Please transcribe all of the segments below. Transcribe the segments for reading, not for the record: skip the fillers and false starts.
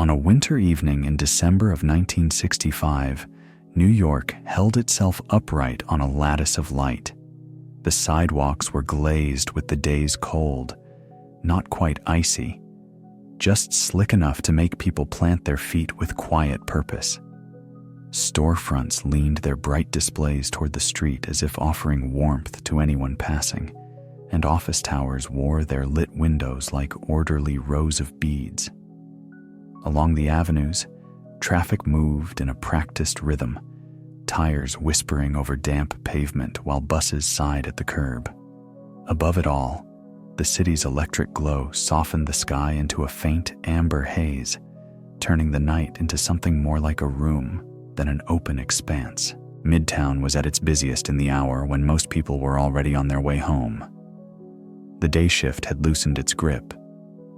On a winter evening in December of 1965, New York held itself upright on a lattice of light. The sidewalks were glazed with the day's cold, not quite icy, just slick enough to make people plant their feet with quiet purpose. Storefronts leaned their bright displays toward the street as if offering warmth to anyone passing, and office towers wore their lit windows like orderly rows of beads. Along the avenues, traffic moved in a practiced rhythm, tires whispering over damp pavement while buses sighed at the curb. Above it all, the city's electric glow softened the sky into a faint amber haze, turning the night into something more like a room than an open expanse. Midtown was at its busiest in the hour when most people were already on their way home. The day shift had loosened its grip,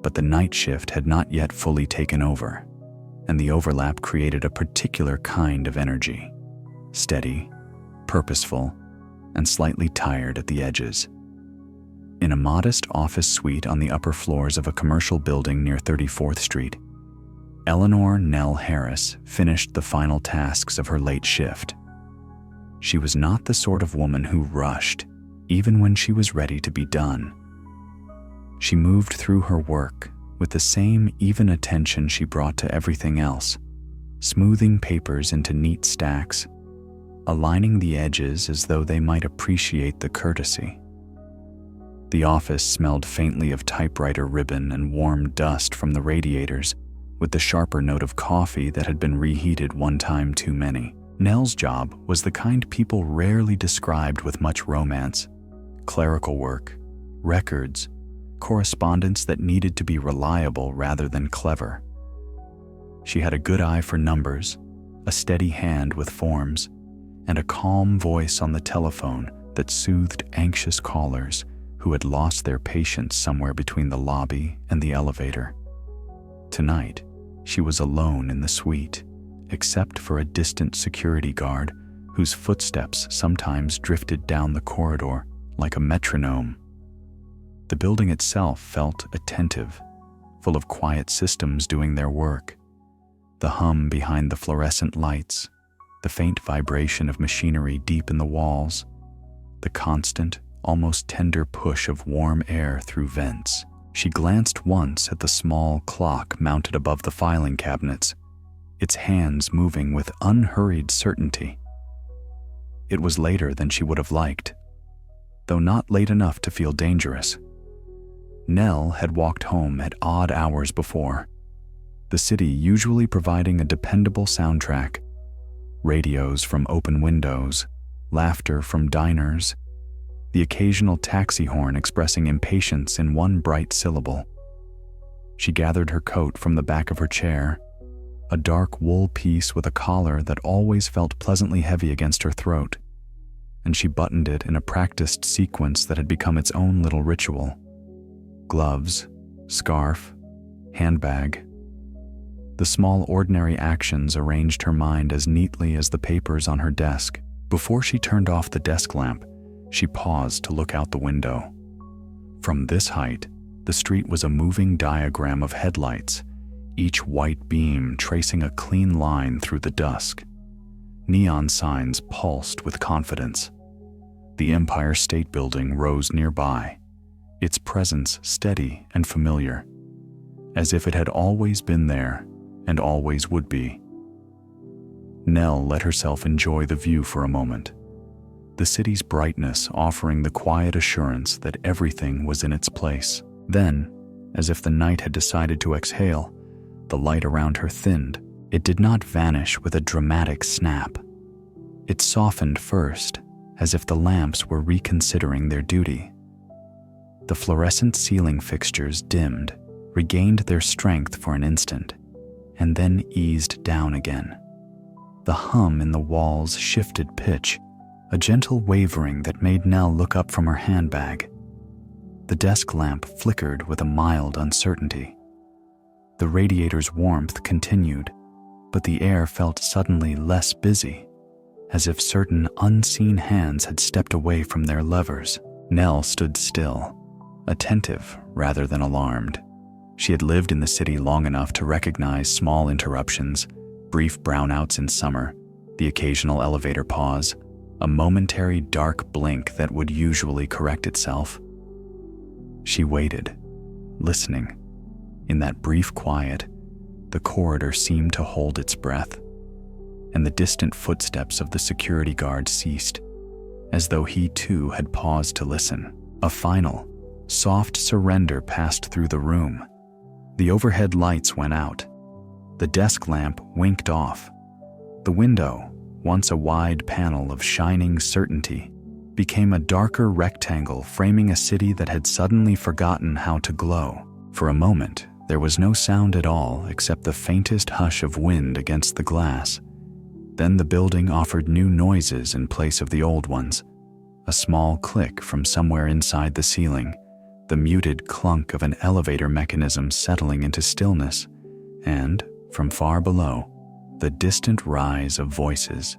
but the night shift had not yet fully taken over, and the overlap created a particular kind of energy. Steady, purposeful, and slightly tired at the edges. In a modest office suite on the upper floors of a commercial building near 34th Street, Eleanor Nell Harris finished the final tasks of her late shift. She was not the sort of woman who rushed, even when she was ready to be done. She moved through her work with the same even attention she brought to everything else, smoothing papers into neat stacks, aligning the edges as though they might appreciate the courtesy. The office smelled faintly of typewriter ribbon and warm dust from the radiators, with the sharper note of coffee that had been reheated one time too many. Nell's job was the kind people rarely described with much romance: clerical work, records, correspondence that needed to be reliable rather than clever. She had a good eye for numbers, a steady hand with forms, and a calm voice on the telephone that soothed anxious callers who had lost their patience somewhere between the lobby and the elevator. Tonight, she was alone in the suite, except for a distant security guard whose footsteps sometimes drifted down the corridor like a metronome. The building itself felt attentive, full of quiet systems doing their work. The hum behind the fluorescent lights, the faint vibration of machinery deep in the walls, the constant, almost tender push of warm air through vents. She glanced once at the small clock mounted above the filing cabinets, its hands moving with unhurried certainty. It was later than she would have liked, though not late enough to feel dangerous. Nell had walked home at odd hours before, the city usually providing a dependable soundtrack: radios from open windows, laughter from diners, the occasional taxi horn expressing impatience in one bright syllable. She gathered her coat from the back of her chair, a dark wool piece with a collar that always felt pleasantly heavy against her throat, and she buttoned it in a practiced sequence that had become its own little ritual. Gloves, scarf, handbag. The small ordinary actions arranged her mind as neatly as the papers on her desk. Before she turned off the desk lamp, she paused to look out the window. From this height, the street was a moving diagram of headlights, each white beam tracing a clean line through the dusk. Neon signs pulsed with confidence. The Empire State Building rose nearby, its presence steady and familiar, as if it had always been there and always would be. Nell let herself enjoy the view for a moment, the city's brightness offering the quiet assurance that everything was in its place. Then, as if the night had decided to exhale, the light around her thinned. It did not vanish with a dramatic snap. It softened first, as if the lamps were reconsidering their duty. The fluorescent ceiling fixtures dimmed, regained their strength for an instant, and then eased down again. The hum in the walls shifted pitch, a gentle wavering that made Nell look up from her handbag. The desk lamp flickered with a mild uncertainty. The radiator's warmth continued, but the air felt suddenly less busy, as if certain unseen hands had stepped away from their levers. Nell stood still, attentive rather than alarmed. She had lived in the city long enough to recognize small interruptions, brief brownouts in summer, the occasional elevator pause, a momentary dark blink that would usually correct itself. She waited, listening. In that brief quiet, the corridor seemed to hold its breath, and the distant footsteps of the security guard ceased, as though he too had paused to listen. A final, soft surrender passed through the room. The overhead lights went out. The desk lamp winked off. The window, once a wide panel of shining certainty, became a darker rectangle framing a city that had suddenly forgotten how to glow. For a moment, there was no sound at all except the faintest hush of wind against the glass. Then the building offered new noises in place of the old ones. A small click from somewhere inside the ceiling, the muted clunk of an elevator mechanism settling into stillness, and, from far below, the distant rise of voices.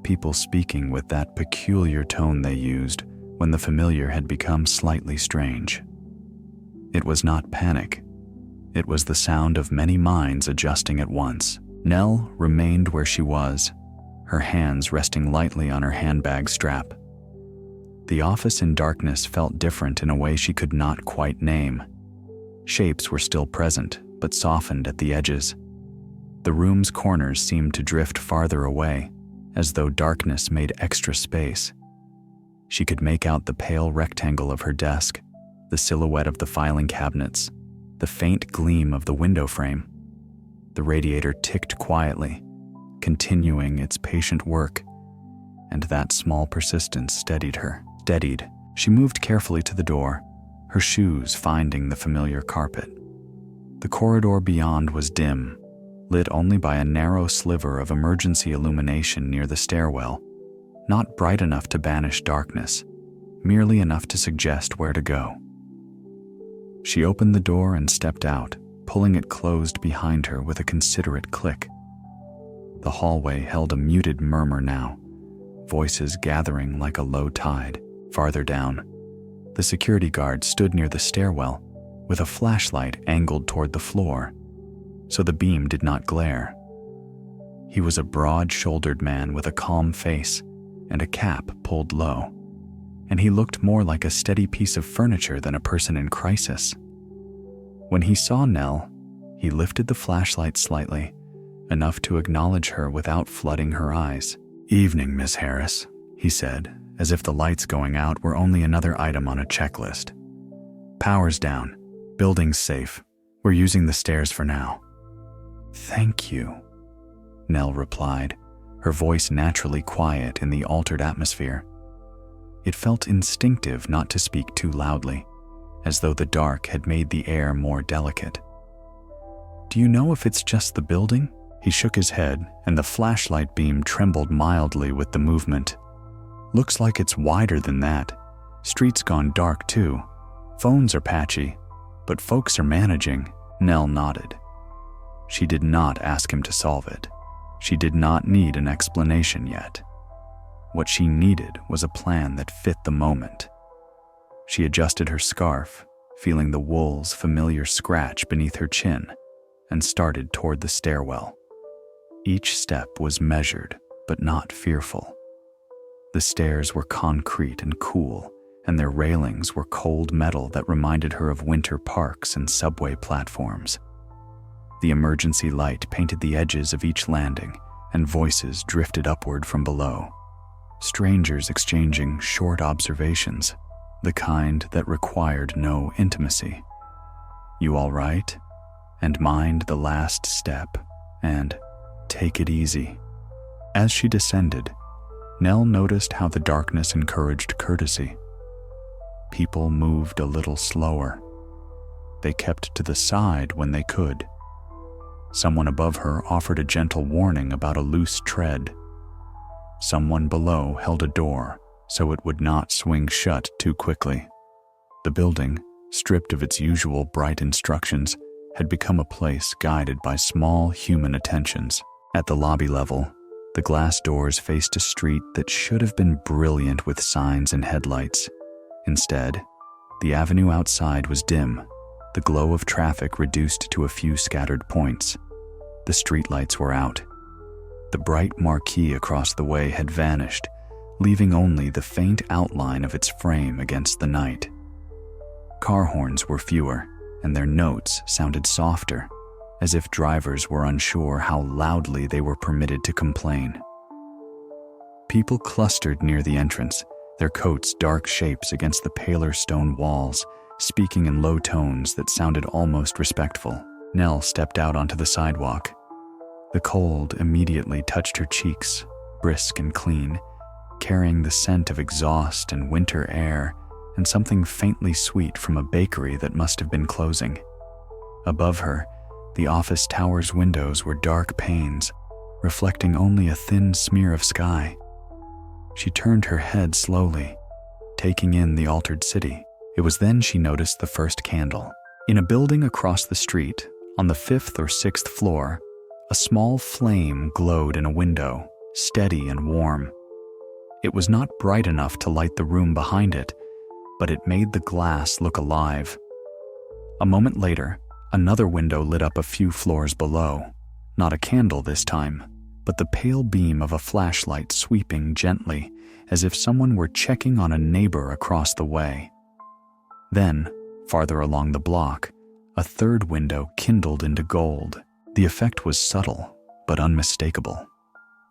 People speaking with that peculiar tone they used when the familiar had become slightly strange. It was not panic. It was the sound of many minds adjusting at once. Nell remained where she was, her hands resting lightly on her handbag strap. The office in darkness felt different in a way she could not quite name. Shapes were still present, but softened at the edges. The room's corners seemed to drift farther away, as though darkness made extra space. She could make out the pale rectangle of her desk, the silhouette of the filing cabinets, the faint gleam of the window frame. The radiator ticked quietly, continuing its patient work, and that small persistence steadied her. Steadied, she moved carefully to the door, her shoes finding the familiar carpet. The corridor beyond was dim, lit only by a narrow sliver of emergency illumination near the stairwell, not bright enough to banish darkness, merely enough to suggest where to go. She opened the door and stepped out, pulling it closed behind her with a considerate click. The hallway held a muted murmur now, voices gathering like a low tide. Farther down, the security guard stood near the stairwell with a flashlight angled toward the floor, so the beam did not glare. He was a broad-shouldered man with a calm face and a cap pulled low, and he looked more like a steady piece of furniture than a person in crisis. When he saw Nell, he lifted the flashlight slightly, enough to acknowledge her without flooding her eyes. "Evening, Miss Harris," he said, as if the lights going out were only another item on a checklist. "Power's down. Building's safe. We're using the stairs for now." "Thank you," Nell replied, her voice naturally quiet in the altered atmosphere. It felt instinctive not to speak too loudly, as though the dark had made the air more delicate. "Do you know if it's just the building?" He shook his head, and the flashlight beam trembled mildly with the movement. "Looks like it's wider than that. Street's gone dark too. Phones are patchy, but folks are managing." Nell nodded. She did not ask him to solve it. She did not need an explanation yet. What she needed was a plan that fit the moment. She adjusted her scarf, feeling the wool's familiar scratch beneath her chin, and started toward the stairwell. Each step was measured, but not fearful. The stairs were concrete and cool, and their railings were cold metal that reminded her of winter parks and subway platforms. The emergency light painted the edges of each landing, and voices drifted upward from below. Strangers exchanging short observations, the kind that required no intimacy. "You all right?" And "Mind the last step," and "Take it easy." As she descended, Nell noticed how the darkness encouraged courtesy. People moved a little slower. They kept to the side when they could. Someone above her offered a gentle warning about a loose tread. Someone below held a door so it would not swing shut too quickly. The building, stripped of its usual bright instructions, had become a place guided by small human attentions. At the lobby level, the glass doors faced a street that should have been brilliant with signs and headlights. Instead, the avenue outside was dim, the glow of traffic reduced to a few scattered points. The streetlights were out. The bright marquee across the way had vanished, leaving only the faint outline of its frame against the night. Car horns were fewer, and their notes sounded softer, as if drivers were unsure how loudly they were permitted to complain. People clustered near the entrance, their coats dark shapes against the paler stone walls, speaking in low tones that sounded almost respectful. Nell stepped out onto the sidewalk. The cold immediately touched her cheeks, brisk and clean, carrying the scent of exhaust and winter air and something faintly sweet from a bakery that must have been closing. Above her, the office tower's windows were dark panes, reflecting only a thin smear of sky. She turned her head slowly, taking in the altered city. It was then she noticed the first candle. In a building across the street, on the 5th or 6th floor, a small flame glowed in a window, steady and warm. It was not bright enough to light the room behind it, but it made the glass look alive. A moment later, another window lit up a few floors below, not a candle this time, but the pale beam of a flashlight sweeping gently, as if someone were checking on a neighbor across the way. Then, farther along the block, a third window kindled into gold. The effect was subtle, but unmistakable.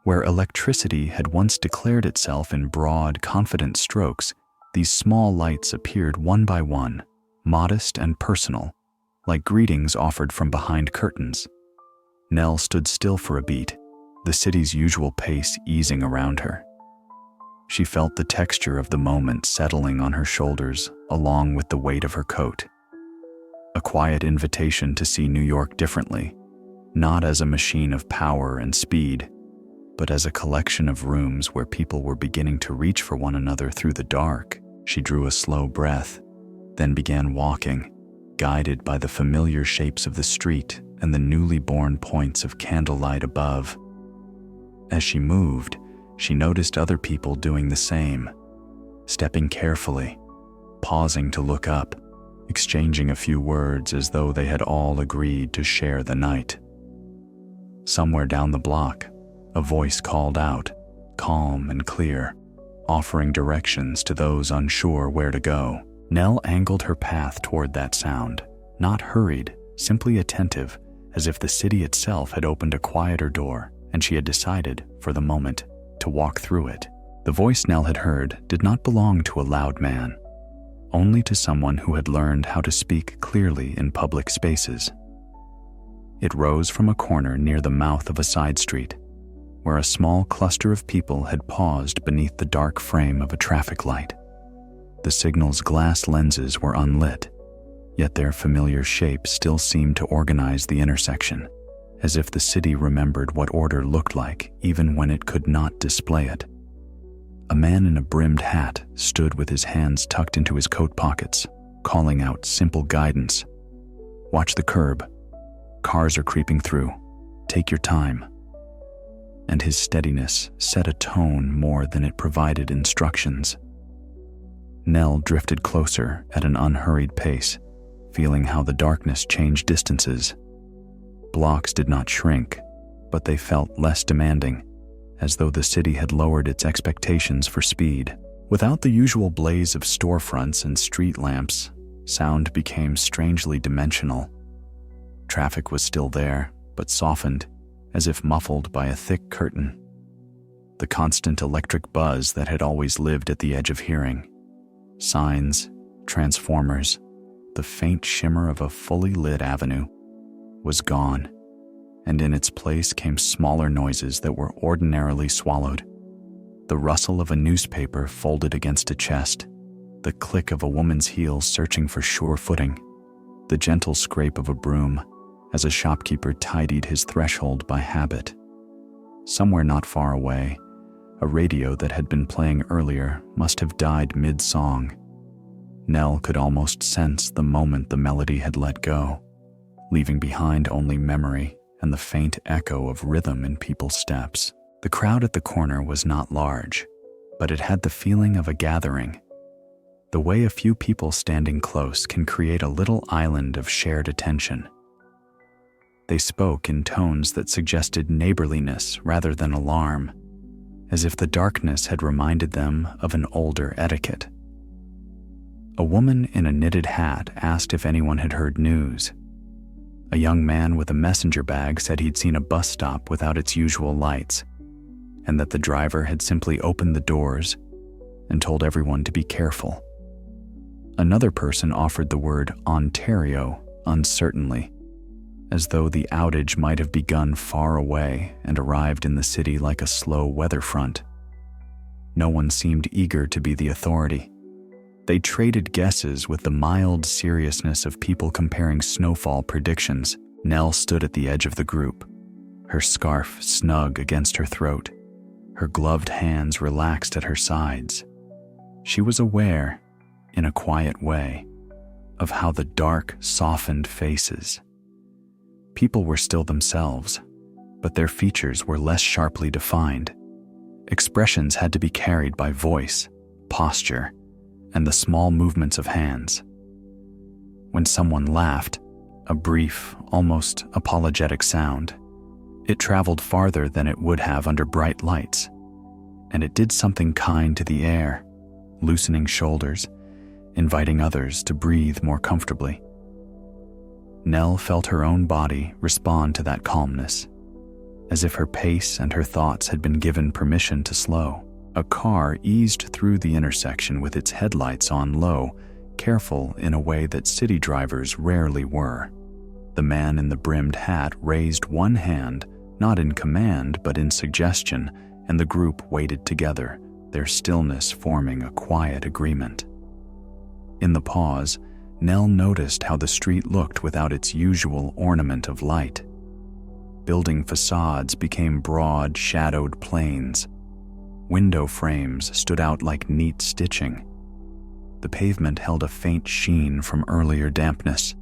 Where electricity had once declared itself in broad, confident strokes, these small lights appeared one by one, modest and personal, like greetings offered from behind curtains. Nell stood still for a beat, the city's usual pace easing around her. She felt the texture of the moment settling on her shoulders along with the weight of her coat. A quiet invitation to see New York differently, not as a machine of power and speed, but as a collection of rooms where people were beginning to reach for one another through the dark. She drew a slow breath, then began walking, guided by the familiar shapes of the street and the newly born points of candlelight above. As she moved, she noticed other people doing the same, stepping carefully, pausing to look up, exchanging a few words as though they had all agreed to share the night. Somewhere down the block, a voice called out, calm and clear, offering directions to those unsure where to go. Nell angled her path toward that sound, not hurried, simply attentive, as if the city itself had opened a quieter door, and she had decided, for the moment, to walk through it. The voice Nell had heard did not belong to a loud man, only to someone who had learned how to speak clearly in public spaces. It rose from a corner near the mouth of a side street, where a small cluster of people had paused beneath the dark frame of a traffic light. The signal's glass lenses were unlit, yet their familiar shape still seemed to organize the intersection, as if the city remembered what order looked like even when it could not display it. A man in a brimmed hat stood with his hands tucked into his coat pockets, calling out simple guidance. "Watch the curb. Cars are creeping through. Take your time." And his steadiness set a tone more than it provided instructions. Nell drifted closer at an unhurried pace, feeling how the darkness changed distances. Blocks did not shrink, but they felt less demanding, as though the city had lowered its expectations for speed. Without the usual blaze of storefronts and street lamps, sound became strangely dimensional. Traffic was still there, but softened, as if muffled by a thick curtain. The constant electric buzz that had always lived at the edge of hearing. Signs, transformers, the faint shimmer of a fully lit avenue was gone, and in its place came smaller noises that were ordinarily swallowed. The rustle of a newspaper folded against a chest, the click of a woman's heels searching for sure footing, the gentle scrape of a broom as a shopkeeper tidied his threshold by habit. Somewhere not far away, a radio that had been playing earlier must have died mid-song. Nell could almost sense the moment the melody had let go, leaving behind only memory and the faint echo of rhythm in people's steps. The crowd at the corner was not large, but it had the feeling of a gathering. the way a few people standing close can create a little island of shared attention. They spoke in tones that suggested neighborliness rather than alarm, as if the darkness had reminded them of an older etiquette. A woman in a knitted hat asked if anyone had heard news. A young man with a messenger bag said he'd seen a bus stop without its usual lights, and that the driver had simply opened the doors and told everyone to be careful. Another person offered the word Ontario uncertainly, as though the outage might have begun far away and arrived in the city like a slow weather front. No one seemed eager to be the authority. They traded guesses with the mild seriousness of people comparing snowfall predictions. Nell stood at the edge of the group, her scarf snug against her throat, her gloved hands relaxed at her sides. She was aware, in a quiet way, of how the dark softened faces. People were still themselves, but their features were less sharply defined. Expressions had to be carried by voice, posture, and the small movements of hands. When someone laughed, a brief, almost apologetic sound, it traveled farther than it would have under bright lights, and it did something kind to the air, loosening shoulders, inviting others to breathe more comfortably. Nell felt her own body respond to that calmness, as if her pace and her thoughts had been given permission to slow. A car eased through the intersection with its headlights on low, careful in a way that city drivers rarely were. The man in the brimmed hat raised one hand, not in command but in suggestion, and the group waited together, their stillness forming a quiet agreement. In the pause, Nell noticed how the street looked without its usual ornament of light. Building facades became broad, shadowed plains. Window frames stood out like neat stitching. The pavement held a faint sheen from earlier dampness,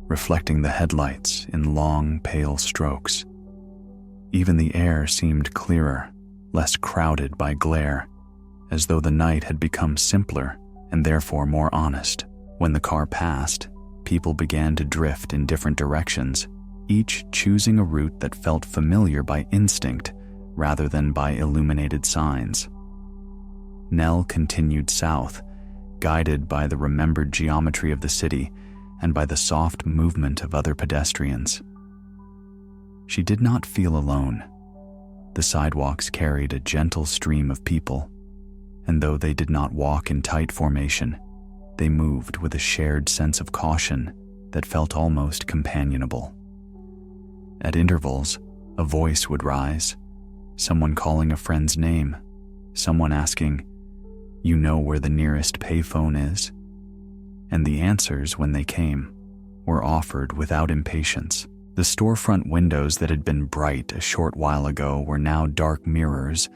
reflecting the headlights in long, pale strokes. Even the air seemed clearer, less crowded by glare, as though the night had become simpler and therefore more honest. When the car passed, people began to drift in different directions, each choosing a route that felt familiar by instinct rather than by illuminated signs. Nell continued south, guided by the remembered geometry of the city and by the soft movement of other pedestrians. She did not feel alone. The sidewalks carried a gentle stream of people, and though they did not walk in tight formation, they moved with a shared sense of caution that felt almost companionable. At intervals, a voice would rise, someone calling a friend's name, someone asking, "You know where the nearest payphone is?" And the answers, when they came, were offered without impatience. The storefront windows that had been bright a short while ago were now dark mirrors,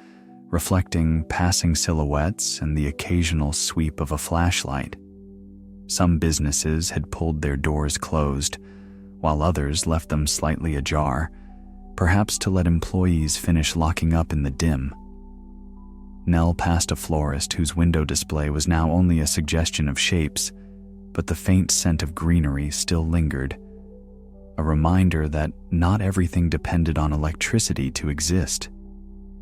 reflecting passing silhouettes and the occasional sweep of a flashlight. Some businesses had pulled their doors closed, while others left them slightly ajar, perhaps to let employees finish locking up in the dim. Nell passed a florist whose window display was now only a suggestion of shapes, but the faint scent of greenery still lingered, a reminder that not everything depended on electricity to exist.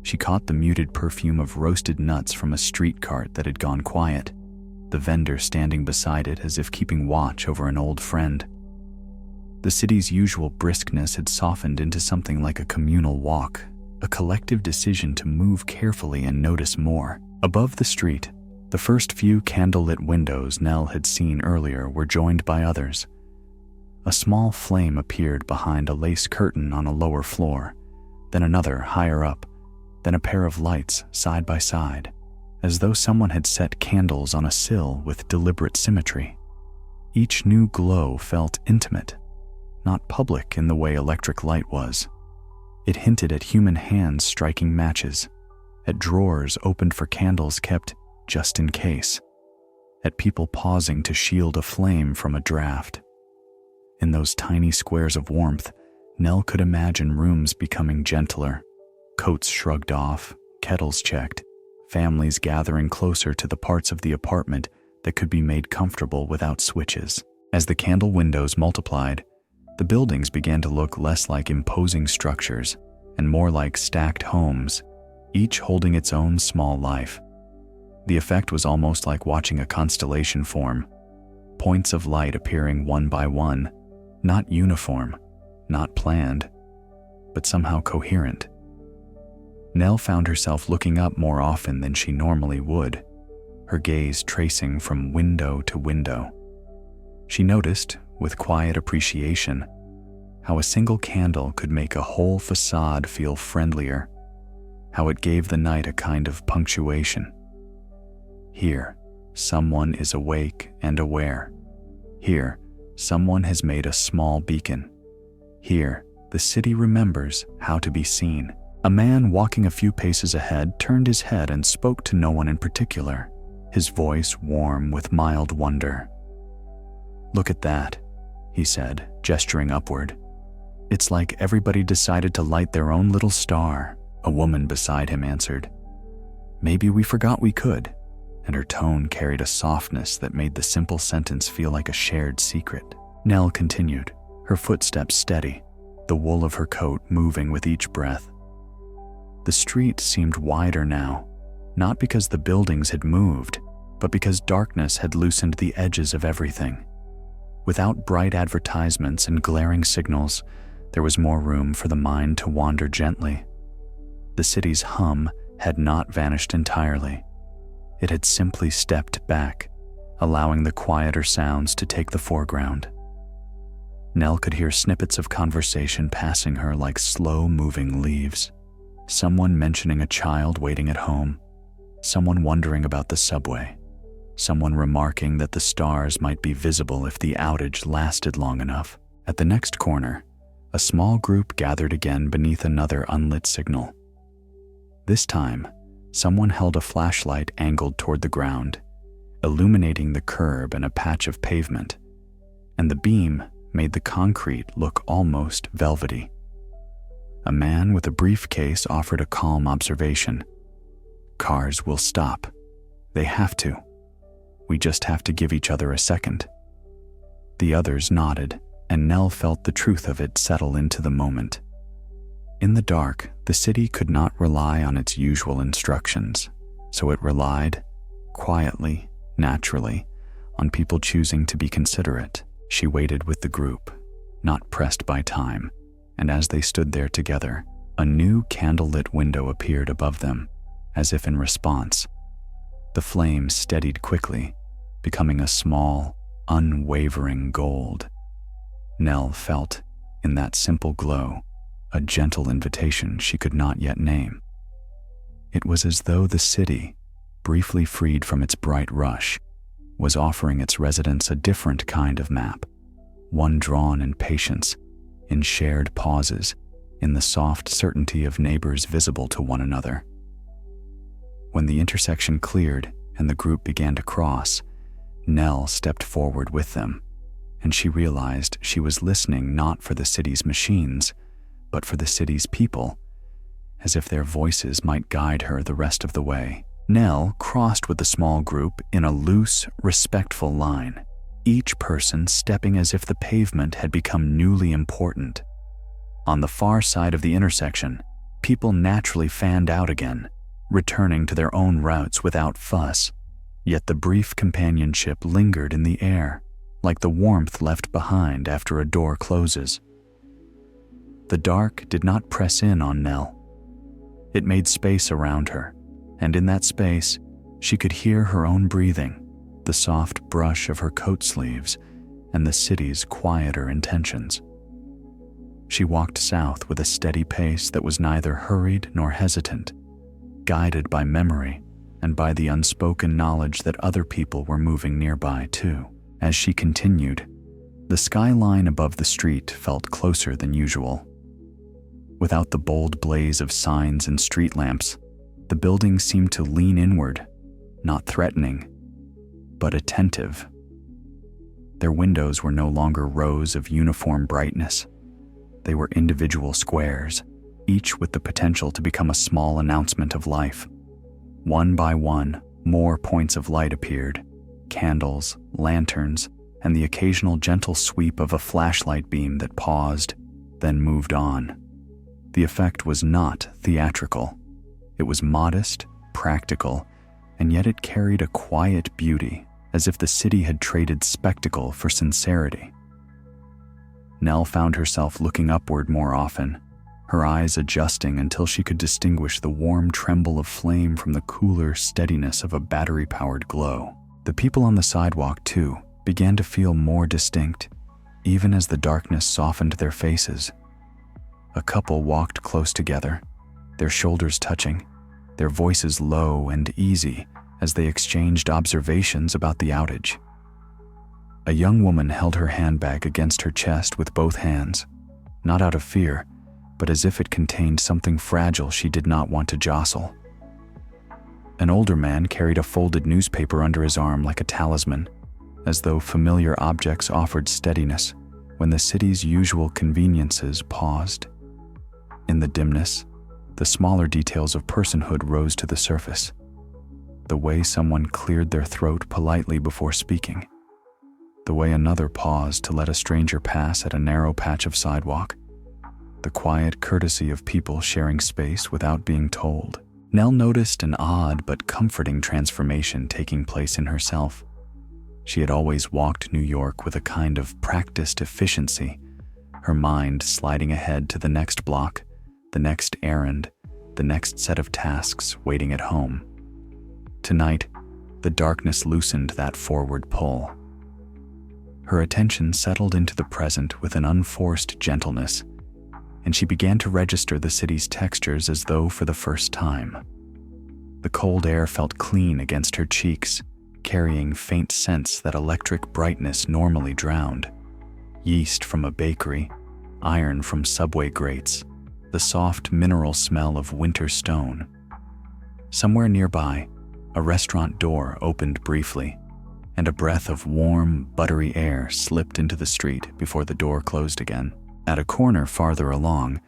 She caught the muted perfume of roasted nuts from a street cart that had gone quiet, the vendor standing beside it as if keeping watch over an old friend. The city's usual briskness had softened into something like a communal walk, a collective decision to move carefully and notice more. Above the street, the first few candlelit windows Nell had seen earlier were joined by others. A small flame appeared behind a lace curtain on a lower floor, then another higher up, then a pair of lights side by side, as though someone had set candles on a sill with deliberate symmetry. Each new glow felt intimate, not public in the way electric light was. It hinted at human hands striking matches, at drawers opened for candles kept just in case, at people pausing to shield a flame from a draft. In those tiny squares of warmth, Nell could imagine rooms becoming gentler, coats shrugged off, kettles checked, families gathering closer to the parts of the apartment that could be made comfortable without switches. As the candle windows multiplied, the buildings began to look less like imposing structures and more like stacked homes, each holding its own small life. The effect was almost like watching a constellation form, points of light appearing one by one, not uniform, not planned, but somehow coherent. Nell found herself looking up more often than she normally would, her gaze tracing from window to window. She noticed, with quiet appreciation, how a single candle could make a whole facade feel friendlier, how it gave the night a kind of punctuation. Here, someone is awake and aware. Here, someone has made a small beacon. Here, the city remembers how to be seen. A man walking a few paces ahead turned his head and spoke to no one in particular, his voice warm with mild wonder. "Look at that," he said, gesturing upward. "It's like everybody decided to light their own little star." A woman beside him answered, "Maybe we forgot we could," and her tone carried a softness that made the simple sentence feel like a shared secret. Nell continued, her footsteps steady, the wool of her coat moving with each breath. The street seemed wider now, not because the buildings had moved, but because darkness had loosened the edges of everything. Without bright advertisements and glaring signals, there was more room for the mind to wander gently. The city's hum had not vanished entirely. It had simply stepped back, allowing the quieter sounds to take the foreground. Nell could hear snippets of conversation passing her like slow-moving leaves. Someone mentioning a child waiting at home, someone wondering about the subway, someone remarking that the stars might be visible if the outage lasted long enough. At the next corner, a small group gathered again beneath another unlit signal. This time, someone held a flashlight angled toward the ground, illuminating the curb and a patch of pavement, and the beam made the concrete look almost velvety. A man with a briefcase offered a calm observation. "Cars will stop. They have to. We just have to give each other a second." The others nodded, and Nell felt the truth of it settle into the moment. In the dark, the city could not rely on its usual instructions, so it relied, quietly, naturally, on people choosing to be considerate. She waited with the group, not pressed by time, and as they stood there together, a new candlelit window appeared above them, as if in response. The flame steadied quickly, becoming a small, unwavering gold. Nell felt, in that simple glow, a gentle invitation she could not yet name. It was as though the city, briefly freed from its bright rush, was offering its residents a different kind of map, one drawn in patience, in shared pauses, in the soft certainty of neighbors visible to one another. When the intersection cleared and the group began to cross, Nell stepped forward with them, and she realized she was listening not for the city's machines, but for the city's people, as if their voices might guide her the rest of the way. Nell crossed with the small group in a loose, respectful line, each person stepping as if the pavement had become newly important. On the far side of the intersection, people naturally fanned out again, returning to their own routes without fuss, yet the brief companionship lingered in the air, like the warmth left behind after a door closes. The dark did not press in on Nell. It made space around her, and in that space, she could hear her own breathing, the soft brush of her coat sleeves, and the city's quieter intentions. She walked south with a steady pace that was neither hurried nor hesitant, guided by memory and by the unspoken knowledge that other people were moving nearby too. As she continued, the skyline above the street felt closer than usual. Without the bold blaze of signs and street lamps, the building seemed to lean inward, not threatening, but attentive. Their windows were no longer rows of uniform brightness. They were individual squares, each with the potential to become a small announcement of life. One by one, more points of light appeared, candles, lanterns, and the occasional gentle sweep of a flashlight beam that paused, then moved on. The effect was not theatrical. It was modest, practical, and yet it carried a quiet beauty, as if the city had traded spectacle for sincerity. Nell found herself looking upward more often, her eyes adjusting until she could distinguish the warm tremble of flame from the cooler steadiness of a battery-powered glow. The people on the sidewalk, too, began to feel more distinct, even as the darkness softened their faces. A couple walked close together, their shoulders touching, their voices low and easy as they exchanged observations about the outage. A young woman held her handbag against her chest with both hands, not out of fear, but as if it contained something fragile she did not want to jostle. An older man carried a folded newspaper under his arm like a talisman, as though familiar objects offered steadiness when the city's usual conveniences paused. In the dimness, the smaller details of personhood rose to the surface. The way someone cleared their throat politely before speaking. The way another paused to let a stranger pass at a narrow patch of sidewalk. The quiet courtesy of people sharing space without being told. Nell noticed an odd but comforting transformation taking place in herself. She had always walked New York with a kind of practiced efficiency, her mind sliding ahead to the next block, the next errand, the next set of tasks waiting at home. Tonight, the darkness loosened that forward pull. Her attention settled into the present with an unforced gentleness, and she began to register the city's textures as though for the first time. The cold air felt clean against her cheeks, carrying faint scents that electric brightness normally drowned. Yeast from a bakery, iron from subway grates, the soft mineral smell of winter stone. Somewhere nearby, a restaurant door opened briefly, and a breath of warm, buttery air slipped into the street before the door closed again. At a corner farther along,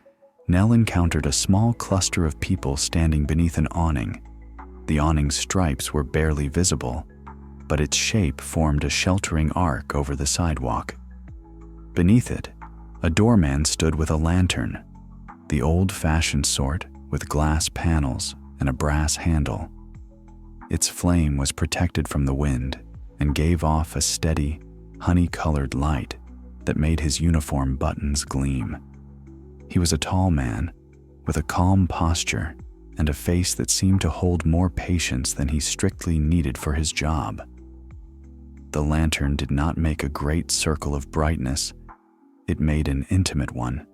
Nell encountered a small cluster of people standing beneath an awning. The awning's stripes were barely visible, but its shape formed a sheltering arc over the sidewalk. Beneath it, a doorman stood with a lantern, the old-fashioned sort with glass panels and a brass handle. Its flame was protected from the wind and gave off a steady, honey-colored light that made his uniform buttons gleam. He was a tall man, with a calm posture and a face that seemed to hold more patience than he strictly needed for his job. The lantern did not make a great circle of brightness, it made an intimate one,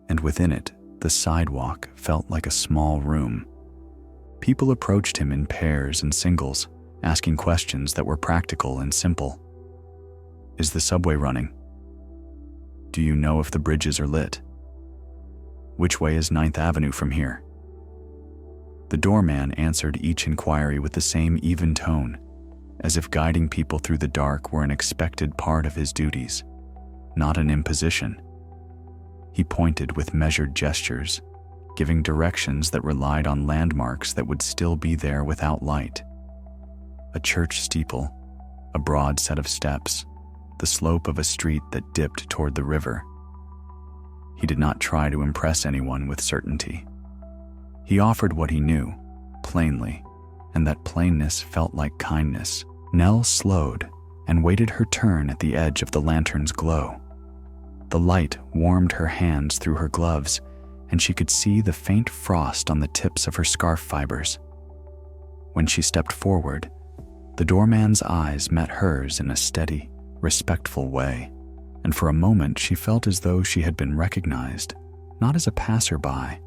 and within it, the sidewalk felt like a small room. People approached him in pairs and singles, asking questions that were practical and simple. Is the subway running? Do you know if the bridges are lit? Which way is 9th Avenue from here? The doorman answered each inquiry with the same even tone, as if guiding people through the dark were an expected part of his duties, not an imposition. He pointed with measured gestures, giving directions that relied on landmarks that would still be there without light. A church steeple, a broad set of steps, the slope of a street that dipped toward the river. He did not try to impress anyone with certainty. He offered what he knew, plainly, and that plainness felt like kindness. Nell slowed and waited her turn at the edge of the lantern's glow. The light warmed her hands through her gloves, and she could see the faint frost on the tips of her scarf fibers. When she stepped forward, the doorman's eyes met hers in a steady, respectful way, and for a moment she felt as though she had been recognized, not as a passerby,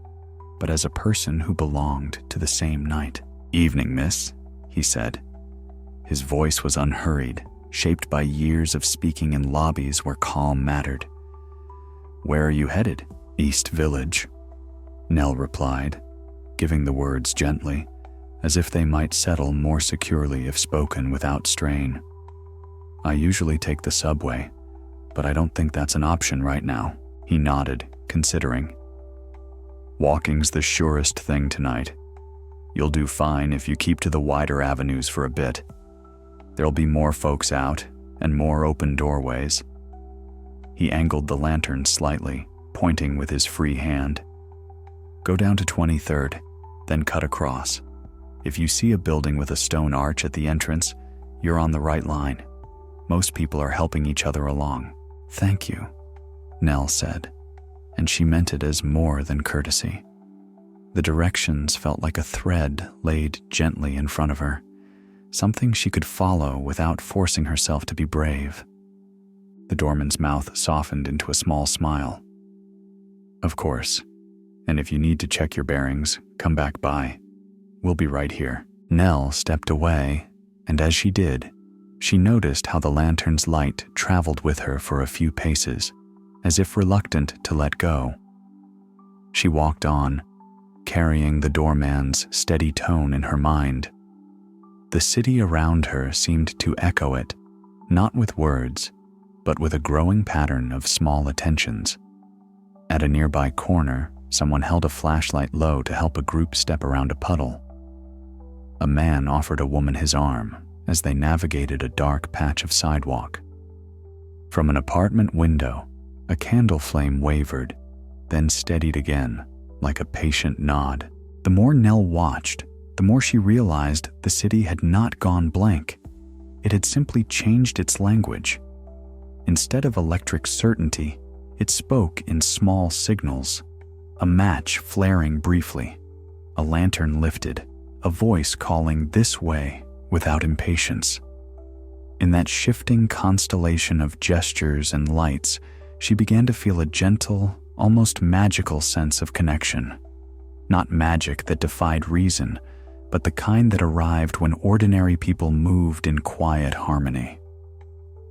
but as a person who belonged to the same night. "Evening, miss," he said. His voice was unhurried, shaped by years of speaking in lobbies where calm mattered. "Where are you headed?" "East Village," Nell replied, giving the words gently, as if they might settle more securely if spoken without strain. "I usually take the subway, but I don't think that's an option right now." He nodded, considering. "Walking's the surest thing tonight. You'll do fine if you keep to the wider avenues for a bit." There'll be more folks out and more open doorways. He angled the lantern slightly, pointing with his free hand. Go down to 23rd, then cut across. If you see a building with a stone arch at the entrance, you're on the right line. Most people are helping each other along. Thank you, Nell said, and she meant it as more than courtesy. The directions felt like a thread laid gently in front of her, something she could follow without forcing herself to be brave. The doorman's mouth softened into a small smile. Of course, and if you need to check your bearings, come back by. We'll be right here. Nell stepped away, and as she did, she noticed how the lantern's light traveled with her for a few paces, as if reluctant to let go. She walked on, carrying the doorman's steady tone in her mind. The city around her seemed to echo it, not with words, but with a growing pattern of small attentions. At a nearby corner, someone held a flashlight low to help a group step around a puddle. A man offered a woman his arm as they navigated a dark patch of sidewalk. From an apartment window, a candle flame wavered, then steadied again, like a patient nod. The more Nell watched, the more she realized the city had not gone blank. It had simply changed its language. Instead of electric certainty, it spoke in small signals. A match flaring briefly, a lantern lifted, a voice calling this way without impatience. In that shifting constellation of gestures and lights, she began to feel a gentle, almost magical sense of connection. Not magic that defied reason, but the kind that arrived when ordinary people moved in quiet harmony.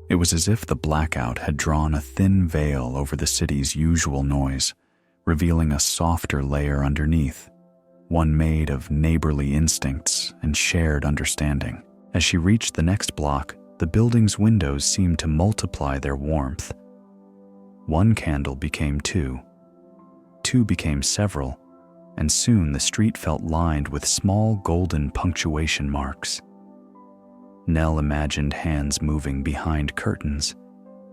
It was as if the blackout had drawn a thin veil over the city's usual noise, revealing a softer layer underneath, one made of neighborly instincts and shared understanding. As she reached the next block, the building's windows seemed to multiply their warmth. One candle became two became several, and soon the street felt lined with small golden punctuation marks. Nell imagined hands moving behind curtains,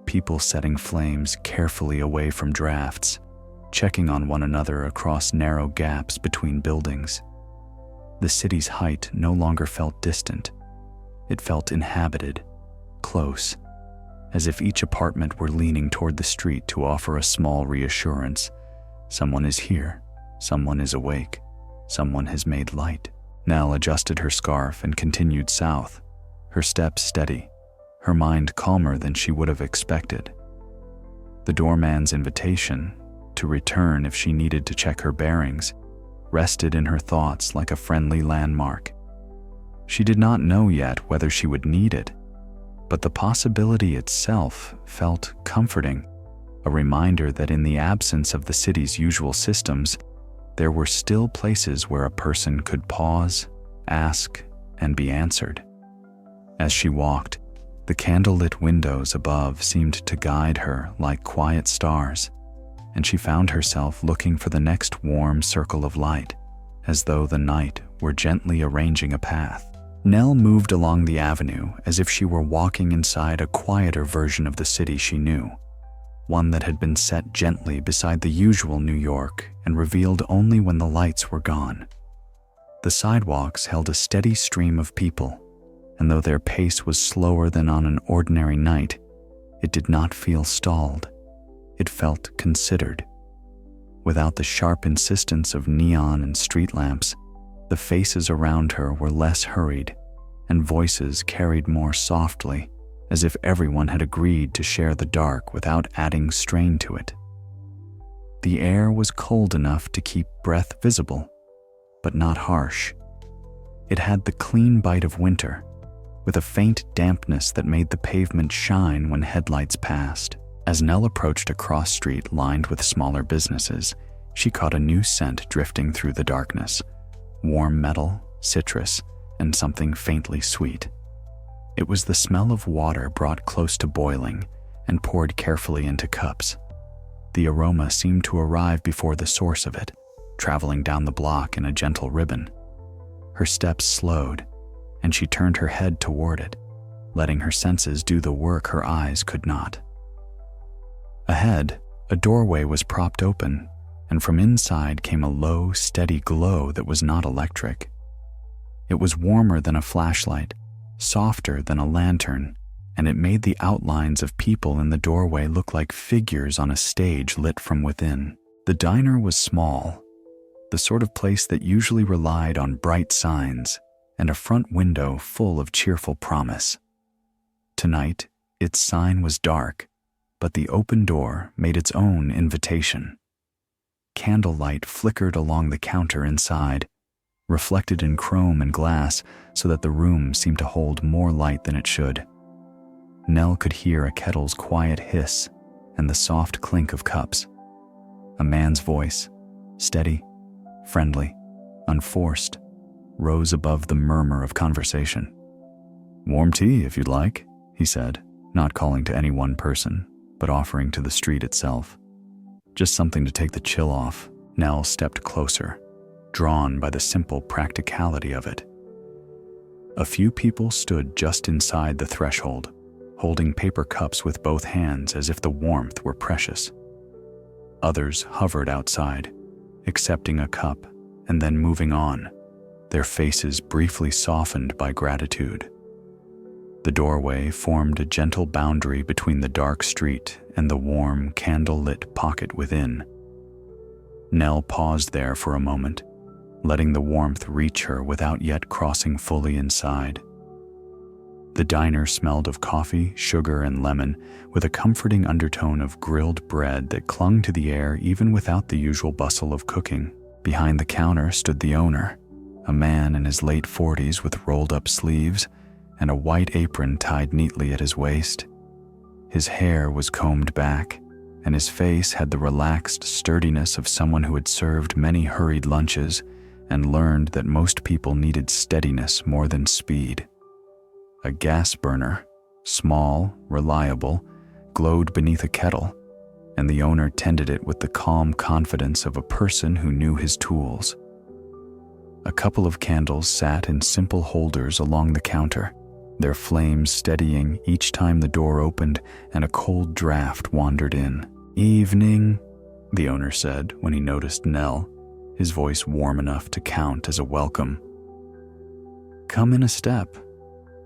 people setting flames carefully away from drafts, checking on one another across narrow gaps between buildings. The city's height no longer felt distant. It felt inhabited, close, as if each apartment were leaning toward the street to offer a small reassurance. Someone is here, someone is awake, someone has made light. Nell adjusted her scarf and continued south, her steps steady, her mind calmer than she would have expected. The doorman's invitation to return if she needed to check her bearings rested in her thoughts like a friendly landmark. She did not know yet whether she would need it, but the possibility itself felt comforting, a reminder that in the absence of the city's usual systems, there were still places where a person could pause, ask, and be answered. As she walked, the candlelit windows above seemed to guide her like quiet stars, and she found herself looking for the next warm circle of light, as though the night were gently arranging a path. Nell moved along the avenue as if she were walking inside a quieter version of the city she knew, one that had been set gently beside the usual New York and revealed only when the lights were gone. The sidewalks held a steady stream of people, and though their pace was slower than on an ordinary night, it did not feel stalled. It felt considered. Without the sharp insistence of neon and street lamps, the faces around her were less hurried, and voices carried more softly, as if everyone had agreed to share the dark without adding strain to it. The air was cold enough to keep breath visible, but not harsh. It had the clean bite of winter, with a faint dampness that made the pavement shine when headlights passed. As Nell approached a cross street lined with smaller businesses, she caught a new scent drifting through the darkness: warm metal, citrus, and something faintly sweet. It was the smell of water brought close to boiling and poured carefully into cups. The aroma seemed to arrive before the source of it, traveling down the block in a gentle ribbon. Her steps slowed, and she turned her head toward it, letting her senses do the work her eyes could not. Ahead, a doorway was propped open, and from inside came a low, steady glow that was not electric. It was warmer than a flashlight, softer than a lantern, and it made the outlines of people in the doorway look like figures on a stage lit from within. The diner was small, the sort of place that usually relied on bright signs and a front window full of cheerful promise. Tonight, its sign was dark, but the open door made its own invitation. Candlelight flickered along the counter inside, reflected in chrome and glass so that the room seemed to hold more light than it should. Nell could hear a kettle's quiet hiss and the soft clink of cups. A man's voice, steady, friendly, unforced, rose above the murmur of conversation. "Warm tea, if you'd like," he said, not calling to any one person, but offering to the street itself. Just something to take the chill off. Nell stepped closer, drawn by the simple practicality of it. A few people stood just inside the threshold, holding paper cups with both hands as if the warmth were precious. Others hovered outside, accepting a cup and then moving on, their faces briefly softened by gratitude. The doorway formed a gentle boundary between the dark street and the warm, candle-lit pocket within. Nell paused there for a moment, letting the warmth reach her without yet crossing fully inside. The diner smelled of coffee, sugar, and lemon, with a comforting undertone of grilled bread that clung to the air even without the usual bustle of cooking. Behind the counter stood the owner, a man in his late 40s with rolled-up sleeves and a white apron tied neatly at his waist. His hair was combed back, and his face had the relaxed sturdiness of someone who had served many hurried lunches and learned that most people needed steadiness more than speed. A gas burner, small, reliable, glowed beneath a kettle, and the owner tended it with the calm confidence of a person who knew his tools. A couple of candles sat in simple holders along the counter, their flames steadying each time the door opened and a cold draft wandered in. "Evening," the owner said when he noticed Nell, his voice warm enough to count as a welcome. "Come in a step.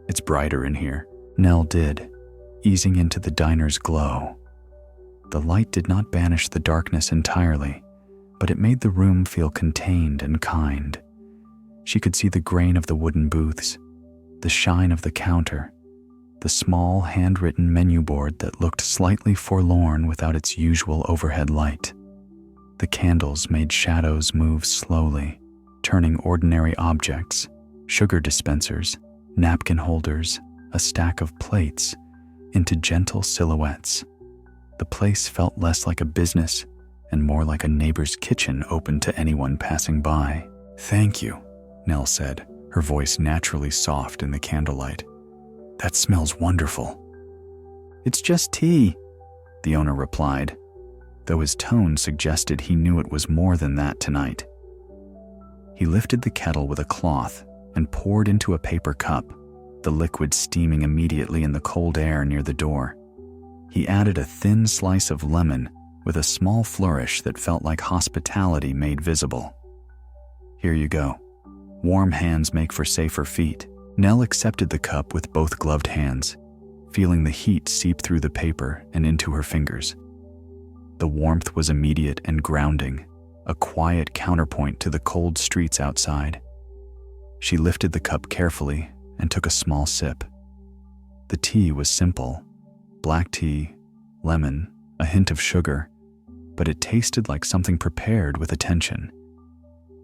It's brighter in here." Nell did, easing into the diner's glow. The light did not banish the darkness entirely, but it made the room feel contained and kind. She could see the grain of the wooden booths, the shine of the counter, the small handwritten menu board that looked slightly forlorn without its usual overhead light. The candles made shadows move slowly, turning ordinary objects, sugar dispensers, napkin holders, a stack of plates, into gentle silhouettes. The place felt less like a business and more like a neighbor's kitchen open to anyone passing by. "Thank you," Nell said, her voice naturally soft in the candlelight. "That smells wonderful." "It's just tea," the owner replied, though his tone suggested he knew it was more than that tonight. He lifted the kettle with a cloth and poured into a paper cup, the liquid steaming immediately in the cold air near the door. He added a thin slice of lemon with a small flourish that felt like hospitality made visible. "Here you go. Warm hands make for safer feet." Nell accepted the cup with both gloved hands, feeling the heat seep through the paper and into her fingers. The warmth was immediate and grounding, a quiet counterpoint to the cold streets outside. She lifted the cup carefully and took a small sip. The tea was simple, black tea, lemon, a hint of sugar, but it tasted like something prepared with attention.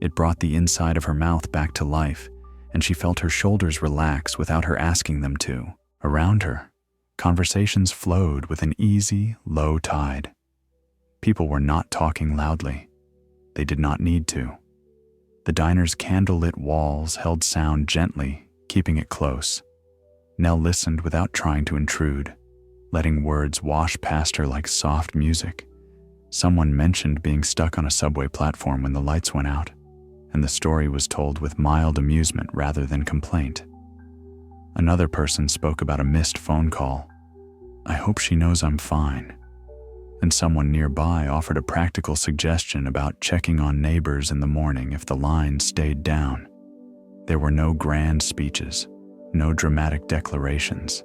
It brought the inside of her mouth back to life, and she felt her shoulders relax without her asking them to. Around her, conversations flowed with an easy, low tide. People were not talking loudly. They did not need to. The diner's candlelit walls held sound gently, keeping it close. Nell listened without trying to intrude, letting words wash past her like soft music. Someone mentioned being stuck on a subway platform when the lights went out, and the story was told with mild amusement rather than complaint. Another person spoke about a missed phone call. "I hope she knows I'm fine." And someone nearby offered a practical suggestion about checking on neighbors in the morning if the line stayed down. There were no grand speeches, no dramatic declarations,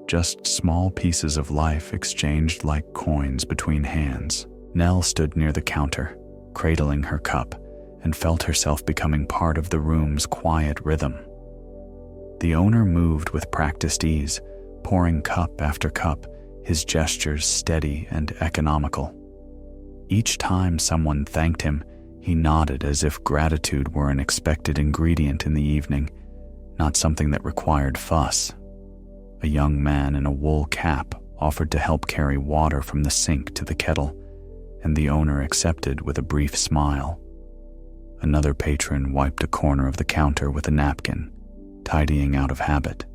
just small pieces of life exchanged like coins between hands. Nell stood near the counter, cradling her cup, and felt herself becoming part of the room's quiet rhythm. The owner moved with practiced ease, pouring cup after cup, his gestures steady and economical. Each time someone thanked him, he nodded as if gratitude were an expected ingredient in the evening, not something that required fuss. A young man in a wool cap offered to help carry water from the sink to the kettle, and the owner accepted with a brief smile. Another patron wiped a corner of the counter with a napkin, tidying out of habit.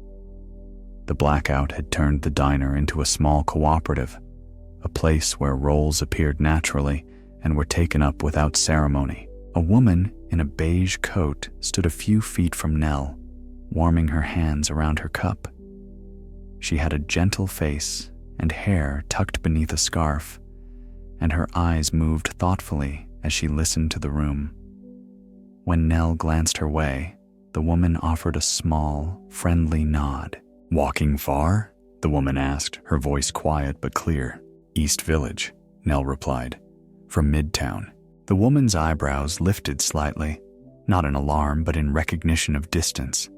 The blackout had turned the diner into a small cooperative, a place where roles appeared naturally and were taken up without ceremony. A woman in a beige coat stood a few feet from Nell, warming her hands around her cup. She had a gentle face and hair tucked beneath a scarf, and her eyes moved thoughtfully as she listened to the room. When Nell glanced her way, the woman offered a small, friendly nod. "Walking far?" the woman asked, her voice quiet but clear. "East Village," Nell replied, "from Midtown." The woman's eyebrows lifted slightly, not in alarm but in recognition of distance.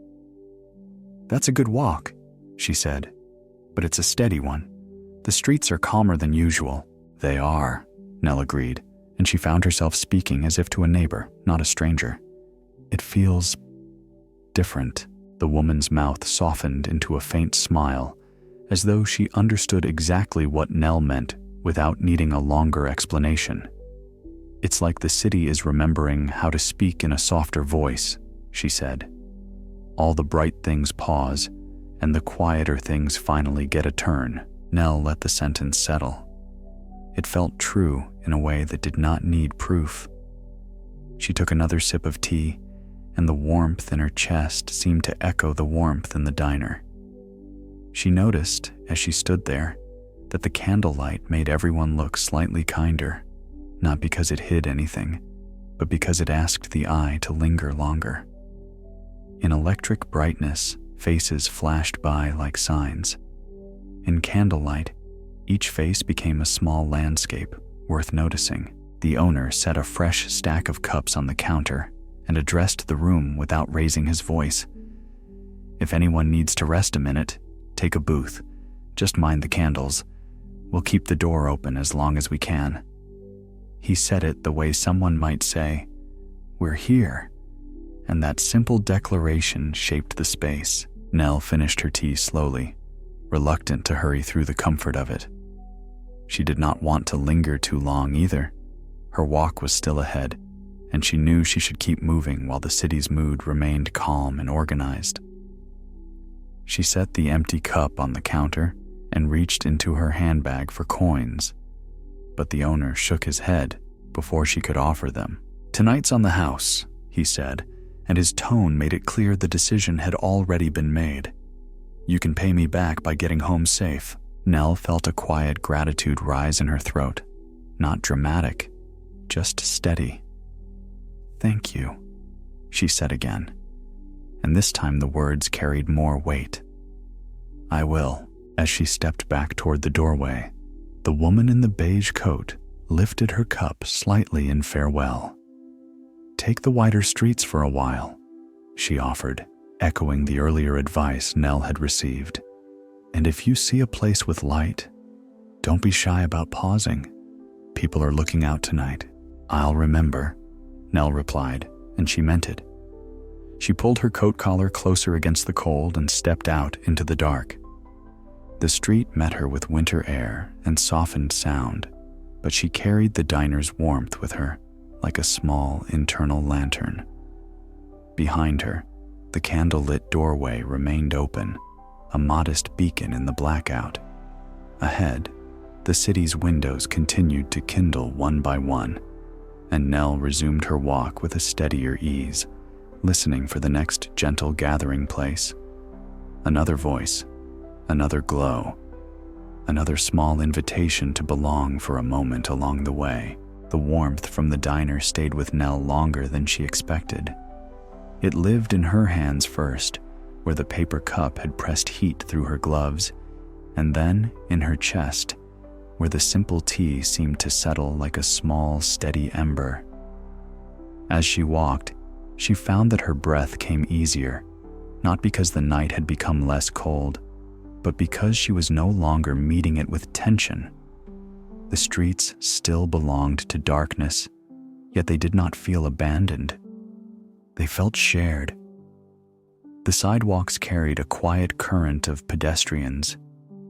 "That's a good walk," she said, "but it's a steady one. The streets are calmer than usual." "They are," Nell agreed, and she found herself speaking as if to a neighbor, not a stranger. "It feels different." The woman's mouth softened into a faint smile, as though she understood exactly what Nell meant without needing a longer explanation. "It's like the city is remembering how to speak in a softer voice," she said. "All the bright things pause, and the quieter things finally get a turn." Nell let the sentence settle. It felt true in a way that did not need proof. She took another sip of tea, and the warmth in her chest seemed to echo the warmth in the diner. She noticed, as she stood there, that the candlelight made everyone look slightly kinder, not because it hid anything, but because it asked the eye to linger longer. In electric brightness, faces flashed by like signs. In candlelight, each face became a small landscape worth noticing. The owner set a fresh stack of cups on the counter and addressed the room without raising his voice. "If anyone needs to rest a minute, take a booth. Just mind the candles. We'll keep the door open as long as we can." He said it the way someone might say, "We're here," and that simple declaration shaped the space. Nell finished her tea slowly, reluctant to hurry through the comfort of it. She did not want to linger too long either. Her walk was still ahead, and she knew she should keep moving while the city's mood remained calm and organized. She set the empty cup on the counter and reached into her handbag for coins, but the owner shook his head before she could offer them. "Tonight's on the house," he said, and his tone made it clear the decision had already been made. "You can pay me back by getting home safe." Nell felt a quiet gratitude rise in her throat, not dramatic, just steady. "Thank you," she said again, and this time the words carried more weight. "I will." As she stepped back toward the doorway, the woman in the beige coat lifted her cup slightly in farewell. "Take the wider streets for a while," she offered, echoing the earlier advice Nell had received. "And if you see a place with light, don't be shy about pausing. People are looking out tonight." "I'll remember," Nell replied, and she meant it. She pulled her coat collar closer against the cold and stepped out into the dark. The street met her with winter air and softened sound, but she carried the diner's warmth with her, like a small internal lantern. Behind her, the candlelit doorway remained open, a modest beacon in the blackout. Ahead, the city's windows continued to kindle one by one, and Nell resumed her walk with a steadier ease, listening for the next gentle gathering place. Another voice, another glow, another small invitation to belong for a moment along the way. The warmth from the diner stayed with Nell longer than she expected. It lived in her hands first, where the paper cup had pressed heat through her gloves, and then in her chest, where the simple tea seemed to settle like a small, steady ember. As she walked, she found that her breath came easier, not because the night had become less cold, but because she was no longer meeting it with tension. The streets still belonged to darkness, yet they did not feel abandoned. They felt shared. The sidewalks carried a quiet current of pedestrians,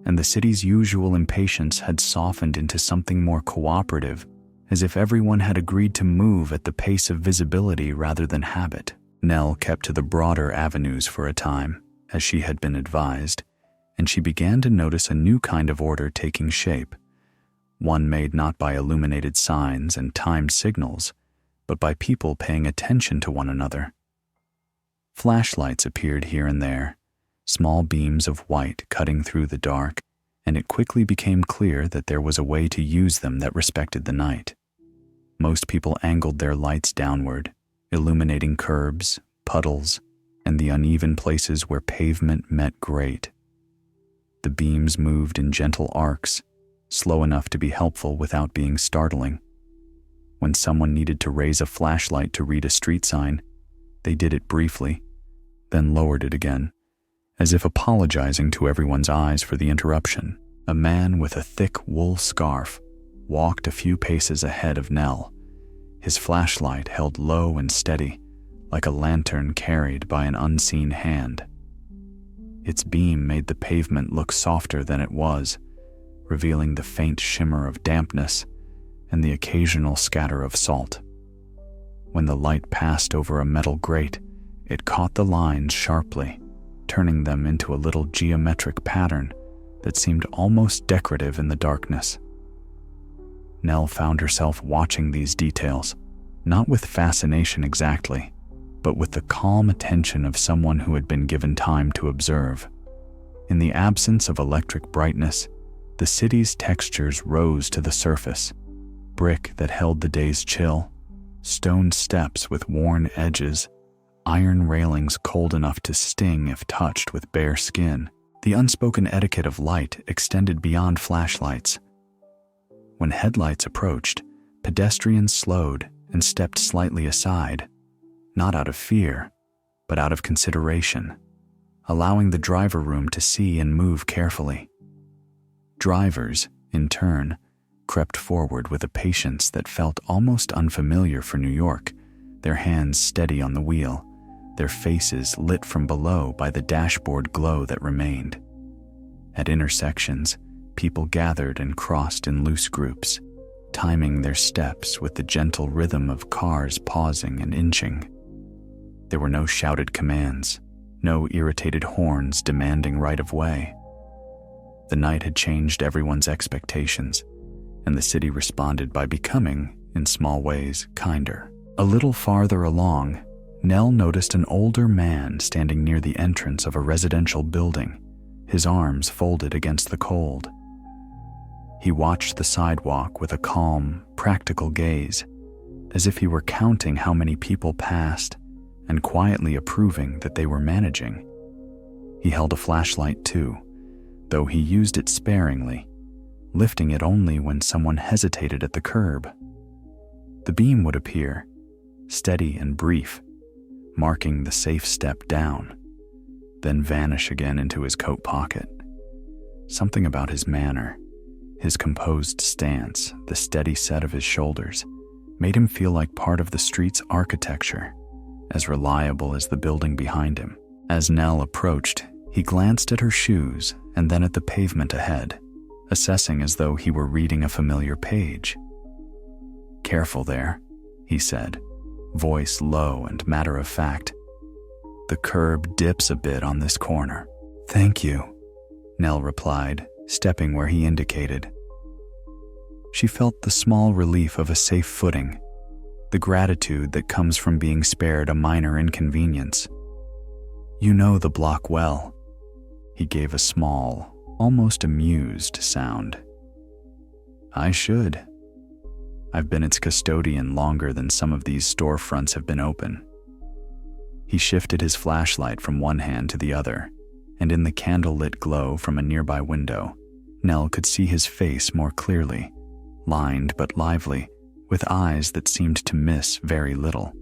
and the city's usual impatience had softened into something more cooperative, as if everyone had agreed to move at the pace of visibility rather than habit. Nell kept to the broader avenues for a time, as she had been advised, and she began to notice a new kind of order taking shape, one made not by illuminated signs and timed signals, but by people paying attention to one another. Flashlights appeared here and there, small beams of white cutting through the dark, and it quickly became clear that there was a way to use them that respected the night. Most people angled their lights downward, illuminating curbs, puddles, and the uneven places where pavement met grate. The beams moved in gentle arcs, slow enough to be helpful without being startling. When someone needed to raise a flashlight to read a street sign, they did it briefly, then lowered it again, as if apologizing to everyone's eyes for the interruption. A man with a thick wool scarf walked a few paces ahead of Nell, his flashlight held low and steady, like a lantern carried by an unseen hand. Its beam made the pavement look softer than it was, revealing the faint shimmer of dampness and the occasional scatter of salt. When the light passed over a metal grate, it caught the lines sharply, turning them into a little geometric pattern that seemed almost decorative in the darkness. Nell found herself watching these details, not with fascination exactly, but with the calm attention of someone who had been given time to observe. In the absence of electric brightness, the city's textures rose to the surface: brick that held the day's chill, stone steps with worn edges, iron railings cold enough to sting if touched with bare skin. The unspoken etiquette of light extended beyond flashlights. When headlights approached, pedestrians slowed and stepped slightly aside, not out of fear, but out of consideration, allowing the driver room to see and move carefully. Drivers, in turn, crept forward with a patience that felt almost unfamiliar for New York, their hands steady on the wheel, their faces lit from below by the dashboard glow that remained. At intersections, people gathered and crossed in loose groups, timing their steps with the gentle rhythm of cars pausing and inching. There were no shouted commands, no irritated horns demanding right of way. The night had changed everyone's expectations, and the city responded by becoming, in small ways, kinder. A little farther along, Nell noticed an older man standing near the entrance of a residential building, his arms folded against the cold. He watched the sidewalk with a calm, practical gaze, as if he were counting how many people passed and quietly approving that they were managing. He held a flashlight too, though he used it sparingly, lifting it only when someone hesitated at the curb. The beam would appear, steady and brief, marking the safe step down, then vanish again into his coat pocket. Something about his manner, his composed stance, the steady set of his shoulders, made him feel like part of the street's architecture, as reliable as the building behind him. As Nell approached, he glanced at her shoes and then at the pavement ahead, assessing as though he were reading a familiar page. "Careful there," he said, voice low and matter-of-fact. "The curb dips a bit on this corner." "Thank you," Nell replied, stepping where he indicated. She felt the small relief of a safe footing, the gratitude that comes from being spared a minor inconvenience. "You know the block well," He gave a small, almost amused sound. I should. I've been its custodian longer than some of these storefronts have been open. He shifted his flashlight from one hand to the other, and in the candlelit glow from a nearby window, Nell could see his face more clearly, lined but lively, with eyes that seemed to miss very little.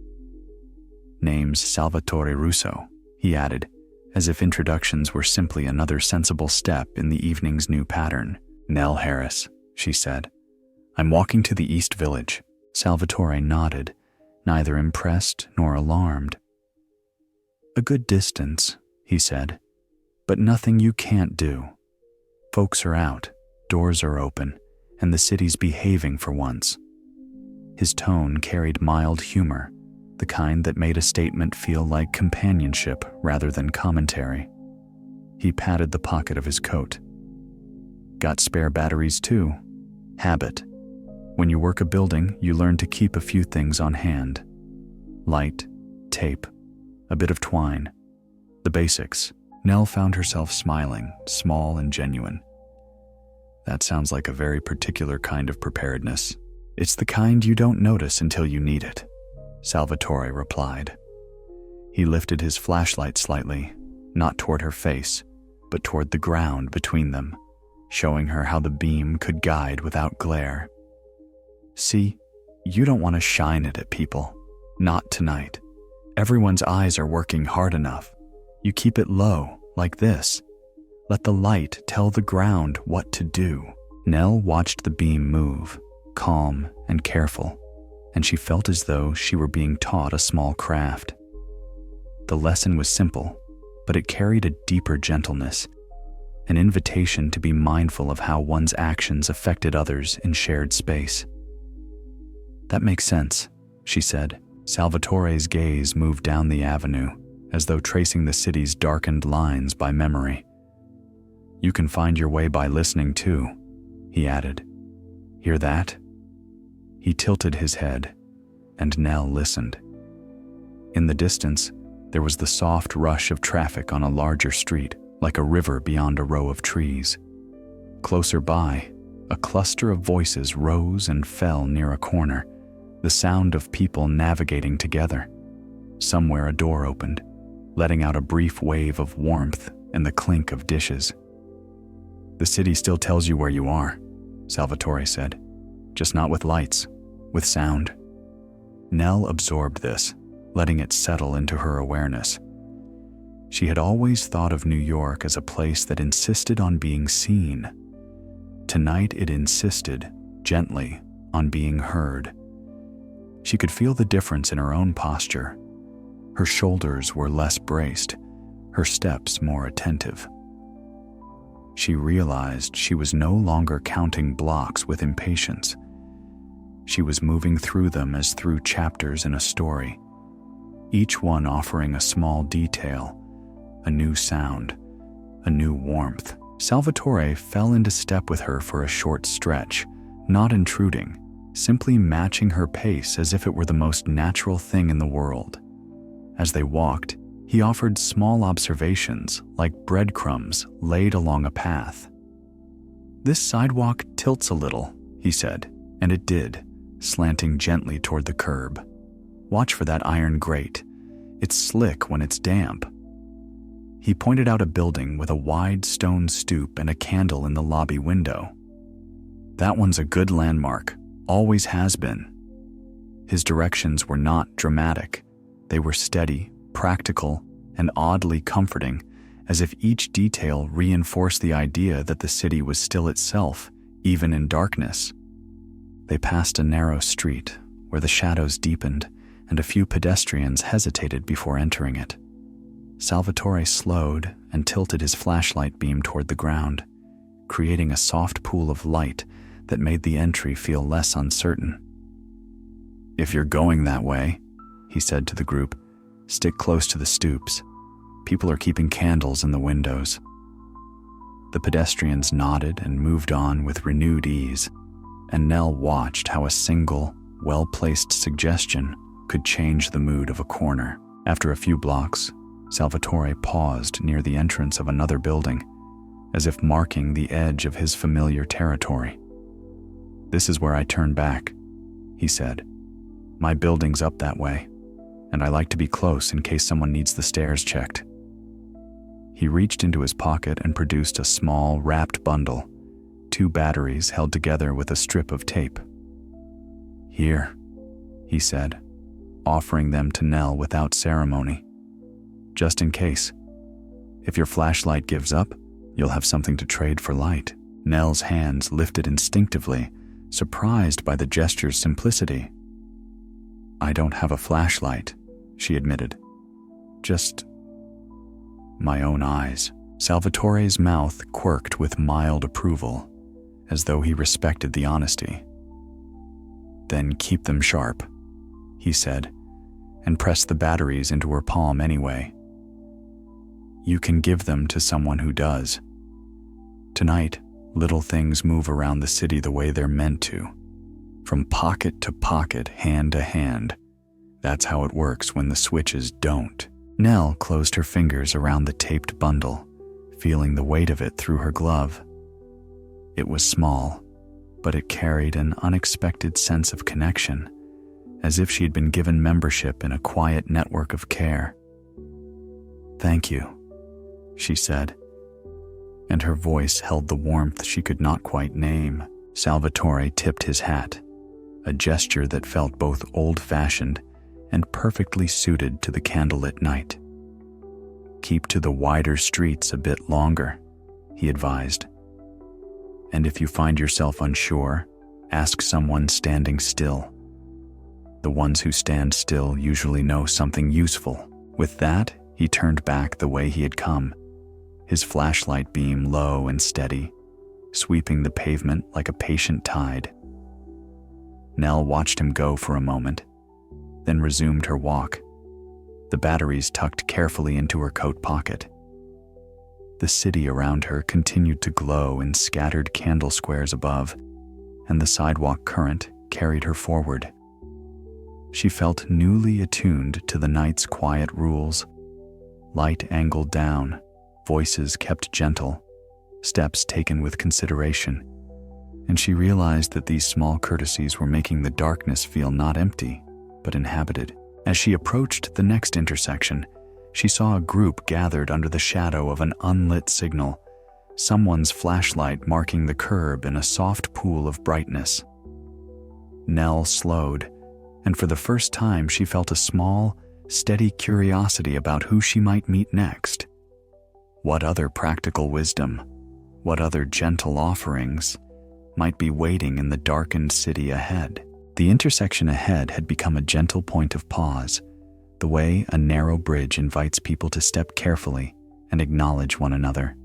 Name's Salvatore Russo, he added, as if introductions were simply another sensible step in the evening's new pattern. Nell Harris, she said. I'm walking to the East Village. Salvatore nodded, neither impressed nor alarmed. A good distance, he said, but nothing you can't do. Folks are out, doors are open, and the city's behaving for once. His tone carried mild humor, the kind that made a statement feel like companionship rather than commentary. He patted the pocket of his coat. Got spare batteries too. Habit. When you work a building, you learn to keep a few things on hand. Light, tape, a bit of twine. The basics. Nell found herself smiling, small and genuine. That sounds like a very particular kind of preparedness. It's the kind you don't notice until you need it, Salvatore replied. He lifted his flashlight slightly, not toward her face, but toward the ground between them, showing her how the beam could guide without glare. See, you don't want to shine it at people. Not tonight. Everyone's eyes are working hard enough. You keep it low, like this. Let the light tell the ground what to do. Nell watched the beam move, calm and careful, and she felt as though she were being taught a small craft. The lesson was simple, but it carried a deeper gentleness, an invitation to be mindful of how one's actions affected others in shared space. That makes sense, she said. Salvatore's gaze moved down the avenue, as though tracing the city's darkened lines by memory. You can find your way by listening too, he added. Hear that? He tilted his head, and Nell listened. In the distance, there was the soft rush of traffic on a larger street, like a river beyond a row of trees. Closer by, a cluster of voices rose and fell near a corner, the sound of people navigating together. Somewhere a door opened, letting out a brief wave of warmth and the clink of dishes. The city still tells you where you are, Salvatore said, just not with lights, with sound. Nell absorbed this, letting it settle into her awareness. She had always thought of New York as a place that insisted on being seen. Tonight it insisted, gently, on being heard. She could feel the difference in her own posture. Her shoulders were less braced, her steps more attentive. She realized she was no longer counting blocks with impatience. She was moving through them as through chapters in a story, each one offering a small detail, a new sound, a new warmth. Salvatore fell into step with her for a short stretch, not intruding, simply matching her pace as if it were the most natural thing in the world. As they walked, he offered small observations like breadcrumbs laid along a path. This sidewalk tilts a little, he said, and it did, slanting gently toward the curb. Watch for that iron grate. It's slick when it's damp. He pointed out a building with a wide stone stoop and a candle in the lobby window. That one's a good landmark, always has been. His directions were not dramatic. They were steady, practical, and oddly comforting, as if each detail reinforced the idea that the city was still itself, even in darkness. They passed a narrow street where the shadows deepened and a few pedestrians hesitated before entering it. Salvatore slowed and tilted his flashlight beam toward the ground, creating a soft pool of light that made the entry feel less uncertain. If you're going that way, he said to the group, stick close to the stoops. People are keeping candles in the windows. The pedestrians nodded and moved on with renewed ease, and Nell watched how a single, well-placed suggestion could change the mood of a corner. After a few blocks, Salvatore paused near the entrance of another building, as if marking the edge of his familiar territory. "This is where I turn back," he said. "My building's up that way, and I like to be close in case someone needs the stairs checked." He reached into his pocket and produced a small, wrapped bundle, 2 batteries held together with a strip of tape. "Here," he said, offering them to Nell without ceremony. "Just in case. If your flashlight gives up, you'll have something to trade for light." Nell's hands lifted instinctively, surprised by the gesture's simplicity. "I don't have a flashlight," she admitted. "Just my own eyes." Salvatore's mouth quirked with mild approval, as though he respected the honesty. "Then keep them sharp," he said, and pressed the batteries into her palm anyway. "You can give them to someone who does. Tonight, little things move around the city the way they're meant to. From pocket to pocket, hand to hand. That's how it works when the switches don't." Nell closed her fingers around the taped bundle, feeling the weight of it through her glove. It was small, but it carried an unexpected sense of connection, as if she had been given membership in a quiet network of care. "Thank you," she said, and her voice held the warmth she could not quite name. Salvatore tipped his hat, a gesture that felt both old-fashioned and perfectly suited to the candlelit night. "Keep to the wider streets a bit longer," he advised. "And if you find yourself unsure, ask someone standing still. The ones who stand still usually know something useful." With that, he turned back the way he had come, his flashlight beam low and steady, sweeping the pavement like a patient tide. Nell watched him go for a moment, then resumed her walk, the batteries tucked carefully into her coat pocket. The city around her continued to glow in scattered candle squares above, and the sidewalk current carried her forward. She felt newly attuned to the night's quiet rules. Light angled down, voices kept gentle, steps taken with consideration, and she realized that these small courtesies were making the darkness feel not empty, but inhabited. As she approached the next intersection, she saw a group gathered under the shadow of an unlit signal, someone's flashlight marking the curb in a soft pool of brightness. Nell slowed, and for the first time she felt a small, steady curiosity about who she might meet next. What other practical wisdom, what other gentle offerings might be waiting in the darkened city ahead? The intersection ahead had become a gentle point of pause, the way a narrow bridge invites people to step carefully and acknowledge one another.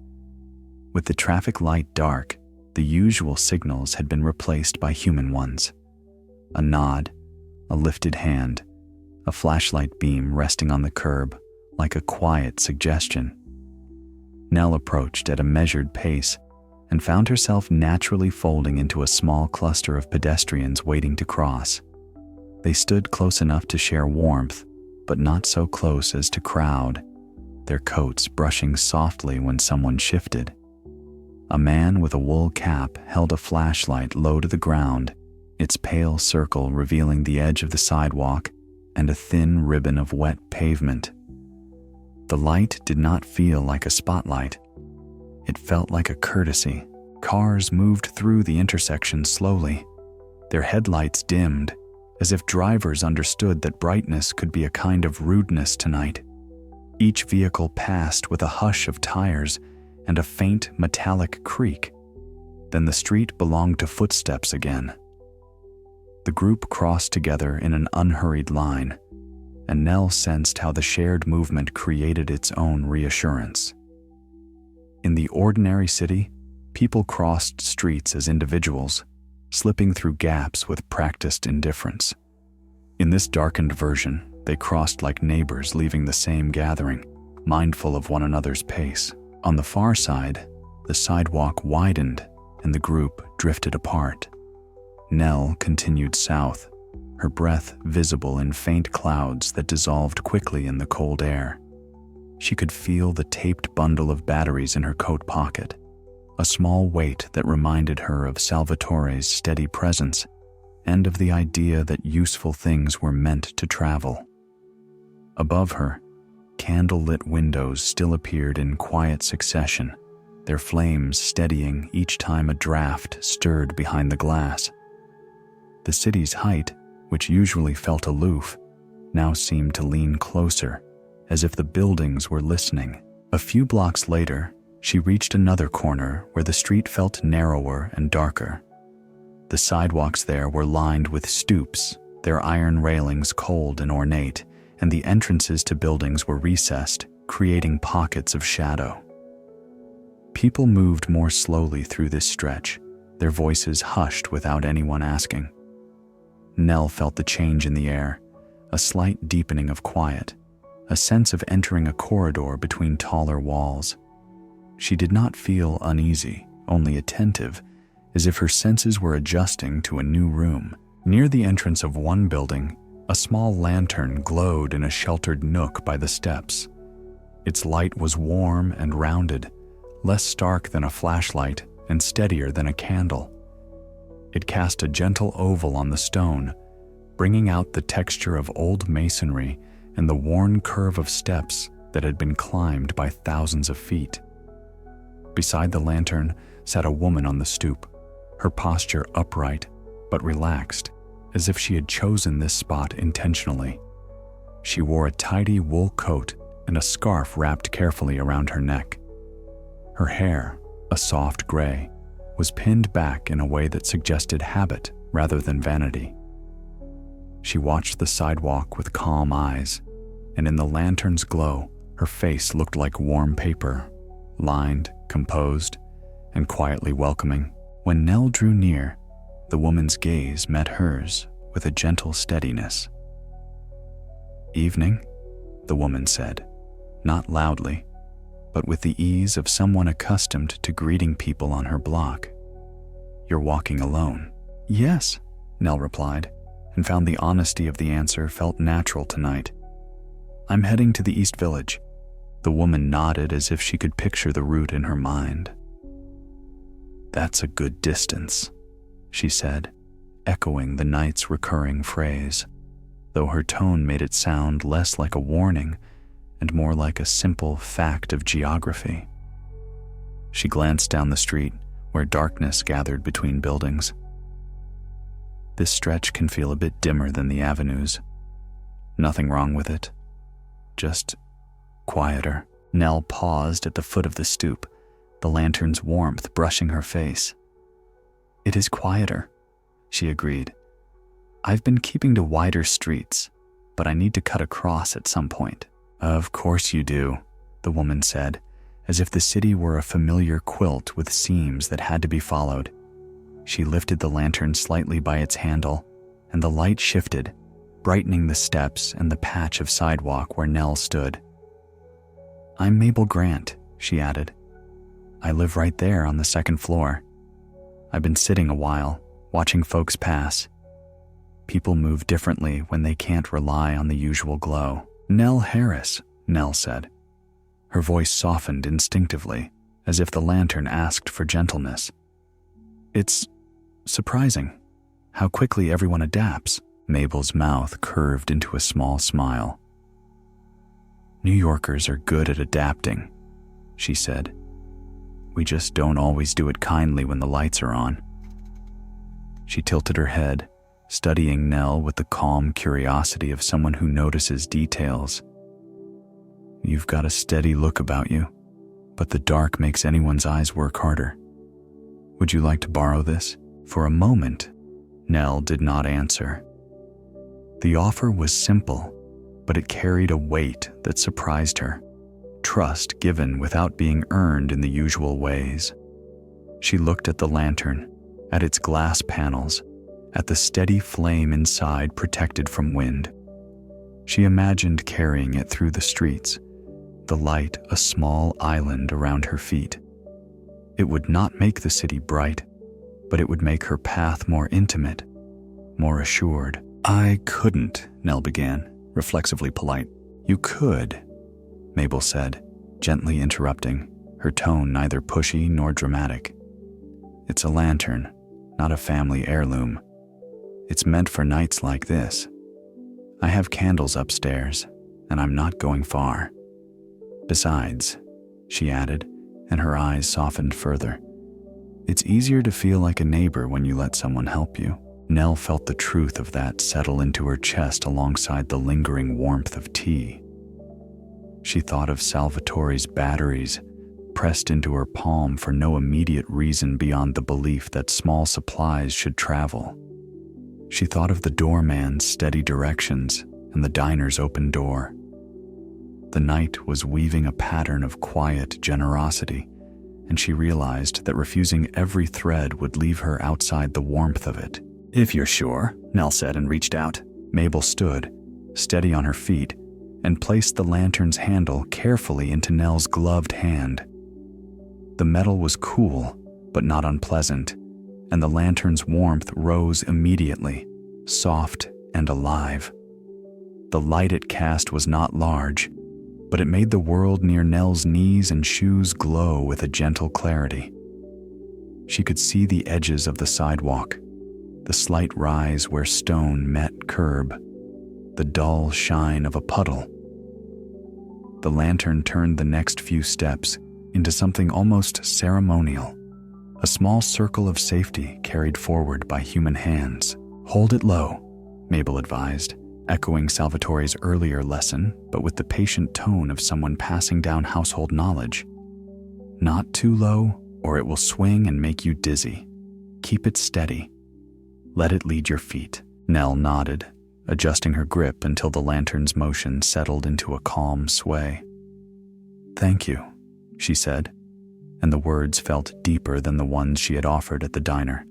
With the traffic light dark, the usual signals had been replaced by human ones. A nod, a lifted hand, a flashlight beam resting on the curb like a quiet suggestion. Nell approached at a measured pace and found herself naturally folding into a small cluster of pedestrians waiting to cross. They stood close enough to share warmth, but not so close as to crowd, their coats brushing softly when someone shifted. A man with a wool cap held a flashlight low to the ground, its pale circle revealing the edge of the sidewalk and a thin ribbon of wet pavement. The light did not feel like a spotlight. It felt like a courtesy. Cars moved through the intersection slowly, their headlights dimmed, as if drivers understood that brightness could be a kind of rudeness tonight. Each vehicle passed with a hush of tires and a faint metallic creak. Then the street belonged to footsteps again. The group crossed together in an unhurried line, and Nell sensed how the shared movement created its own reassurance. In the ordinary city, people crossed streets as individuals, slipping through gaps with practiced indifference. In this darkened version, they crossed like neighbors leaving the same gathering, mindful of one another's pace. On the far side, the sidewalk widened and the group drifted apart. Nell continued south, her breath visible in faint clouds that dissolved quickly in the cold air. she could feel the taped bundle of batteries in her coat pocket, a small weight that reminded her of Salvatore's steady presence and of the idea that useful things were meant to travel. Above her, candlelit windows still appeared in quiet succession, their flames steadying each time a draft stirred behind the glass. The city's height, which usually felt aloof, now seemed to lean closer, as if the buildings were listening. A few blocks later, she reached another corner where the street felt narrower and darker. The sidewalks there were lined with stoops, their iron railings cold and ornate, and the entrances to buildings were recessed, creating pockets of shadow. People moved more slowly through this stretch, their voices hushed without anyone asking. Nell felt the change in the air, a slight deepening of quiet, a sense of entering a corridor between taller walls. She did not feel uneasy, only attentive, as if her senses were adjusting to a new room. Near the entrance of one building, a small lantern glowed in a sheltered nook by the steps. Its light was warm and rounded, less stark than a flashlight and steadier than a candle. It cast a gentle oval on the stone, bringing out the texture of old masonry and the worn curve of steps that had been climbed by thousands of feet. Beside the lantern sat a woman on the stoop, her posture upright but relaxed, as if she had chosen this spot intentionally. She wore a tidy wool coat and a scarf wrapped carefully around her neck. Her hair, a soft gray, was pinned back in a way that suggested habit rather than vanity. She watched the sidewalk with calm eyes, and in the lantern's glow, her face looked like warm paper, lined, composed, and quietly welcoming. When Nell drew near, the woman's gaze met hers with a gentle steadiness. "Evening," the woman said, not loudly, but with the ease of someone accustomed to greeting people on her block. "You're walking alone?" "Yes," Nell replied, and found the honesty of the answer felt natural tonight. "I'm heading to the East Village." The woman nodded as if she could picture the route in her mind. "That's a good distance," she said, echoing the night's recurring phrase, though her tone made it sound less like a warning and more like a simple fact of geography. She glanced down the street, where darkness gathered between buildings. "This stretch can feel a bit dimmer than the avenues. Nothing wrong with it. Just quieter." Nell paused at the foot of the stoop, the lantern's warmth brushing her face. "It is quieter," she agreed. "I've been keeping to wider streets, but I need to cut across at some point." "Of course you do," the woman said, as if the city were a familiar quilt with seams that had to be followed. She lifted the lantern slightly by its handle, and the light shifted, brightening the steps and the patch of sidewalk where Nell stood. "I'm Mabel Grant," she added. "I live right there on the second floor. I've been sitting a while, watching folks pass. People move differently when they can't rely on the usual glow." "Nell Harris," Nell said. Her voice softened instinctively, as if the lantern asked for gentleness. "It's surprising how quickly everyone adapts." Mabel's mouth curved into a small smile. "New Yorkers are good at adapting," she said. "We just don't always do it kindly when the lights are on." She tilted her head, studying Nell with the calm curiosity of someone who notices details. "You've got a steady look about you, but the dark makes anyone's eyes work harder. Would you like to borrow this?" For a moment, Nell did not answer. The offer was simple, but it carried a weight that surprised her. Trust given without being earned in the usual ways. She looked at the lantern, at its glass panels, at the steady flame inside protected from wind. She imagined carrying it through the streets, the light a small island around her feet. It would not make the city bright, but it would make her path more intimate, more assured. "I couldn't," Nell began, reflexively polite. "You could." Mabel said, gently interrupting, her tone neither pushy nor dramatic. "It's a lantern, not a family heirloom. It's meant for nights like this. I have candles upstairs, and I'm not going far. Besides," she added, and her eyes softened further, "it's easier to feel like a neighbor when you let someone help you." Nell felt the truth of that settle into her chest alongside the lingering warmth of tea. She thought of Salvatore's batteries pressed into her palm for no immediate reason beyond the belief that small supplies should travel. She thought of the doorman's steady directions and the diner's open door. The night was weaving a pattern of quiet generosity, and she realized that refusing every thread would leave her outside the warmth of it. "If you're sure," Nell said and reached out. Mabel stood, steady on her feet, and placed the lantern's handle carefully into Nell's gloved hand. The metal was cool, but not unpleasant, and the lantern's warmth rose immediately, soft and alive. The light it cast was not large, but it made the world near Nell's knees and shoes glow with a gentle clarity. She could see the edges of the sidewalk, the slight rise where stone met curb, the dull shine of a puddle. The lantern turned the next few steps into something almost ceremonial, a small circle of safety carried forward by human hands. "Hold it low," Mabel advised, echoing Salvatore's earlier lesson, but with the patient tone of someone passing down household knowledge. "Not too low, or it will swing and make you dizzy. Keep it steady. Let it lead your feet." Nell nodded, adjusting her grip until the lantern's motion settled into a calm sway. "Thank you," she said, and the words felt deeper than the ones she had offered at the diner.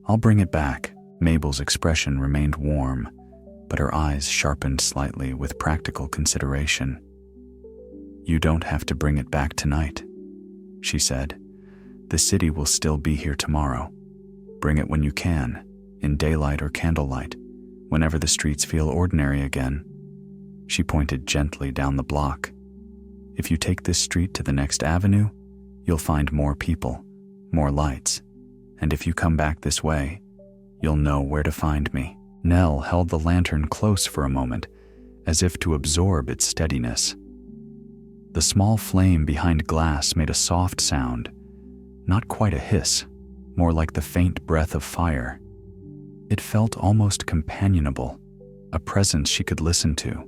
"I'll bring it back." Mabel's expression remained warm, but her eyes sharpened slightly with practical consideration. "You don't have to bring it back tonight," she said. "The city will still be here tomorrow. Bring it when you can, in daylight or candlelight, whenever the streets feel ordinary again." She pointed gently down the block. "If you take this street to the next avenue, you'll find more people, more lights, and if you come back this way, you'll know where to find me." Nell held the lantern close for a moment, as if to absorb its steadiness. The small flame behind glass made a soft sound, not quite a hiss, more like the faint breath of fire. It felt almost companionable, a presence she could listen to.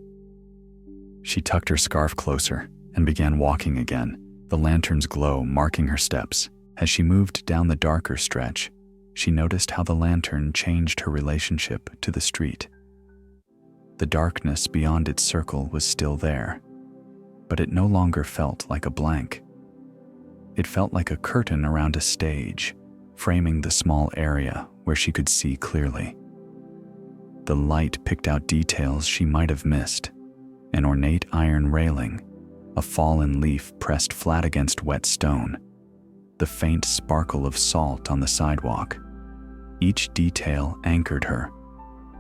She tucked her scarf closer and began walking again, the lantern's glow marking her steps. As she moved down the darker stretch, she noticed how the lantern changed her relationship to the street. The darkness beyond its circle was still there, but it no longer felt like a blank. It felt like a curtain around a stage, framing the small area where she could see clearly. The light picked out details she might have missed: an ornate iron railing, a fallen leaf pressed flat against wet stone, the faint sparkle of salt on the sidewalk. Each detail anchored her,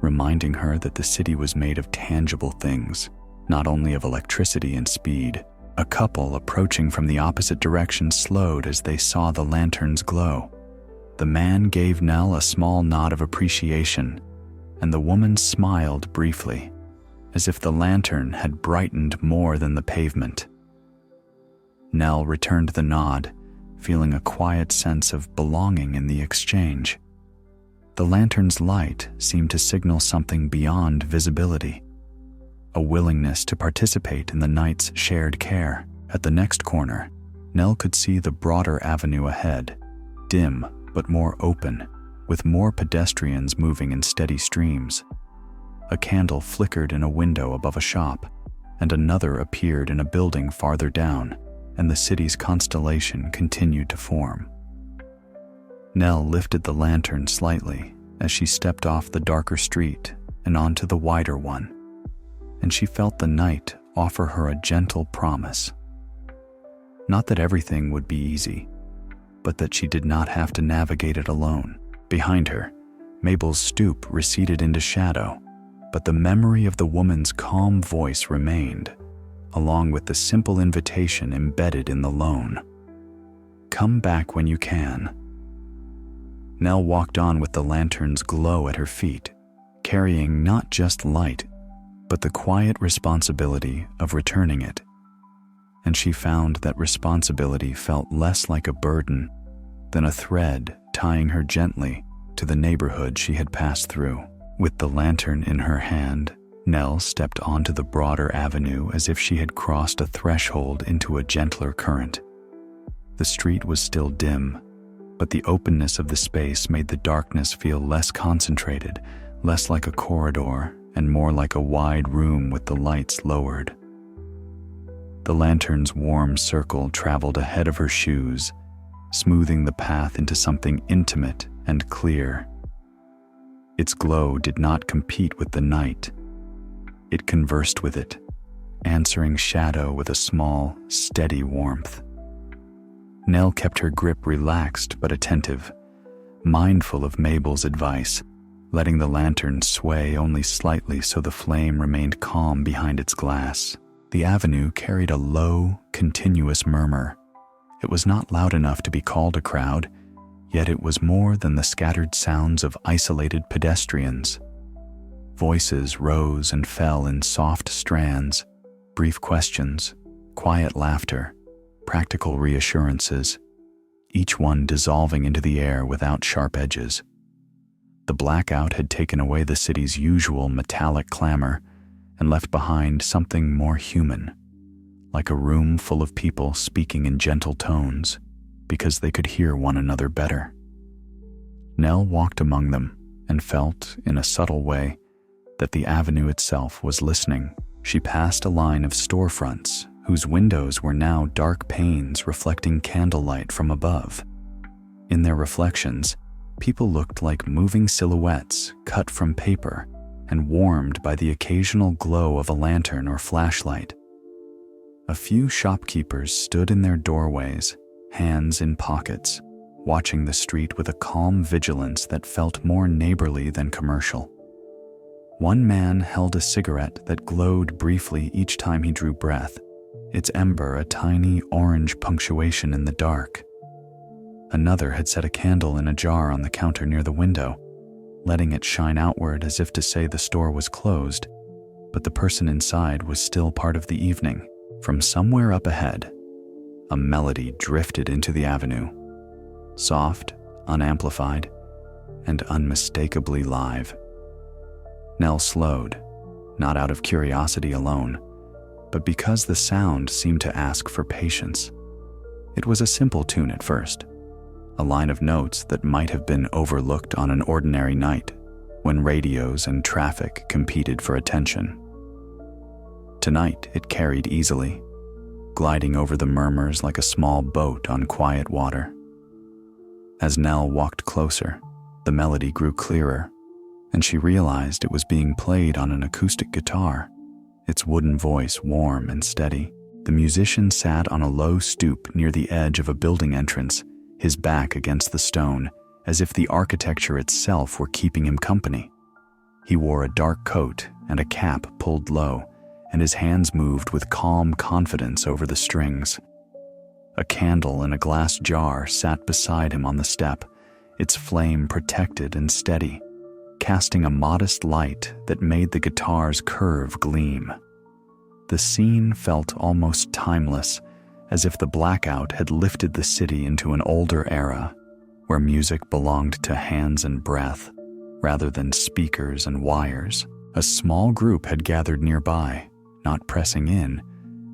reminding her that the city was made of tangible things, not only of electricity and speed. A couple approaching from the opposite direction slowed as they saw the lantern's glow. The man gave Nell a small nod of appreciation, and the woman smiled briefly, as if the lantern had brightened more than the pavement. Nell returned the nod, feeling a quiet sense of belonging in the exchange. The lantern's light seemed to signal something beyond visibility, a willingness to participate in the night's shared care. At the next corner, Nell could see the broader avenue ahead, dim but more open, with more pedestrians moving in steady streams. A candle flickered in a window above a shop, and another appeared in a building farther down, and the city's constellation continued to form. Nell lifted the lantern slightly as she stepped off the darker street and onto the wider one, and she felt the night offer her a gentle promise. Not that everything would be easy, but that she did not have to navigate it alone. Behind her, Mabel's stoop receded into shadow, but the memory of the woman's calm voice remained, along with the simple invitation embedded in the loan. "Come back when you can." Nell walked on with the lantern's glow at her feet, carrying not just light, but the quiet responsibility of returning it. And she found that responsibility felt less like a burden than a thread tying her gently to the neighborhood she had passed through. With the lantern in her hand, Nell stepped onto the broader avenue as if she had crossed a threshold into a gentler current. The street was still dim, but the openness of the space made the darkness feel less concentrated, less like a corridor, and more like a wide room with the lights lowered. The lantern's warm circle traveled ahead of her shoes, smoothing the path into something intimate and clear. Its glow did not compete with the night. It conversed with it, answering shadow with a small, steady warmth. Nell kept her grip relaxed but attentive, mindful of Mabel's advice, letting the lantern sway only slightly so the flame remained calm behind its glass. The avenue carried a low, continuous murmur. It was not loud enough to be called a crowd, yet it was more than the scattered sounds of isolated pedestrians. Voices rose and fell in soft strands, brief questions, quiet laughter, practical reassurances, each one dissolving into the air without sharp edges. The blackout had taken away the city's usual metallic clamor and left behind something more human, like a room full of people speaking in gentle tones because they could hear one another better. Nell walked among them and felt, in a subtle way, that the avenue itself was listening. She passed a line of storefronts whose windows were now dark panes reflecting candlelight from above. In their reflections, people looked like moving silhouettes cut from paper and warmed by the occasional glow of a lantern or flashlight. A few shopkeepers stood in their doorways, hands in pockets, watching the street with a calm vigilance that felt more neighborly than commercial. One man held a cigarette that glowed briefly each time he drew breath, its ember a tiny orange punctuation in the dark. Another had set a candle in a jar on the counter near the window, letting it shine outward as if to say the store was closed, but the person inside was still part of the evening. From somewhere up ahead, a melody drifted into the avenue, soft, unamplified, and unmistakably live. Nell slowed, not out of curiosity alone, but because the sound seemed to ask for patience. It was a simple tune at first, a line of notes that might have been overlooked on an ordinary night when radios and traffic competed for attention. Tonight it carried easily, gliding over the murmurs like a small boat on quiet water. As Nell walked closer, the melody grew clearer, and she realized it was being played on an acoustic guitar, its wooden voice warm and steady. The musician sat on a low stoop near the edge of a building entrance, his back against the stone, as if the architecture itself were keeping him company. He wore a dark coat and a cap pulled low, and his hands moved with calm confidence over the strings. A candle in a glass jar sat beside him on the step, its flame protected and steady, casting a modest light that made the guitar's curve gleam. The scene felt almost timeless, as if the blackout had lifted the city into an older era, where music belonged to hands and breath, rather than speakers and wires. A small group had gathered nearby, not pressing in,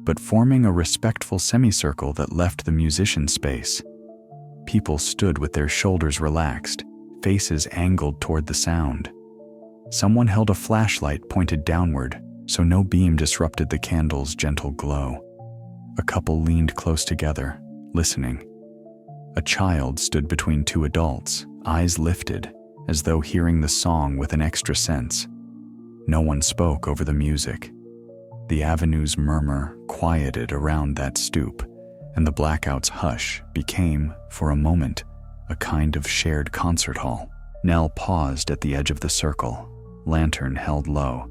but forming a respectful semicircle that left the musician space. People stood with their shoulders relaxed, faces angled toward the sound. Someone held a flashlight pointed downward, so no beam disrupted the candle's gentle glow. A couple leaned close together, listening. A child stood between two adults, eyes lifted, as though hearing the song with an extra sense. No one spoke over the music. The avenue's murmur quieted around that stoop, and the blackout's hush became, for a moment, a kind of shared concert hall. Nell paused at the edge of the circle, lantern held low,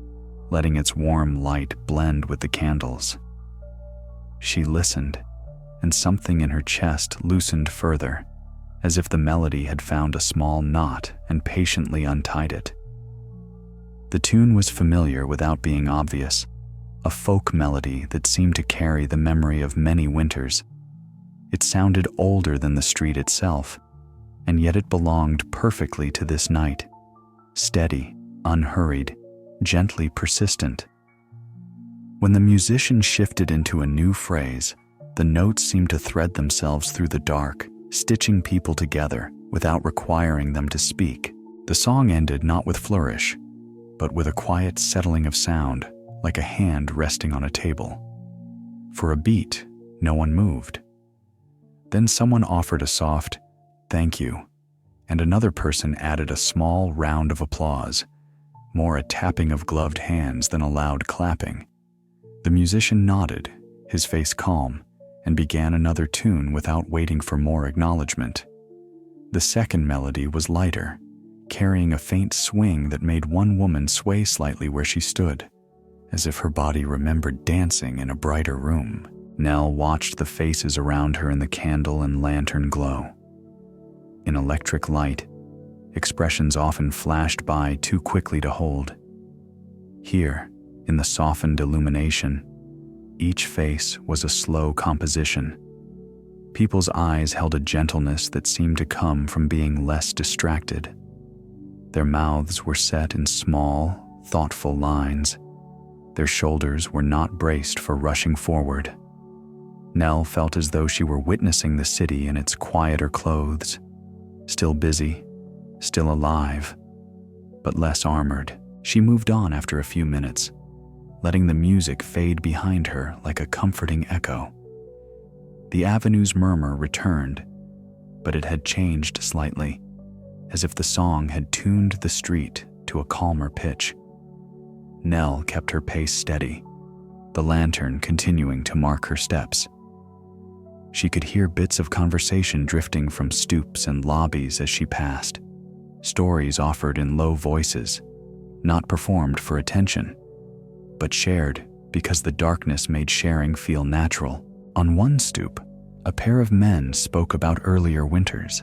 letting its warm light blend with the candles. She listened, and something in her chest loosened further, as if the melody had found a small knot and patiently untied it. The tune was familiar without being obvious, a folk melody that seemed to carry the memory of many winters. It sounded older than the street itself, and yet it belonged perfectly to this night, steady, unhurried, gently persistent. When the musician shifted into a new phrase, the notes seemed to thread themselves through the dark, stitching people together without requiring them to speak. The song ended not with flourish, but with a quiet settling of sound, like a hand resting on a table. For a beat, no one moved. Then someone offered a soft, "Thank you," and another person added a small round of applause, more a tapping of gloved hands than a loud clapping. The musician nodded, his face calm, and began another tune without waiting for more acknowledgement. The second melody was lighter, carrying a faint swing that made one woman sway slightly where she stood, as if her body remembered dancing in a brighter room. Nell watched the faces around her in the candle and lantern glow. In electric light, expressions often flashed by too quickly to hold. Here, in the softened illumination, each face was a slow composition. People's eyes held a gentleness that seemed to come from being less distracted. Their mouths were set in small, thoughtful lines. Their shoulders were not braced for rushing forward. Nell felt as though she were witnessing the city in its quieter clothes, still busy, still alive, but less armored. She moved on after a few minutes, letting the music fade behind her like a comforting echo. The avenue's murmur returned, but it had changed slightly, as if the song had tuned the street to a calmer pitch. Nell kept her pace steady, the lantern continuing to mark her steps. She could hear bits of conversation drifting from stoops and lobbies as she passed, stories offered in low voices, not performed for attention, but shared because the darkness made sharing feel natural. On one stoop, a pair of men spoke about earlier winters,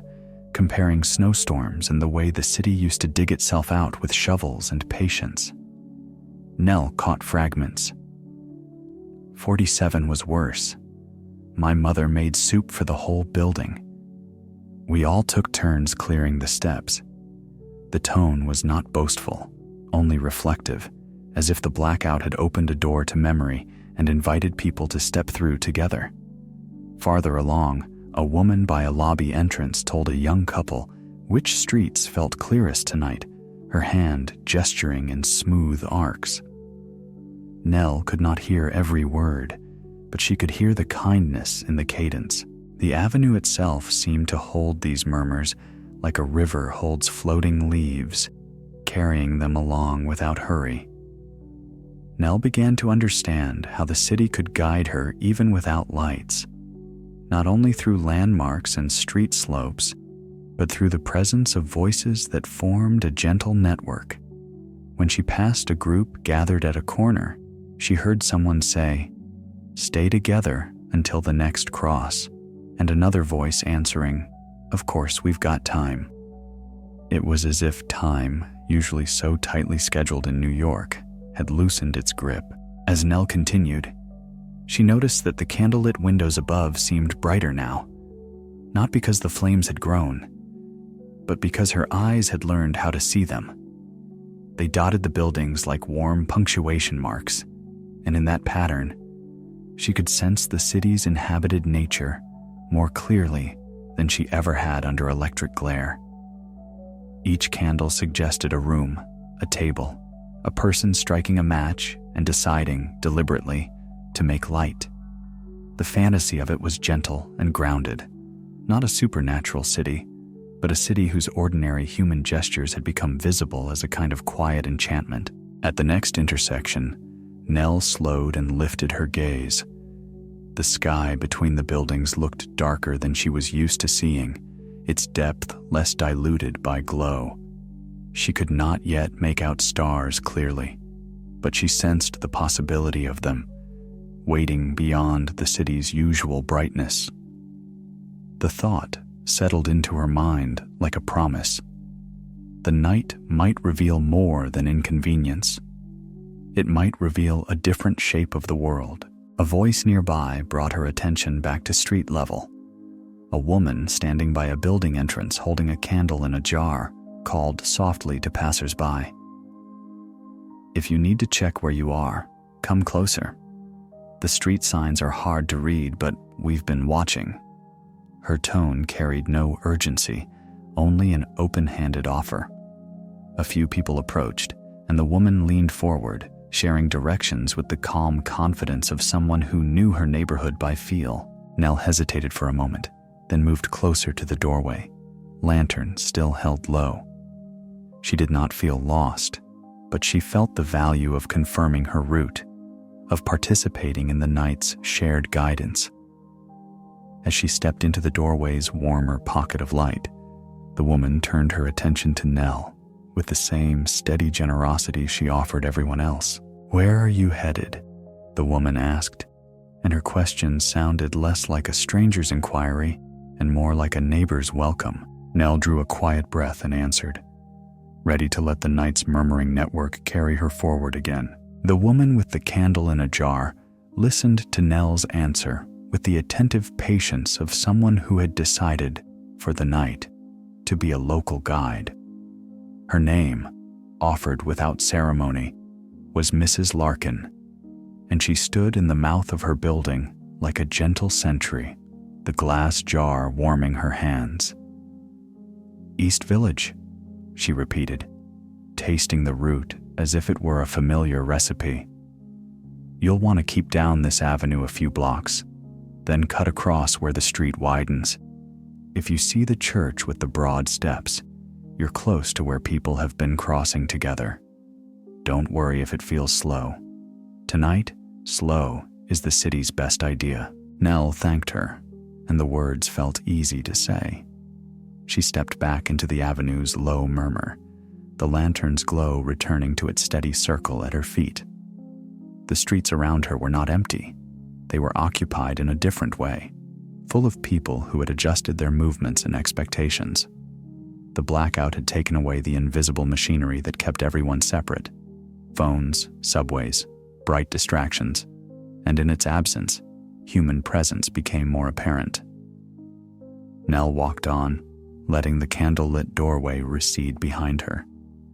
comparing snowstorms and the way the city used to dig itself out with shovels and patience. Nell caught fragments. 47 was worse. My mother made soup for the whole building. We all took turns clearing the steps. The tone was not boastful, only reflective, as if the blackout had opened a door to memory and invited people to step through together. Farther along, a woman by a lobby entrance told a young couple which streets felt clearest tonight, her hand gesturing in smooth arcs. Nell could not hear every word, but she could hear the kindness in the cadence. The avenue itself seemed to hold these murmurs like a river holds floating leaves, carrying them along without hurry. Nell began to understand how the city could guide her even without lights, not only through landmarks and street slopes, but through the presence of voices that formed a gentle network. When she passed a group gathered at a corner, she heard someone say, "Stay together until the next cross," and another voice answering, "Of course, we've got time." It was as if time, usually so tightly scheduled in New York, had loosened its grip. As Nell continued, she noticed that the candlelit windows above seemed brighter now, not because the flames had grown, but because her eyes had learned how to see them. They dotted the buildings like warm punctuation marks, and in that pattern, she could sense the city's inhabited nature more clearly than she ever had under electric glare. Each candle suggested a room, a table, a person striking a match and deciding, deliberately, to make light. The fantasy of it was gentle and grounded, not a supernatural city, but a city whose ordinary human gestures had become visible as a kind of quiet enchantment. At the next intersection, Nell slowed and lifted her gaze. The sky between the buildings looked darker than she was used to seeing, its depth less diluted by glow. She could not yet make out stars clearly, but she sensed the possibility of them, waiting beyond the city's usual brightness. The thought settled into her mind like a promise. The night might reveal more than inconvenience. It might reveal a different shape of the world. A voice nearby brought her attention back to street level. A woman standing by a building entrance holding a candle in a jar called softly to passers-by. "If you need to check where you are, come closer. The street signs are hard to read, but we've been watching." Her tone carried no urgency, only an open-handed offer. A few people approached, and the woman leaned forward, sharing directions with the calm confidence of someone who knew her neighborhood by feel. Nell hesitated for a moment, then moved closer to the doorway, lantern still held low. She did not feel lost, but she felt the value of confirming her route, of participating in the night's shared guidance. As she stepped into the doorway's warmer pocket of light, the woman turned her attention to Nell with the same steady generosity she offered everyone else. "Where are you headed?" the woman asked, and her question sounded less like a stranger's inquiry and more like a neighbor's welcome. Nell drew a quiet breath and answered, ready to let the night's murmuring network carry her forward again. The woman with the candle in a jar listened to Nell's answer with the attentive patience of someone who had decided, for the night, to be a local guide. Her name, offered without ceremony, was Mrs. Larkin, and she stood in the mouth of her building like a gentle sentry, the glass jar warming her hands. "East Village," she repeated, tasting the route as if it were a familiar recipe. "You'll want to keep down this avenue a few blocks, then cut across where the street widens. If you see the church with the broad steps, you're close to where people have been crossing together. Don't worry if it feels slow. Tonight, slow is the city's best idea." Nell thanked her, and the words felt easy to say. She stepped back into the avenue's low murmur, the lantern's glow returning to its steady circle at her feet. The streets around her were not empty. They were occupied in a different way, full of people who had adjusted their movements and expectations. The blackout had taken away the invisible machinery that kept everyone separate. Phones, subways, bright distractions, and in its absence, human presence became more apparent. Nell walked on, letting the candlelit doorway recede behind her,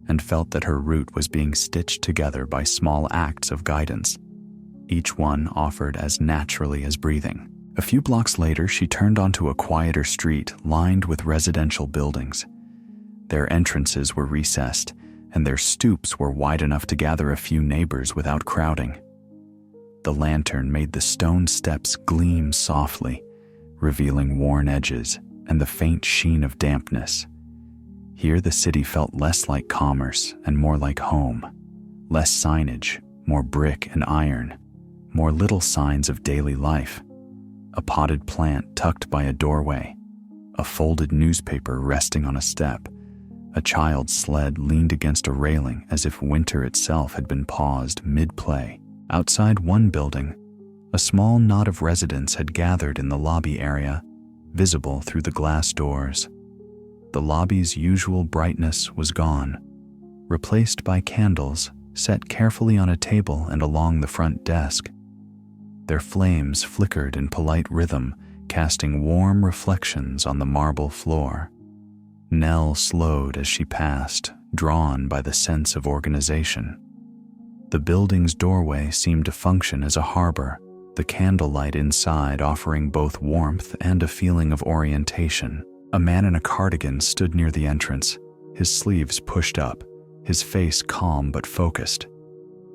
and felt that her route was being stitched together by small acts of guidance, each one offered as naturally as breathing. A few blocks later, she turned onto a quieter street lined with residential buildings. Their entrances were recessed, and their stoops were wide enough to gather a few neighbors without crowding. The lantern made the stone steps gleam softly, revealing worn edges and the faint sheen of dampness. Here the city felt less like commerce and more like home. Less signage, more brick and iron, more little signs of daily life. A potted plant tucked by a doorway, a folded newspaper resting on a step. A child's sled leaned against a railing as if winter itself had been paused mid-play. Outside one building, a small knot of residents had gathered in the lobby area, visible through the glass doors. The lobby's usual brightness was gone, replaced by candles set carefully on a table and along the front desk. Their flames flickered in polite rhythm, casting warm reflections on the marble floor. Nell slowed as she passed, drawn by the sense of organization. The building's doorway seemed to function as a harbor, the candlelight inside offering both warmth and a feeling of orientation. A man in a cardigan stood near the entrance, his sleeves pushed up, his face calm but focused.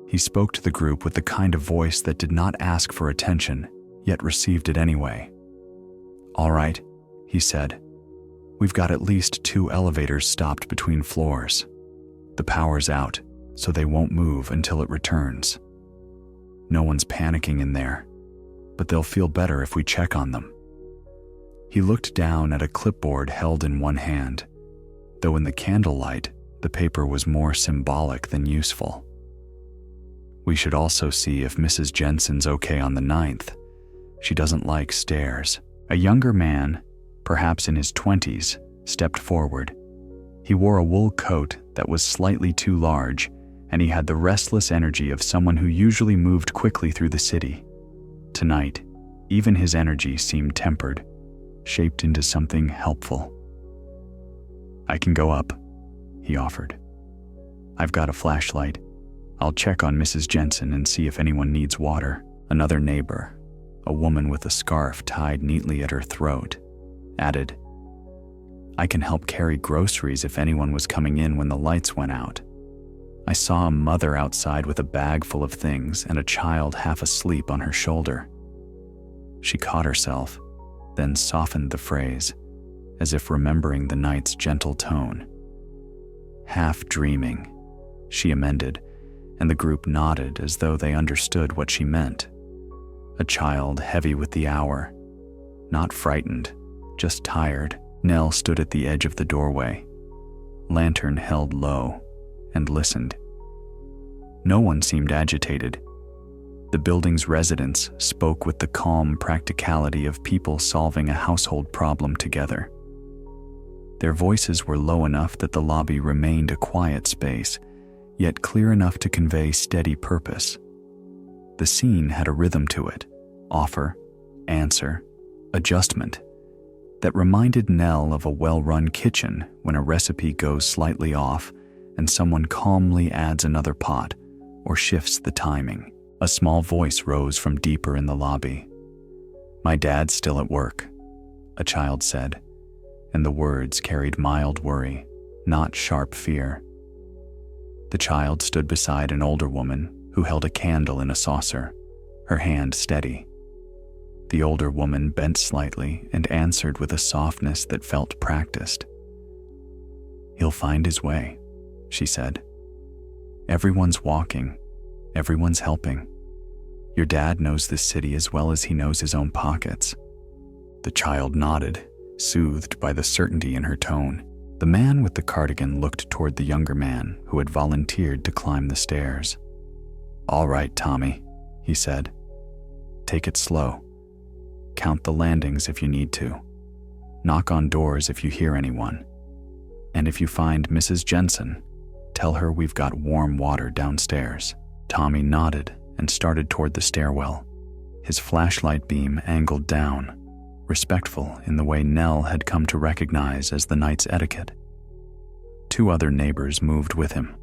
He spoke to the group with the kind of voice that did not ask for attention, yet received it anyway. "All right," he said. "We've got at least 2 elevators stopped between floors. The power's out, so they won't move until it returns. No one's panicking in there, but they'll feel better if we check on them." He looked down at a clipboard held in one hand, though in the candlelight, the paper was more symbolic than useful. We should also see if Mrs. Jensen's okay on the 9th. She doesn't like stairs. A younger man, perhaps in his 20s, stepped forward. He wore a wool coat that was slightly too large, and he had the restless energy of someone who usually moved quickly through the city. Tonight, even his energy seemed tempered, shaped into something helpful. "I can go up," he offered. "I've got a flashlight. I'll check on Mrs. Jensen and see if anyone needs water." Another neighbor, a woman with a scarf tied neatly at her throat, added, "I can help carry groceries if anyone was coming in when the lights went out. I saw a mother outside with a bag full of things and a child half asleep on her shoulder." She caught herself, then softened the phrase, as if remembering the night's gentle tone. "Half dreaming," she amended, and the group nodded as though they understood what she meant. A child heavy with the hour, not frightened, just tired. Nell stood at the edge of the doorway, lantern held low, and listened. No one seemed agitated. The building's residents spoke with the calm practicality of people solving a household problem together. Their voices were low enough that the lobby remained a quiet space, yet clear enough to convey steady purpose. The scene had a rhythm to it, offer, answer, adjustment, that reminded Nell of a well-run kitchen when a recipe goes slightly off and someone calmly adds another pot or shifts the timing. A small voice rose from deeper in the lobby. "My dad's still at work," a child said, and the words carried mild worry, not sharp fear. The child stood beside an older woman who held a candle in a saucer, her hand steady. The older woman bent slightly and answered with a softness that felt practiced. "He'll find his way," she said. "Everyone's walking, everyone's helping. Your dad knows this city as well as he knows his own pockets." The child nodded, soothed by the certainty in her tone. The man with the cardigan looked toward the younger man who had volunteered to climb the stairs. "All right, Tommy," he said. "Take it slow. Count the landings if you need to. Knock on doors if you hear anyone. And if you find Mrs. Jensen, tell her we've got warm water downstairs." Tommy nodded and started toward the stairwell, his flashlight beam angled down, respectful in the way Nell had come to recognize as the night's etiquette. Two other neighbors moved with him,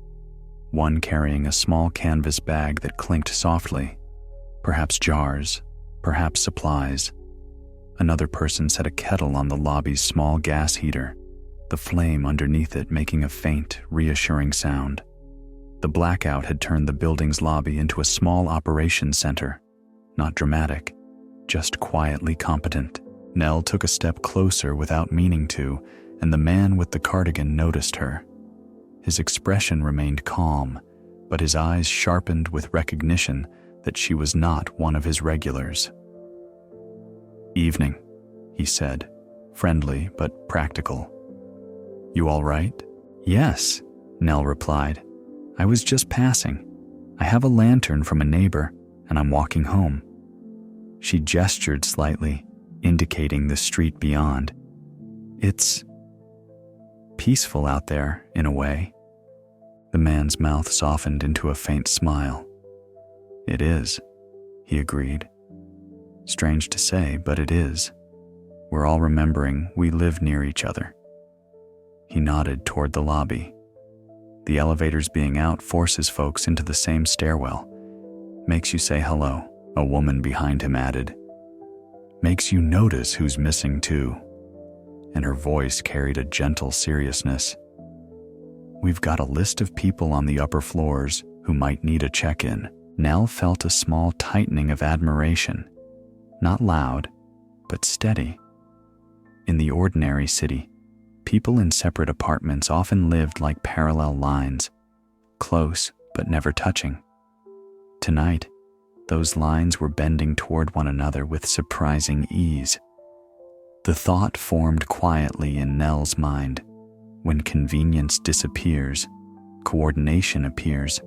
one carrying a small canvas bag that clinked softly, perhaps jars, perhaps supplies. Another person set a kettle on the lobby's small gas heater, the flame underneath it making a faint, reassuring sound. The blackout had turned the building's lobby into a small operations center, not dramatic, just quietly competent. Nell took a step closer without meaning to, and the man with the cardigan noticed her. His expression remained calm, but his eyes sharpened with recognition that she was not one of his regulars. "Evening," he said, friendly but practical. "You all right?" "Yes," Nell replied. "I was just passing. I have a lantern from a neighbor, and I'm walking home." She gestured slightly, indicating the street beyond. "It's peaceful out there, in a way." The man's mouth softened into a faint smile. "It is," he agreed. "Strange to say, but it is. We're all remembering we live near each other." He nodded toward the lobby. "The elevators being out forces folks into the same stairwell. Makes you say hello," a woman behind him added. "Makes you notice who's missing too." And her voice carried a gentle seriousness. "We've got a list of people on the upper floors who might need a check-in." Nell felt a small tightening of admiration. Not loud, but steady. In the ordinary city, people in separate apartments often lived like parallel lines, close but never touching. Tonight, those lines were bending toward one another with surprising ease. The thought formed quietly in Nell's mind. When convenience disappears, coordination appears.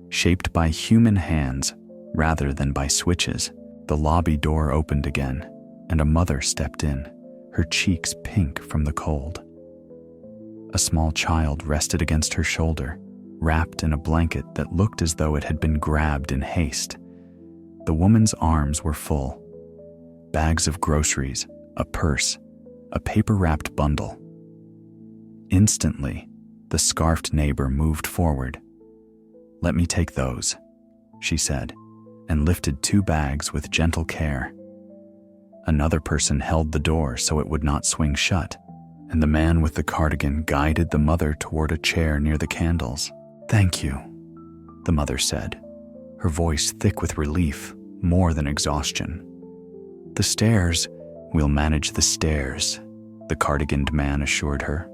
shaped by human hands rather than by switches. The lobby door opened again, and a mother stepped in, her cheeks pink from the cold. A small child rested against her shoulder, wrapped in a blanket that looked as though it had been grabbed in haste. The woman's arms were full. Bags of groceries, a purse, a paper-wrapped bundle. Instantly, the scarfed neighbor moved forward. "Let me take those," she said, and lifted 2 bags with gentle care. Another person held the door so it would not swing shut, and the man with the cardigan guided the mother toward a chair near the candles. "Thank you," the mother said, her voice thick with relief, more than exhaustion. "The stairs, we'll manage the stairs," the cardiganed man assured her.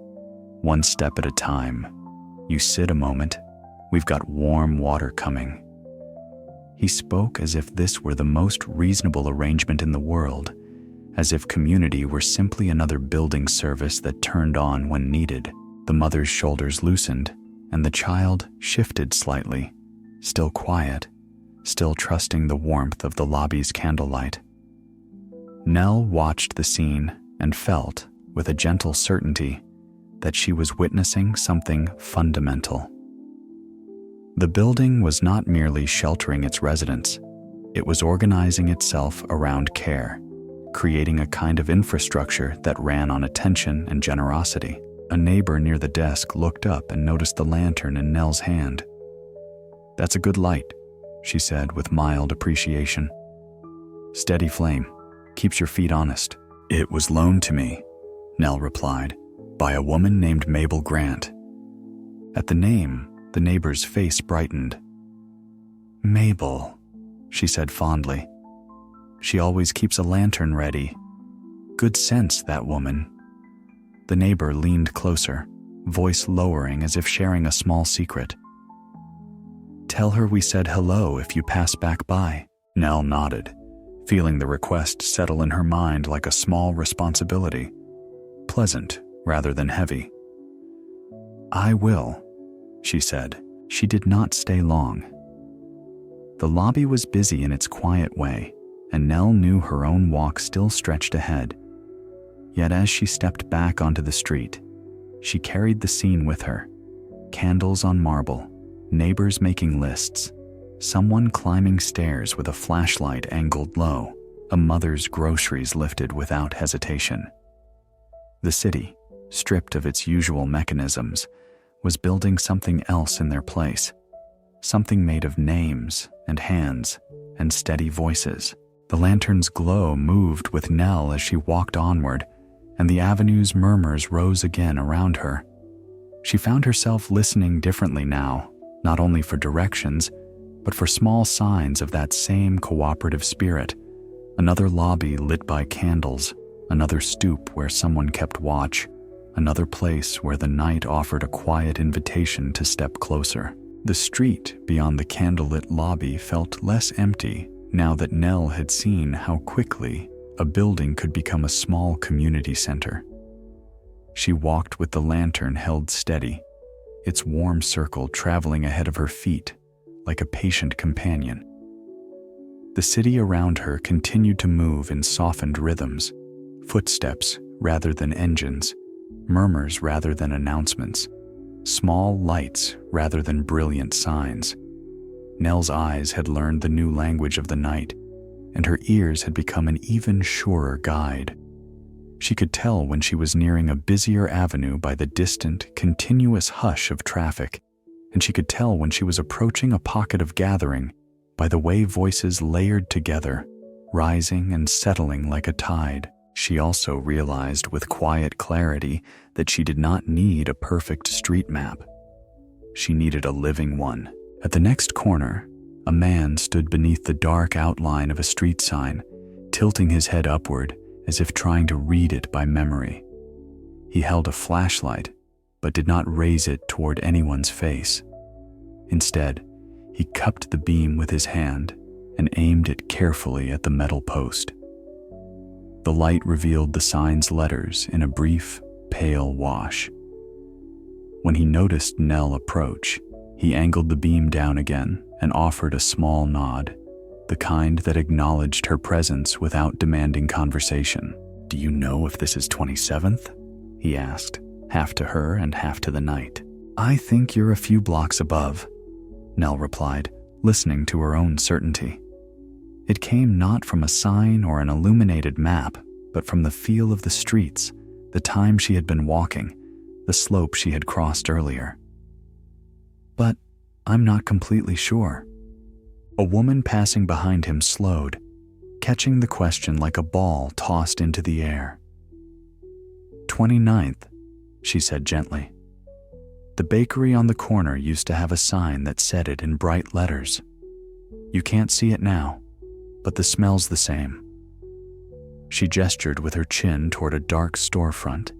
"One step at a time. You sit a moment. We've got warm water coming." He spoke as if this were the most reasonable arrangement in the world, as if community were simply another building service that turned on when needed. The mother's shoulders loosened, and the child shifted slightly, still quiet, still trusting the warmth of the lobby's candlelight. Nell watched the scene and felt, with a gentle certainty, that she was witnessing something fundamental. The building was not merely sheltering its residents, it was organizing itself around care, creating a kind of infrastructure that ran on attention and generosity. A neighbor near the desk looked up and noticed the lantern in Nell's hand. "That's a good light," she said with mild appreciation. "Steady flame, keeps your feet honest." "It was loaned to me," Nell replied, "by a woman named Mabel Grant." At the name, the neighbor's face brightened. "Mabel," she said fondly. "She always keeps a lantern ready. Good sense, that woman." The neighbor leaned closer, voice lowering as if sharing a small secret. "Tell her we said hello if you pass back by." Nell nodded, feeling the request settle in her mind like a small responsibility, pleasant rather than heavy. "I will," she said. She did not stay long. The lobby was busy in its quiet way, and Nell knew her own walk still stretched ahead. Yet as she stepped back onto the street, she carried the scene with her. Candles on marble, neighbors making lists, someone climbing stairs with a flashlight angled low, a mother's groceries lifted without hesitation. The city, stripped of its usual mechanisms, was building something else in their place, something made of names and hands and steady voices. The lantern's glow moved with Nell as she walked onward, and the avenue's murmurs rose again around her. She found herself listening differently now, not only for directions, but for small signs of that same cooperative spirit. Another lobby lit by candles, another stoop where someone kept watch, another place where the night offered a quiet invitation to step closer. The street beyond the candlelit lobby felt less empty now that Nell had seen how quickly a building could become a small community center. She walked with the lantern held steady, its warm circle traveling ahead of her feet like a patient companion. The city around her continued to move in softened rhythms, footsteps rather than engines, murmurs rather than announcements, small lights rather than brilliant signs. Nell's eyes had learned the new language of the night, and her ears had become an even surer guide. She could tell when she was nearing a busier avenue by the distant, continuous hush of traffic, and she could tell when she was approaching a pocket of gathering by the way voices layered together, rising and settling like a tide. She also realized with quiet clarity that she did not need a perfect street map. She needed a living one. At the next corner, a man stood beneath the dark outline of a street sign, tilting his head upward as if trying to read it by memory. He held a flashlight, but did not raise it toward anyone's face. Instead, he cupped the beam with his hand and aimed it carefully at the metal post. The light revealed the sign's letters in a brief, pale wash. When he noticed Nell approach, He angled the beam down again and offered a small nod, the kind that acknowledged her presence without demanding conversation. "Do you know if this is 27th?" he asked, half to her and half to the night. "I think you're a few blocks above," Nell replied, listening to her own certainty. It came not from a sign or an illuminated map, but from the feel of the streets, the time she had been walking, the slope she had crossed earlier. "But I'm not completely sure." A woman passing behind him slowed, catching the question like a ball tossed into the air. 29th, she said gently. The bakery on the corner used to have a sign that said it in bright letters. You can't see it now, but the smell's the same. She gestured with her chin toward a dark storefront,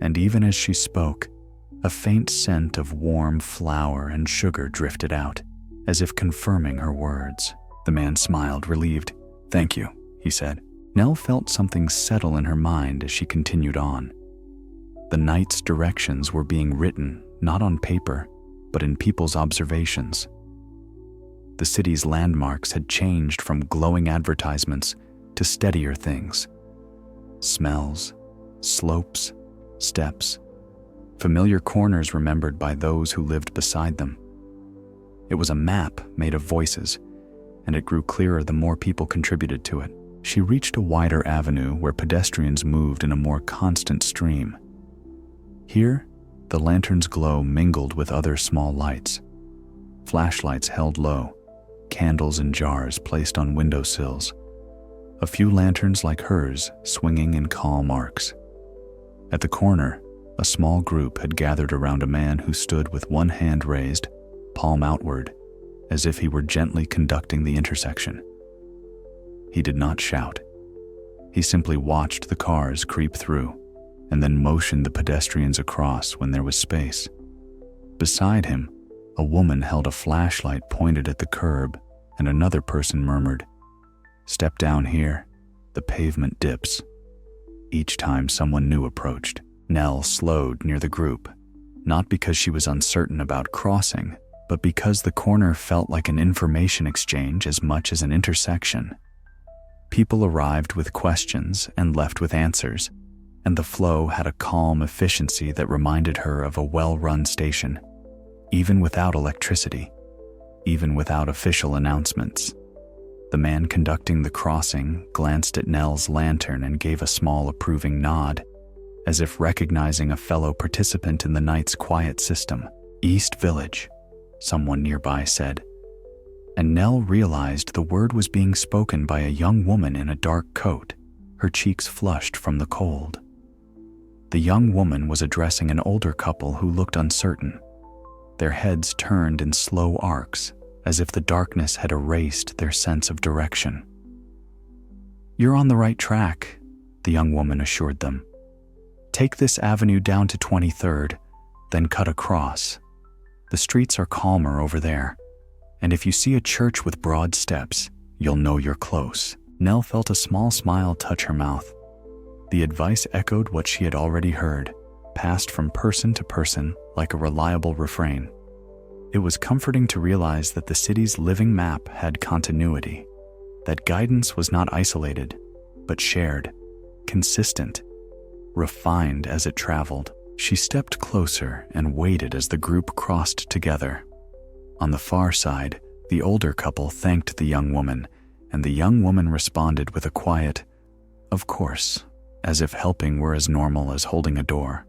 and even as she spoke, a faint scent of warm flour and sugar drifted out, as if confirming her words. The man smiled, relieved. "Thank you," he said. Nell felt something settle in her mind as she continued on. The night's directions were being written, not on paper, but in people's observations. The city's landmarks had changed from glowing advertisements to steadier things. Smells, slopes, steps, familiar corners remembered by those who lived beside them. It was a map made of voices, and it grew clearer the more people contributed to it. She reached a wider avenue where pedestrians moved in a more constant stream. Here, the lantern's glow mingled with other small lights. Flashlights held low, candles in jars placed on windowsills, a few lanterns like hers swinging in calm arcs. At the corner, a small group had gathered around a man who stood with one hand raised, palm outward, as if he were gently conducting the intersection. He did not shout. He simply watched the cars creep through, and then motioned the pedestrians across when there was space. Beside him, a woman held a flashlight pointed at the curb, and another person murmured, "Step down here, the pavement dips." Each time someone new approached, Nell slowed near the group, not because she was uncertain about crossing, but because the corner felt like an information exchange as much as an intersection. People arrived with questions and left with answers, and the flow had a calm efficiency that reminded her of a well-run station, even without electricity, even without official announcements. The man conducting the crossing glanced at Nell's lantern and gave a small approving nod, as if recognizing a fellow participant in the night's quiet system. "East Village," someone nearby said, and Nell realized the word was being spoken by a young woman in a dark coat, her cheeks flushed from the cold. The young woman was addressing an older couple who looked uncertain, their heads turned in slow arcs, as if the darkness had erased their sense of direction. "You're on the right track," the young woman assured them. "Take this avenue down to 23rd, then cut across. The streets are calmer over there, and if you see a church with broad steps, you'll know you're close." Nell felt a small smile touch her mouth. The advice echoed what she had already heard, passed from person to person like a reliable refrain. It was comforting to realize that the city's living map had continuity, that guidance was not isolated, but shared, consistent, refined as it traveled. She stepped closer and waited as the group crossed together. On the far side, the older couple thanked the young woman, and the young woman responded with a quiet, "Of course," as if helping were as normal as holding a door.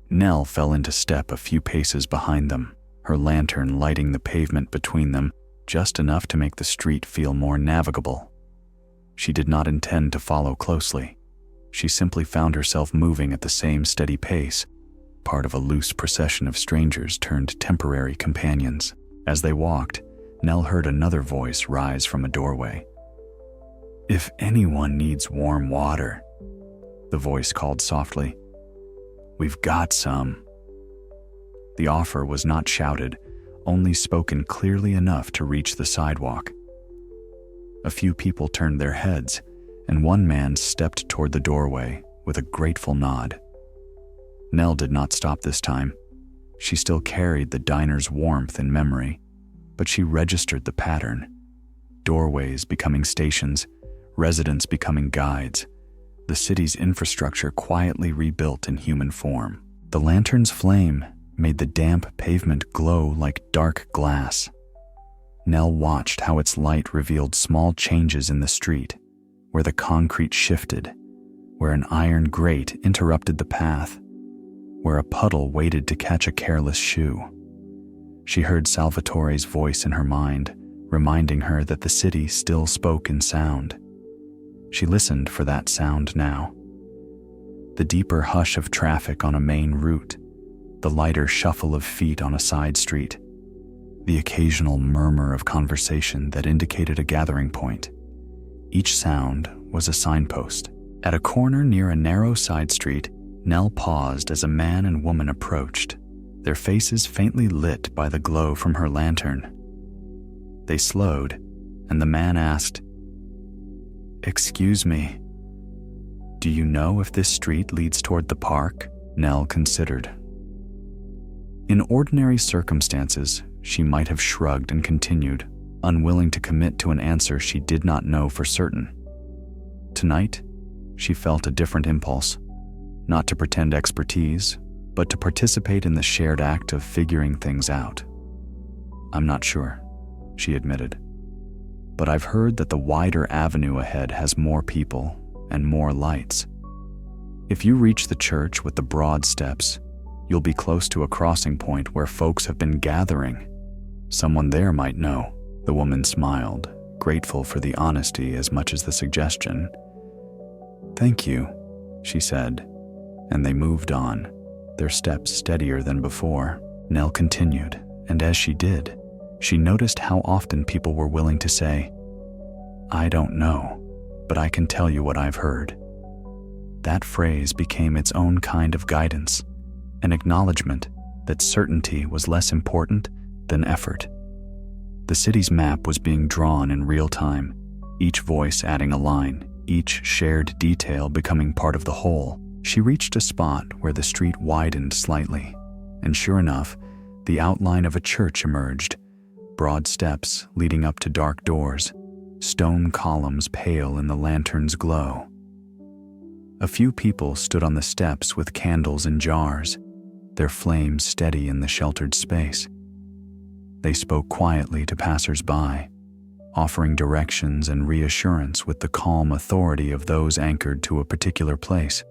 Nell fell into step a few paces behind them, her lantern lighting the pavement between them just enough to make the street feel more navigable. She did not intend to follow closely. She simply found herself moving at the same steady pace, part of a loose procession of strangers turned temporary companions. As they walked, Nell heard another voice rise from a doorway. "If anyone needs warm water," the voice called softly, "we've got some." The offer was not shouted, only spoken clearly enough to reach the sidewalk. A few people turned their heads, and one man stepped toward the doorway with a grateful nod. Nell did not stop this time. She still carried the diner's warmth in memory, but she registered the pattern. Doorways becoming stations, residents becoming guides, the city's infrastructure quietly rebuilt in human form. The lantern's flame made the damp pavement glow like dark glass. Nell watched how its light revealed small changes in the street, where the concrete shifted, where an iron grate interrupted the path, where a puddle waited to catch a careless shoe. She heard Salvatore's voice in her mind, reminding her that the city still spoke in sound. She listened for that sound now. The deeper hush of traffic on a main route, the lighter shuffle of feet on a side street, the occasional murmur of conversation that indicated a gathering point. Each sound was a signpost. At a corner near a narrow side street, Nell paused as a man and woman approached, their faces faintly lit by the glow from her lantern. They slowed, and the man asked, "Excuse me, do you know if this street leads toward the park?" Nell considered. In ordinary circumstances, she might have shrugged and continued, unwilling to commit to an answer she did not know for certain. Tonight, she felt a different impulse, not to pretend expertise, but to participate in the shared act of figuring things out. "I'm not sure," she admitted, "but I've heard that the wider avenue ahead has more people and more lights. If you reach the church with the broad steps, you'll be close to a crossing point where folks have been gathering. Someone there might know." The woman smiled, grateful for the honesty as much as the suggestion. "Thank you," she said, and they moved on, their steps steadier than before. Nell continued, and as she did, she noticed how often people were willing to say, "I don't know, but I can tell you what I've heard." That phrase became its own kind of guidance, an acknowledgement that certainty was less important than effort. The city's map was being drawn in real time, each voice adding a line, each shared detail becoming part of the whole. She reached a spot where the street widened slightly, and sure enough, the outline of a church emerged, broad steps leading up to dark doors, stone columns pale in the lantern's glow. A few people stood on the steps with candles in jars, their flames steady in the sheltered space. They spoke quietly to passers-by, offering directions and reassurance with the calm authority of those anchored to a particular place.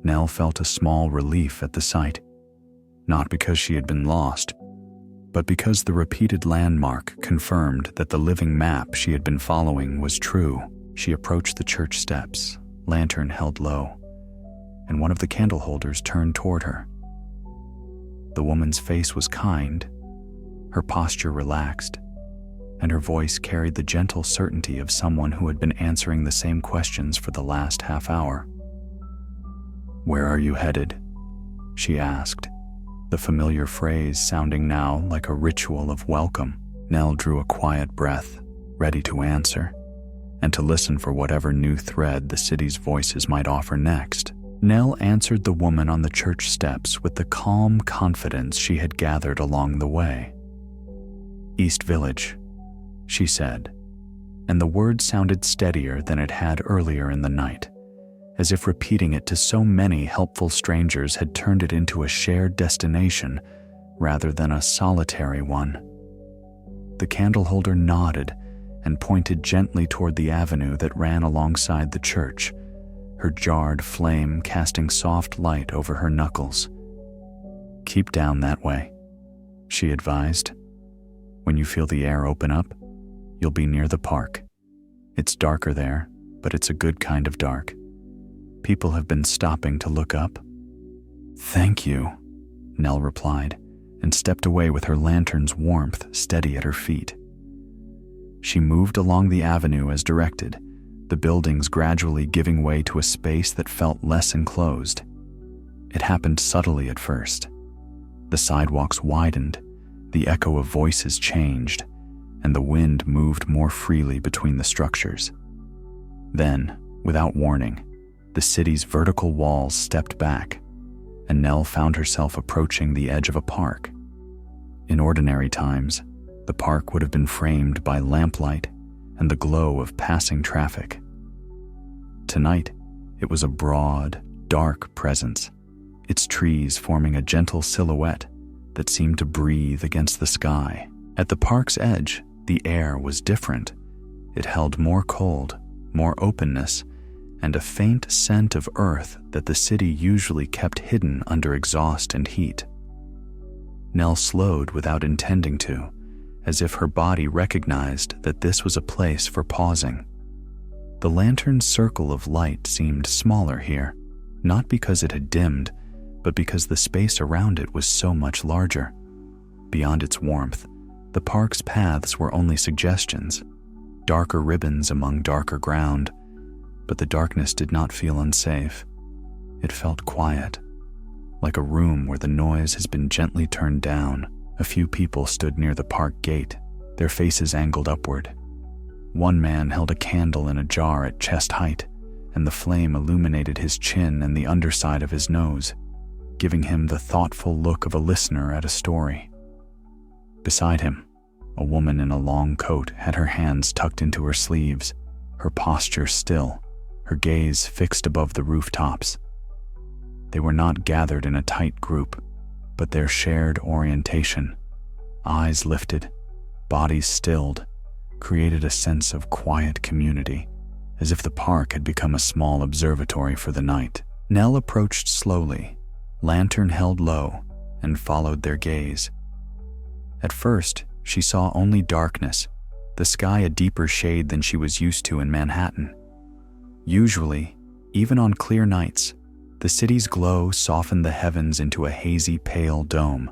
Nell felt a small relief at the sight, not because she had been lost, but because the repeated landmark confirmed that the living map she had been following was true. She approached the church steps, lantern held low, and one of the candle holders turned toward her. The woman's face was kind, her posture relaxed, and her voice carried the gentle certainty of someone who had been answering the same questions for the last half hour. "Where are you headed?" she asked, the familiar phrase sounding now like a ritual of welcome. Nell drew a quiet breath, ready to answer, and to listen for whatever new thread the city's voices might offer next. Nell answered the woman on the church steps with the calm confidence she had gathered along the way. "East Village," she said, and the word sounded steadier than it had earlier in the night, as if repeating it to so many helpful strangers had turned it into a shared destination rather than a solitary one. The candleholder nodded and pointed gently toward the avenue that ran alongside the church, her jarred flame casting soft light over her knuckles. "Keep down that way," she advised. "When you feel the air open up, you'll be near the park. It's darker there, but it's a good kind of dark. People have been stopping to look up." "Thank you," Nell replied, and stepped away with her lantern's warmth steady at her feet. She moved along the avenue as directed, the buildings gradually giving way to a space that felt less enclosed. It happened subtly at first. The sidewalks widened, the echo of voices changed, and the wind moved more freely between the structures. Then, without warning, the city's vertical walls stepped back, and Nell found herself approaching the edge of a park. In ordinary times, the park would have been framed by lamplight and the glow of passing traffic. Tonight, it was a broad, dark presence, its trees forming a gentle silhouette that seemed to breathe against the sky. At the park's edge, the air was different. It held more cold, more openness, and a faint scent of earth that the city usually kept hidden under exhaust and heat. Nell slowed without intending to, as if her body recognized that this was a place for pausing. The lantern's circle of light seemed smaller here, not because it had dimmed, but because the space around it was so much larger. Beyond its warmth, the park's paths were only suggestions, darker ribbons among darker ground, but the darkness did not feel unsafe. It felt quiet, like a room where the noise has been gently turned down. A few people stood near the park gate, their faces angled upward. One man held a candle in a jar at chest height, and the flame illuminated his chin and the underside of his nose, giving him the thoughtful look of a listener at a story. Beside him, a woman in a long coat had her hands tucked into her sleeves, her posture still, her gaze fixed above the rooftops. They were not gathered in a tight group, but their shared orientation, eyes lifted, bodies stilled, created a sense of quiet community, as if the park had become a small observatory for the night. Nell approached slowly, lantern held low, and followed their gaze. At first, she saw only darkness, the sky a deeper shade than she was used to in Manhattan. Usually, even on clear nights, the city's glow softened the heavens into a hazy, pale dome.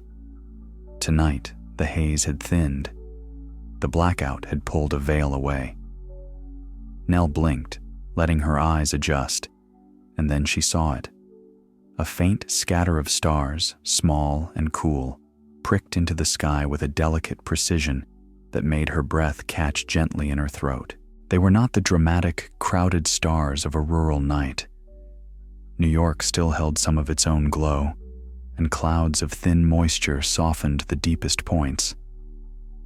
Tonight, the haze had thinned. The blackout had pulled a veil away. Nell blinked, letting her eyes adjust, and then she saw it. A faint scatter of stars, small and cool, pricked into the sky with a delicate precision that made her breath catch gently in her throat. They were not the dramatic, crowded stars of a rural night. New York still held some of its own glow, and clouds of thin moisture softened the deepest points.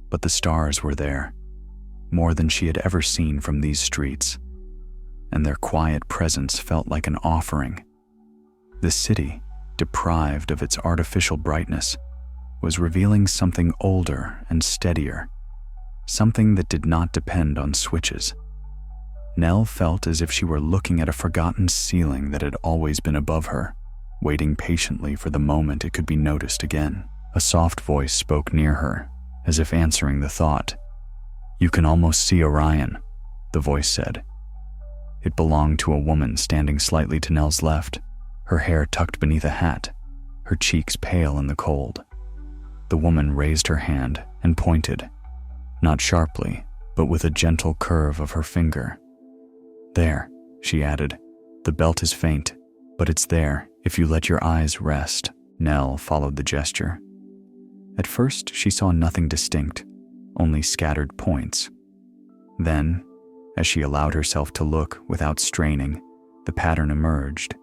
But the stars were there, more than she had ever seen from these streets, and their quiet presence felt like an offering. The city, deprived of its artificial brightness, was revealing something older and steadier, something that did not depend on switches. Nell felt as if she were looking at a forgotten ceiling that had always been above her, waiting patiently for the moment it could be noticed again. A soft voice spoke near her, as if answering the thought. "You can almost see Orion," the voice said. It belonged to a woman standing slightly to Nell's left, her hair tucked beneath a hat, her cheeks pale in the cold. The woman raised her hand and pointed, not sharply, but with a gentle curve of her finger. "There," she added. "The belt is faint, but it's there if you let your eyes rest." Nell followed the gesture. At first, she saw nothing distinct, only scattered points. Then, as she allowed herself to look without straining, the pattern emerged.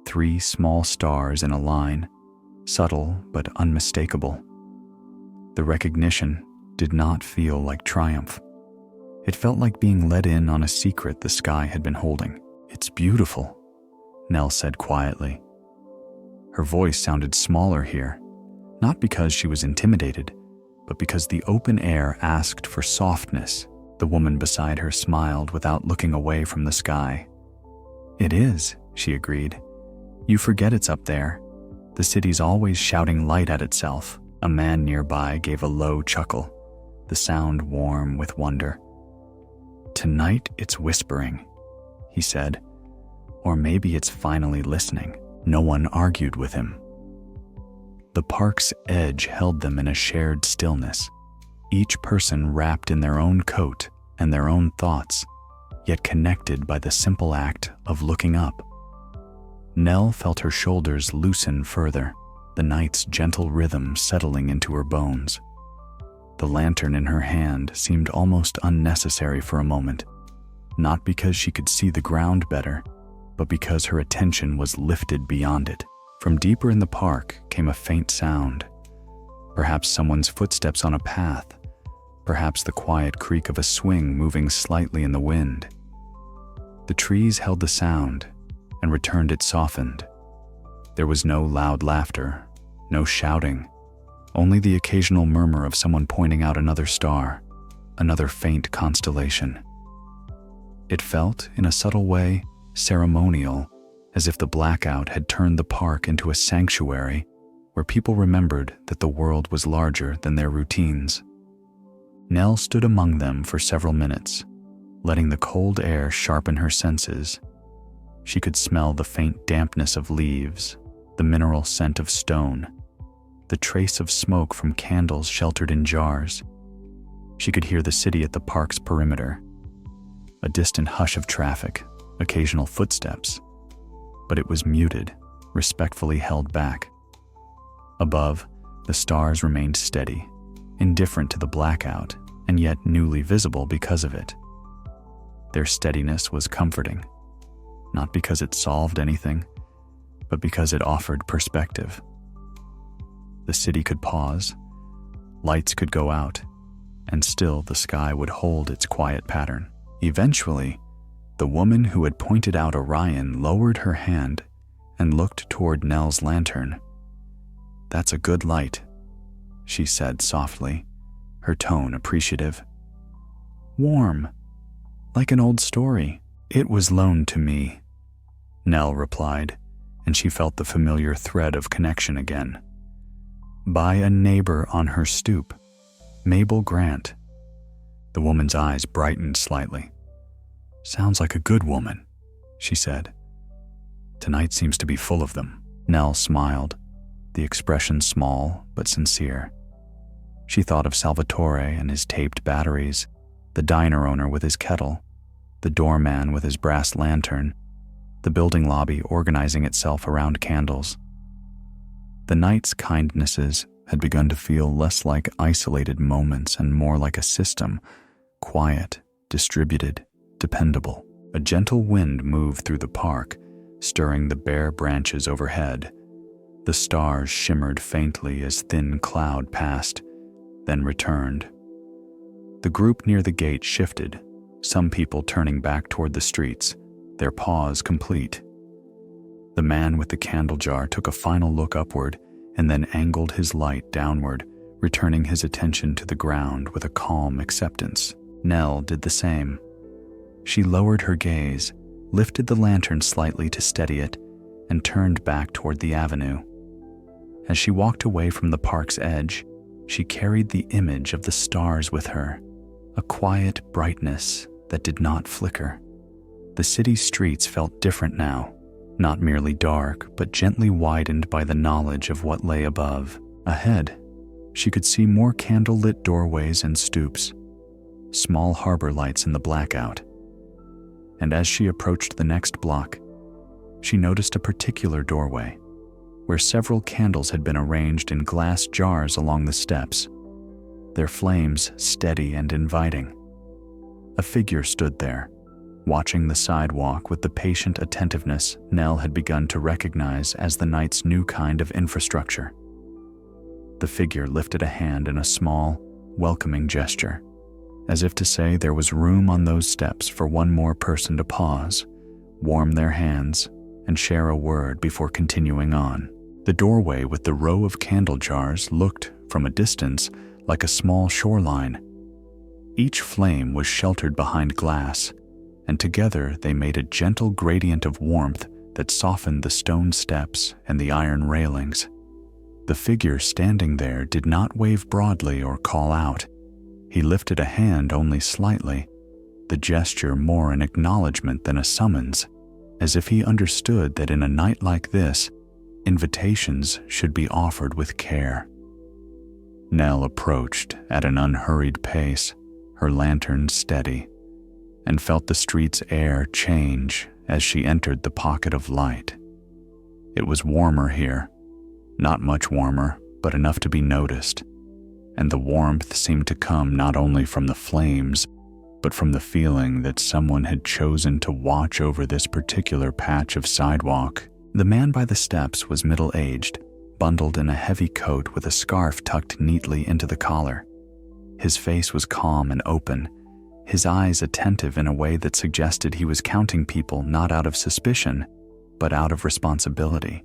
3 small stars in a line, subtle but unmistakable. The recognition did not feel like triumph. It felt like being let in on a secret the sky had been holding. "It's beautiful," Nell said quietly. Her voice sounded smaller here, not because she was intimidated, but because the open air asked for softness. The woman beside her smiled without looking away from the sky. "It is," she agreed. "You forget it's up there. The city's always shouting light at itself." A man nearby gave a low chuckle, the sound warm with wonder. "Tonight it's whispering," he said. "Or maybe it's finally listening." No one argued with him. The park's edge held them in a shared stillness, each person wrapped in their own coat and their own thoughts, yet connected by the simple act of looking up. Nell felt her shoulders loosen further, the night's gentle rhythm settling into her bones. The lantern in her hand seemed almost unnecessary for a moment, not because she could see the ground better, but because her attention was lifted beyond it. From deeper in the park came a faint sound. Perhaps someone's footsteps on a path, perhaps the quiet creak of a swing moving slightly in the wind. The trees held the sound, and returned it softened. There was no loud laughter, no shouting, only the occasional murmur of someone pointing out another star, another faint constellation. It felt, in a subtle way, ceremonial, as if the blackout had turned the park into a sanctuary where people remembered that the world was larger than their routines. Nell stood among them for several minutes, letting the cold air sharpen her senses. She could smell the faint dampness of leaves, the mineral scent of stone, the trace of smoke from candles sheltered in jars. She could hear the city at the park's perimeter, a distant hush of traffic, occasional footsteps, but it was muted, respectfully held back. Above, the stars remained steady, indifferent to the blackout, and yet newly visible because of it. Their steadiness was comforting, not because it solved anything, but because it offered perspective. The city could pause, lights could go out, and still the sky would hold its quiet pattern. Eventually, the woman who had pointed out Orion lowered her hand and looked toward Nell's lantern. "That's a good light," she said softly, her tone appreciative. "Warm, like an old story." "It was loaned to me," Nell replied, and she felt the familiar thread of connection again. "By a neighbor on her stoop, Mabel Grant." The woman's eyes brightened slightly. "Sounds like a good woman," she said. "Tonight seems to be full of them." Nell smiled, the expression small but sincere. She thought of Salvatore and his taped batteries, the diner owner with his kettle, the doorman with his brass lantern, the building lobby organizing itself around candles. The night's kindnesses had begun to feel less like isolated moments and more like a system, quiet, distributed, dependable. A gentle wind moved through the park, stirring the bare branches overhead. The stars shimmered faintly as thin cloud passed, then returned. The group near the gate shifted, some people turning back toward the streets, their pause complete. The man with the candle jar took a final look upward and then angled his light downward, returning his attention to the ground with a calm acceptance. Nell did the same. She lowered her gaze, lifted the lantern slightly to steady it, and turned back toward the avenue. As she walked away from the park's edge, she carried the image of the stars with her, a quiet brightness that did not flicker. The city's streets felt different now, not merely dark, but gently widened by the knowledge of what lay above. Ahead, she could see more candlelit doorways and stoops, small harbor lights in the blackout. And as she approached the next block, she noticed a particular doorway, where several candles had been arranged in glass jars along the steps, their flames steady and inviting. A figure stood there, watching the sidewalk with the patient attentiveness Nell had begun to recognize as the night's new kind of infrastructure. The figure lifted a hand in a small, welcoming gesture, as if to say there was room on those steps for one more person to pause, warm their hands, and share a word before continuing on. The doorway with the row of candle jars looked, from a distance, like a small shoreline. Each flame was sheltered behind glass, and together they made a gentle gradient of warmth that softened the stone steps and the iron railings. The figure standing there did not wave broadly or call out. He lifted a hand only slightly, the gesture more an acknowledgement than a summons, as if he understood that in a night like this, invitations should be offered with care. Nell approached at an unhurried pace, her lantern steady, and felt the street's air change as she entered the pocket of light. It was warmer here, not much warmer, but enough to be noticed, and the warmth seemed to come not only from the flames, but from the feeling that someone had chosen to watch over this particular patch of sidewalk. The man by the steps was middle-aged, bundled in a heavy coat with a scarf tucked neatly into the collar. His face was calm and open, his eyes attentive in a way that suggested he was counting people not out of suspicion, but out of responsibility.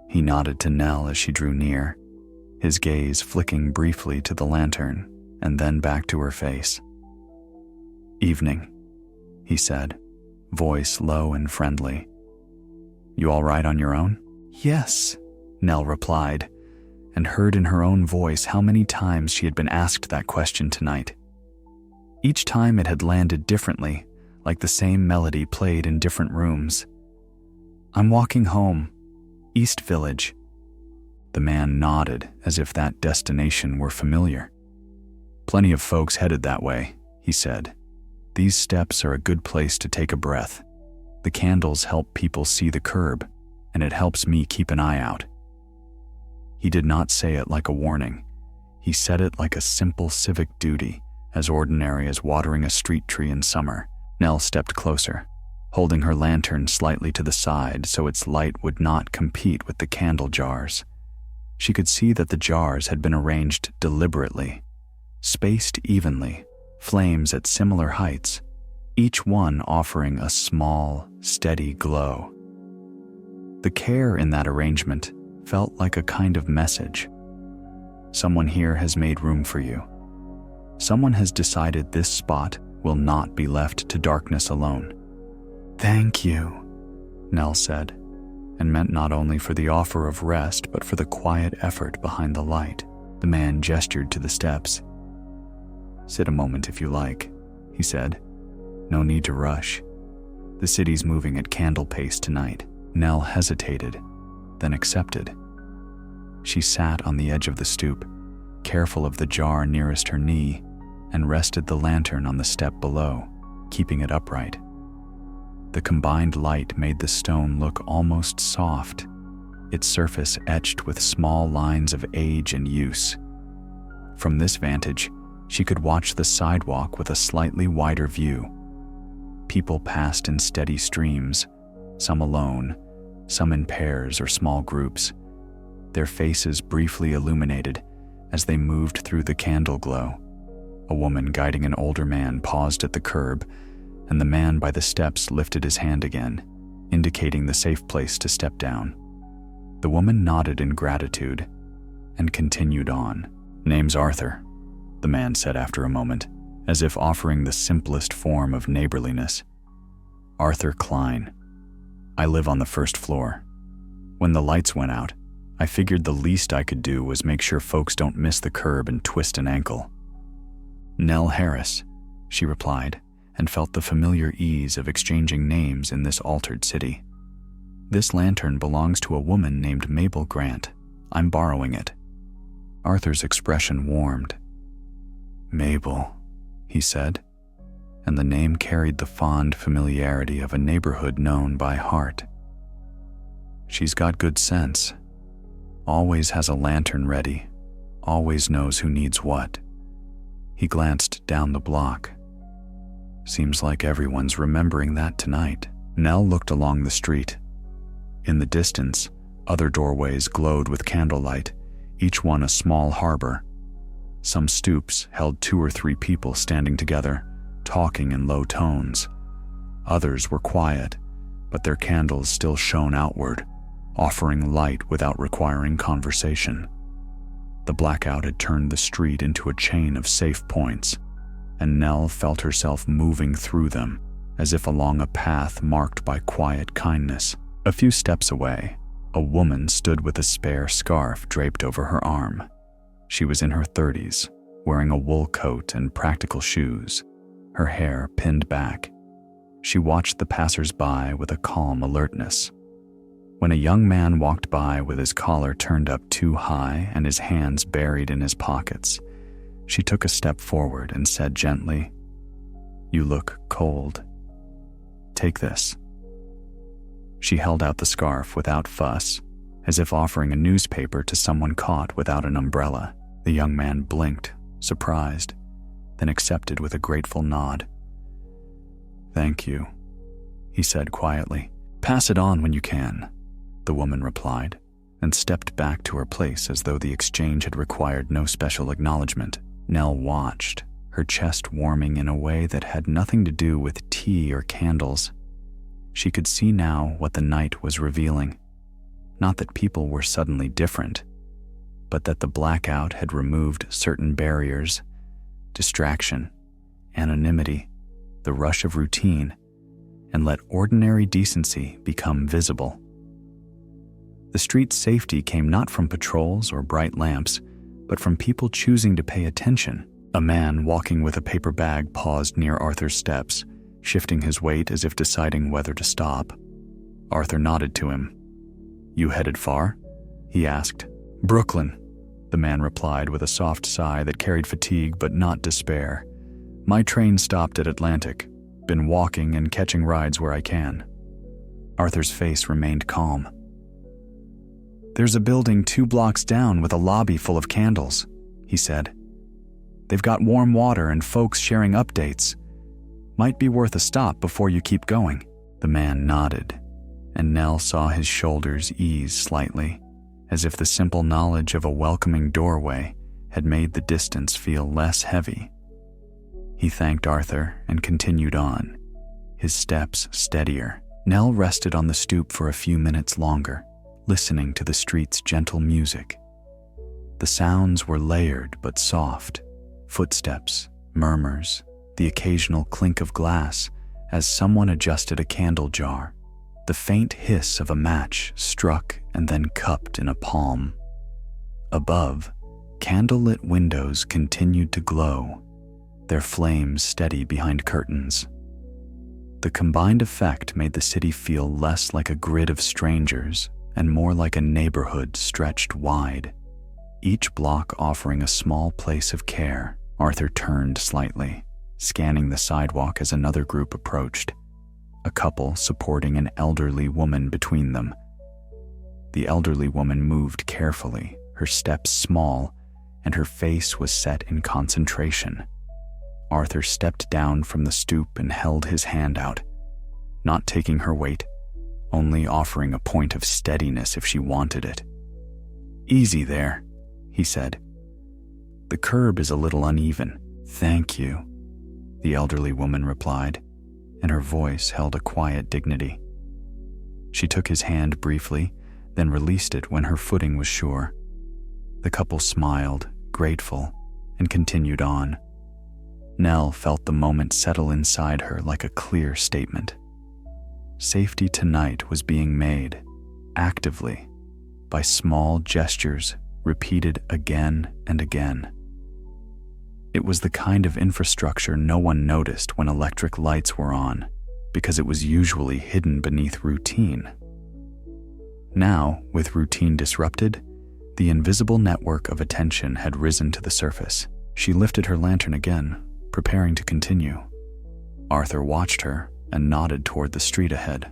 He nodded to Nell as she drew near, his gaze flicking briefly to the lantern and then back to her face. "Evening," he said, voice low and friendly. "You all right on your own?" "Yes," Nell replied, and heard in her own voice how many times she had been asked that question tonight. Each time it had landed differently, like the same melody played in different rooms. "I'm walking home, East Village." The man nodded as if that destination were familiar. "Plenty of folks headed that way," he said. "These steps are a good place to take a breath. The candles help people see the curb, and it helps me keep an eye out." He did not say it like a warning. He said it like a simple civic duty, as ordinary as watering a street tree in summer. Nell stepped closer, holding her lantern slightly to the side so its light would not compete with the candle jars. She could see that the jars had been arranged deliberately, spaced evenly, flames at similar heights, each one offering a small, steady glow. The care in that arrangement felt like a kind of message. Someone here has made room for you. Someone has decided this spot will not be left to darkness alone. "Thank you," Nell said, and meant not only for the offer of rest but for the quiet effort behind the light. The man gestured to the steps. "Sit a moment if you like," he said. "No need to rush. The city's moving at candle pace tonight." Nell hesitated, then accepted. She sat on the edge of the stoop, careful of the jar nearest her knee, and rested the lantern on the step below, keeping it upright. The combined light made the stone look almost soft, its surface etched with small lines of age and use. From this vantage, she could watch the sidewalk with a slightly wider view. People passed in steady streams, some alone, some in pairs or small groups, their faces briefly illuminated as they moved through the candle glow. A woman guiding an older man paused at the curb, and the man by the steps lifted his hand again, indicating the safe place to step down. The woman nodded in gratitude and continued on. "Name's Arthur," the man said after a moment, as if offering the simplest form of neighborliness. "Arthur Klein. I live on the first floor. When the lights went out, I figured the least I could do was make sure folks don't miss the curb and twist an ankle." "Nell Harris," she replied, and felt the familiar ease of exchanging names in this altered city. "This lantern belongs to a woman named Mabel Grant. I'm borrowing it." Arthur's expression warmed. "Mabel," he said, and the name carried the fond familiarity of a neighborhood known by heart. "She's got good sense. Always has a lantern ready, always knows who needs what." He glanced down the block. "Seems like everyone's remembering that tonight." Nell looked along the street. In the distance, other doorways glowed with candlelight, each one a small harbor. Some stoops held 2 or 3 people standing together, talking in low tones. Others were quiet, but their candles still shone outward, offering light without requiring conversation. The blackout had turned the street into a chain of safe points, and Nell felt herself moving through them, as if along a path marked by quiet kindness. A few steps away, a woman stood with a spare scarf draped over her arm. She was in her 30s, wearing a wool coat and practical shoes, her hair pinned back. She watched the passers-by with a calm alertness. When a young man walked by with his collar turned up too high and his hands buried in his pockets, she took a step forward and said gently, "You look cold. Take this." She held out the scarf without fuss, as if offering a newspaper to someone caught without an umbrella. The young man blinked, surprised, then accepted with a grateful nod. "Thank you," he said quietly. "Pass it on when you can. the woman replied, and stepped back to her place as though the exchange had required no special acknowledgement. Nell watched, her chest warming in a way that had nothing to do with tea or candles. She could see now what the night was revealing. Not that people were suddenly different, but that the blackout had removed certain barriers: distraction, anonymity, the rush of routine, and let ordinary decency become visible. The street's safety came not from patrols or bright lamps, but from people choosing to pay attention. A man walking with a paper bag paused near Arthur's steps, shifting his weight as if deciding whether to stop. Arthur nodded to him. "You headed far?" he asked. "Brooklyn," the man replied with a soft sigh that carried fatigue but not despair. "My train stopped at Atlantic. Been walking and catching rides where I can." Arthur's face remained calm. "There's a building 2 blocks down with a lobby full of candles," he said. "They've got warm water and folks sharing updates. Might be worth a stop before you keep going." The man nodded, and Nell saw his shoulders ease slightly, as if the simple knowledge of a welcoming doorway had made the distance feel less heavy. He thanked Arthur and continued on, his steps steadier. Nell rested on the stoop for a few minutes longer, listening to the street's gentle music. The sounds were layered but soft: footsteps, murmurs, the occasional clink of glass as someone adjusted a candle jar, the faint hiss of a match struck and then cupped in a palm. Above, candlelit windows continued to glow, their flames steady behind curtains. The combined effect made the city feel less like a grid of strangers and more like a neighborhood stretched wide, each block offering a small place of care. Arthur turned slightly, scanning the sidewalk as another group approached, a couple supporting an elderly woman between them. The elderly woman moved carefully, her steps small, and her face was set in concentration. Arthur stepped down from the stoop and held his hand out, not taking her weight, only offering a point of steadiness if she wanted it. "Easy there," he said. "The curb is a little uneven." "Thank you," the elderly woman replied, and her voice held a quiet dignity. She took his hand briefly, then released it when her footing was sure. The couple smiled, grateful, and continued on. Nell felt the moment settle inside her like a clear statement. Safety tonight was being made, actively, by small gestures repeated again and again. It was the kind of infrastructure no one noticed when electric lights were on, because it was usually hidden beneath routine. Now, with routine disrupted, the invisible network of attention had risen to the surface. She lifted her lantern again, preparing to continue. Arthur watched her and nodded toward the street ahead.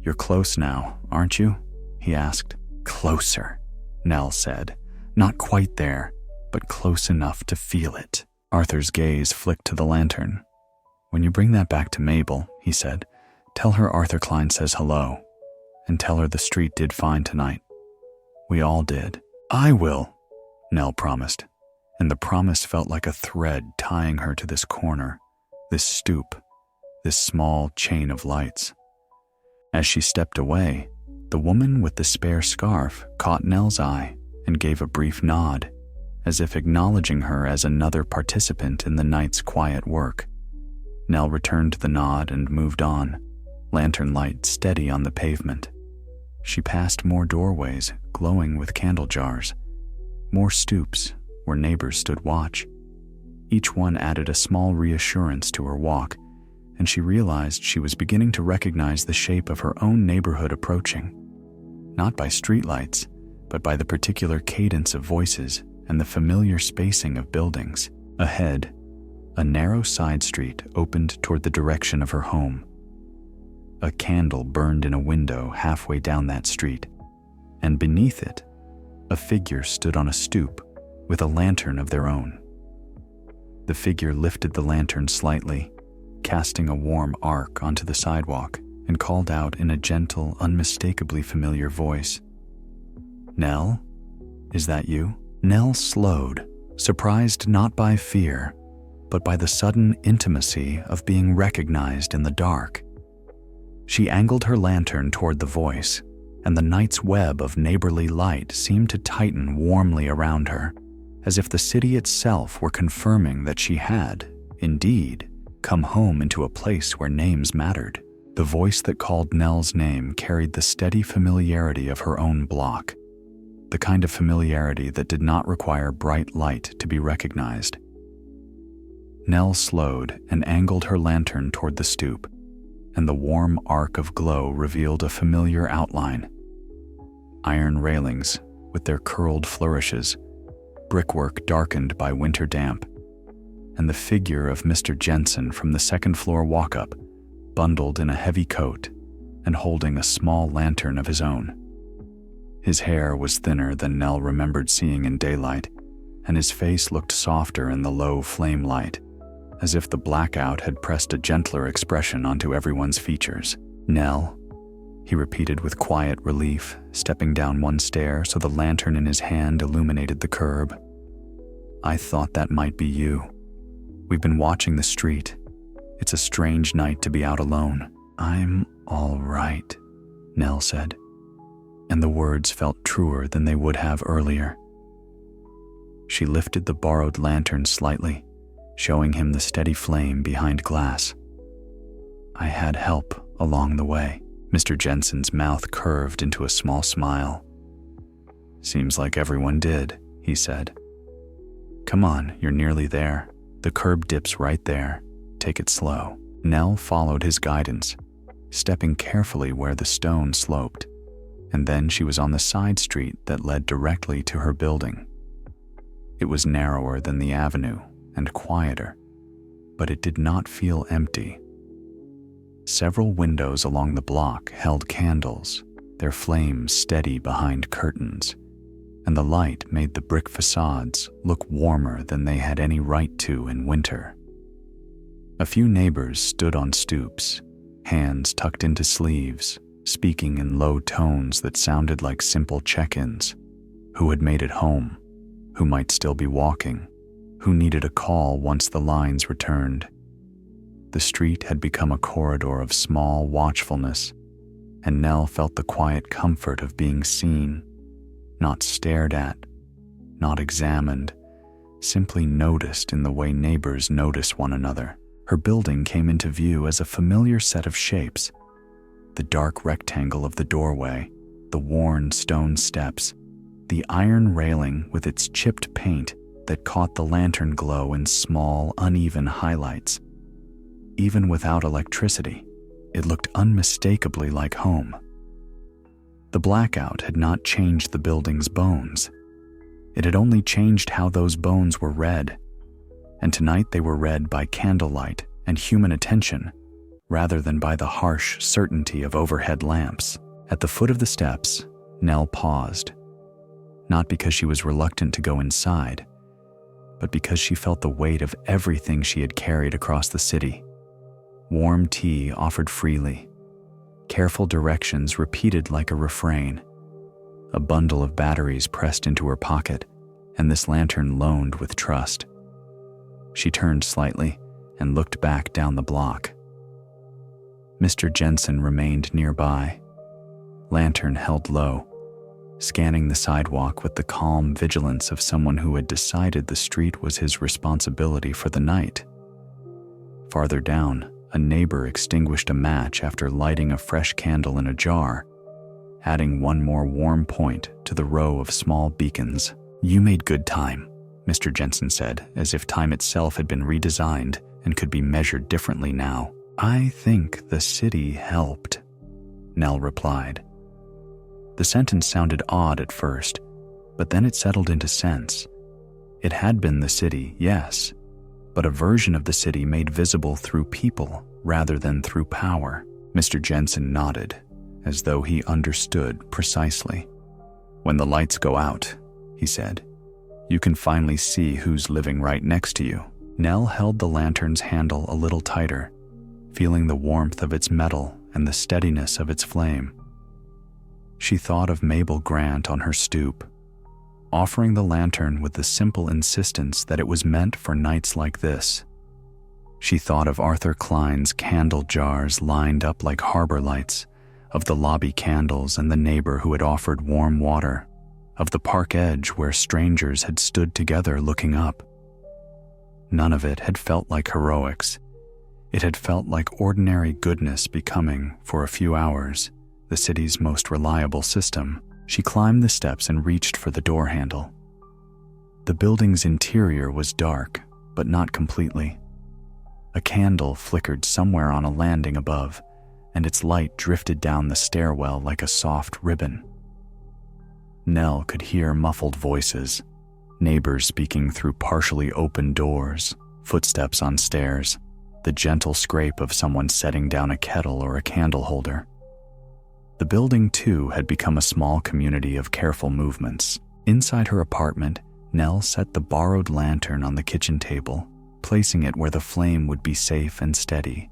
"You're close now, aren't you?" he asked. "Closer," Nell said. "Not quite there, but close enough to feel it." Arthur's gaze flicked to the lantern. "When you bring that back to Mabel," he said, "tell her Arthur Klein says hello, and tell her the street did fine tonight. We all did." "I will," Nell promised, and the promise felt like a thread tying her to this corner, this stoop, this small chain of lights. As she stepped away, the woman with the spare scarf caught Nell's eye and gave a brief nod, as if acknowledging her as another participant in the night's quiet work. Nell returned the nod and moved on, lantern light steady on the pavement. She passed more doorways glowing with candle jars, more stoops where neighbors stood watch. Each one added a small reassurance to her walk, and she realized she was beginning to recognize the shape of her own neighborhood approaching, not by streetlights, but by the particular cadence of voices and the familiar spacing of buildings. Ahead, a narrow side street opened toward the direction of her home. A candle burned in a window halfway down that street, and beneath it, a figure stood on a stoop with a lantern of their own. The figure lifted the lantern slightly, casting a warm arc onto the sidewalk and called out in a gentle, unmistakably familiar voice, "Nell, is that you?" Nell slowed, surprised not by fear, but by the sudden intimacy of being recognized in the dark. She angled her lantern toward the voice, and the night's web of neighborly light seemed to tighten warmly around her, as if the city itself were confirming that she had, indeed, come home into a place where names mattered. The voice that called Nell's name carried the steady familiarity of her own block, the kind of familiarity that did not require bright light to be recognized. Nell slowed and angled her lantern toward the stoop, and the warm arc of glow revealed a familiar outline. Iron railings with their curled flourishes, brickwork darkened by winter damp, and the figure of Mr. Jensen from the second-floor walk-up, bundled in a heavy coat and holding a small lantern of his own. His hair was thinner than Nell remembered seeing in daylight, and his face looked softer in the low flame light, as if the blackout had pressed a gentler expression onto everyone's features. "Nell," he repeated with quiet relief, stepping down one stair so the lantern in his hand illuminated the curb. "I thought that might be you. We've been watching the street. It's a strange night to be out alone." "I'm all right," Nell said, and the words felt truer than they would have earlier. She lifted the borrowed lantern slightly, showing him the steady flame behind glass. "I had help along the way." Mr. Jensen's mouth curved into a small smile. "Seems like everyone did," he said. "Come on, you're nearly there. The curb dips right there. Take it slow." Nell followed his guidance, stepping carefully where the stone sloped, and then she was on the side street that led directly to her building. It was narrower than the avenue and quieter, but it did not feel empty. Several windows along the block held candles, their flames steady behind curtains, and the light made the brick facades look warmer than they had any right to in winter. A few neighbors stood on stoops, hands tucked into sleeves, speaking in low tones that sounded like simple check-ins. Who had made it home? Who might still be walking? Who needed a call once the lines returned? The street had become a corridor of small watchfulness, and Nell felt the quiet comfort of being seen, not stared at, not examined, simply noticed in the way neighbors notice one another. Her building came into view as a familiar set of shapes: the dark rectangle of the doorway, the worn stone steps, the iron railing with its chipped paint that caught the lantern glow in small, uneven highlights. Even without electricity, it looked unmistakably like home. The blackout had not changed the building's bones. It had only changed how those bones were read, and tonight they were read by candlelight and human attention, rather than by the harsh certainty of overhead lamps. At the foot of the steps, Nell paused, not because she was reluctant to go inside, but because she felt the weight of everything she had carried across the city. Warm tea offered freely, careful directions repeated like a refrain, a bundle of batteries pressed into her pocket, and this lantern loaned with trust. She turned slightly and looked back down the block. Mr. Jensen remained nearby, lantern held low, scanning the sidewalk with the calm vigilance of someone who had decided the street was his responsibility for the night. Farther down, a neighbor extinguished a match after lighting a fresh candle in a jar, adding one more warm point to the row of small beacons. "You made good time," Mr. Jensen said, as if time itself had been redesigned and could be measured differently now. "I think the city helped," Nell replied. The sentence sounded odd at first, but then it settled into sense. It had been the city, yes, but a version of the city made visible through people rather than through power. Mr. Jensen nodded, as though he understood precisely. "When the lights go out," he said, "you can finally see who's living right next to you." Nell held the lantern's handle a little tighter, feeling the warmth of its metal and the steadiness of its flame. She thought of Mabel Grant on her stoop, offering the lantern with the simple insistence that it was meant for nights like this. She thought of Arthur Klein's candle jars lined up like harbor lights, of the lobby candles and the neighbor who had offered warm water, of the park edge where strangers had stood together looking up. None of it had felt like heroics. It had felt like ordinary goodness becoming, for a few hours, the city's most reliable system. She climbed the steps and reached for the door handle. The building's interior was dark, but not completely. A candle flickered somewhere on a landing above, and its light drifted down the stairwell like a soft ribbon. Nell could hear muffled voices, neighbors speaking through partially open doors, footsteps on stairs, the gentle scrape of someone setting down a kettle or a candle holder. The building, too, had become a small community of careful movements. Inside her apartment, Nell set the borrowed lantern on the kitchen table, placing it where the flame would be safe and steady.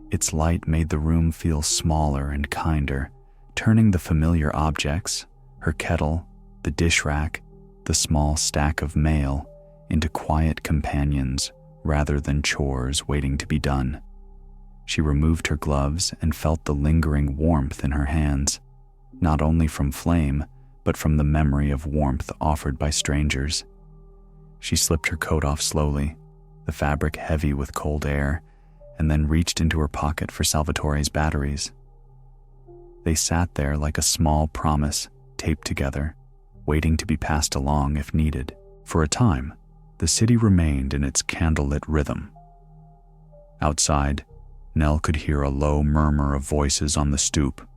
Its light made the room feel smaller and kinder, turning the familiar objects, her kettle, the dish rack, the small stack of mail, into quiet companions rather than chores waiting to be done. She removed her gloves and felt the lingering warmth in her hands, not only from flame, but from the memory of warmth offered by strangers. She slipped her coat off slowly, the fabric heavy with cold air, and then reached into her pocket for Salvatore's batteries. They sat there like a small promise, taped together, waiting to be passed along if needed. For a time, the city remained in its candlelit rhythm. Outside, Nell could hear a low murmur of voices on the stoop,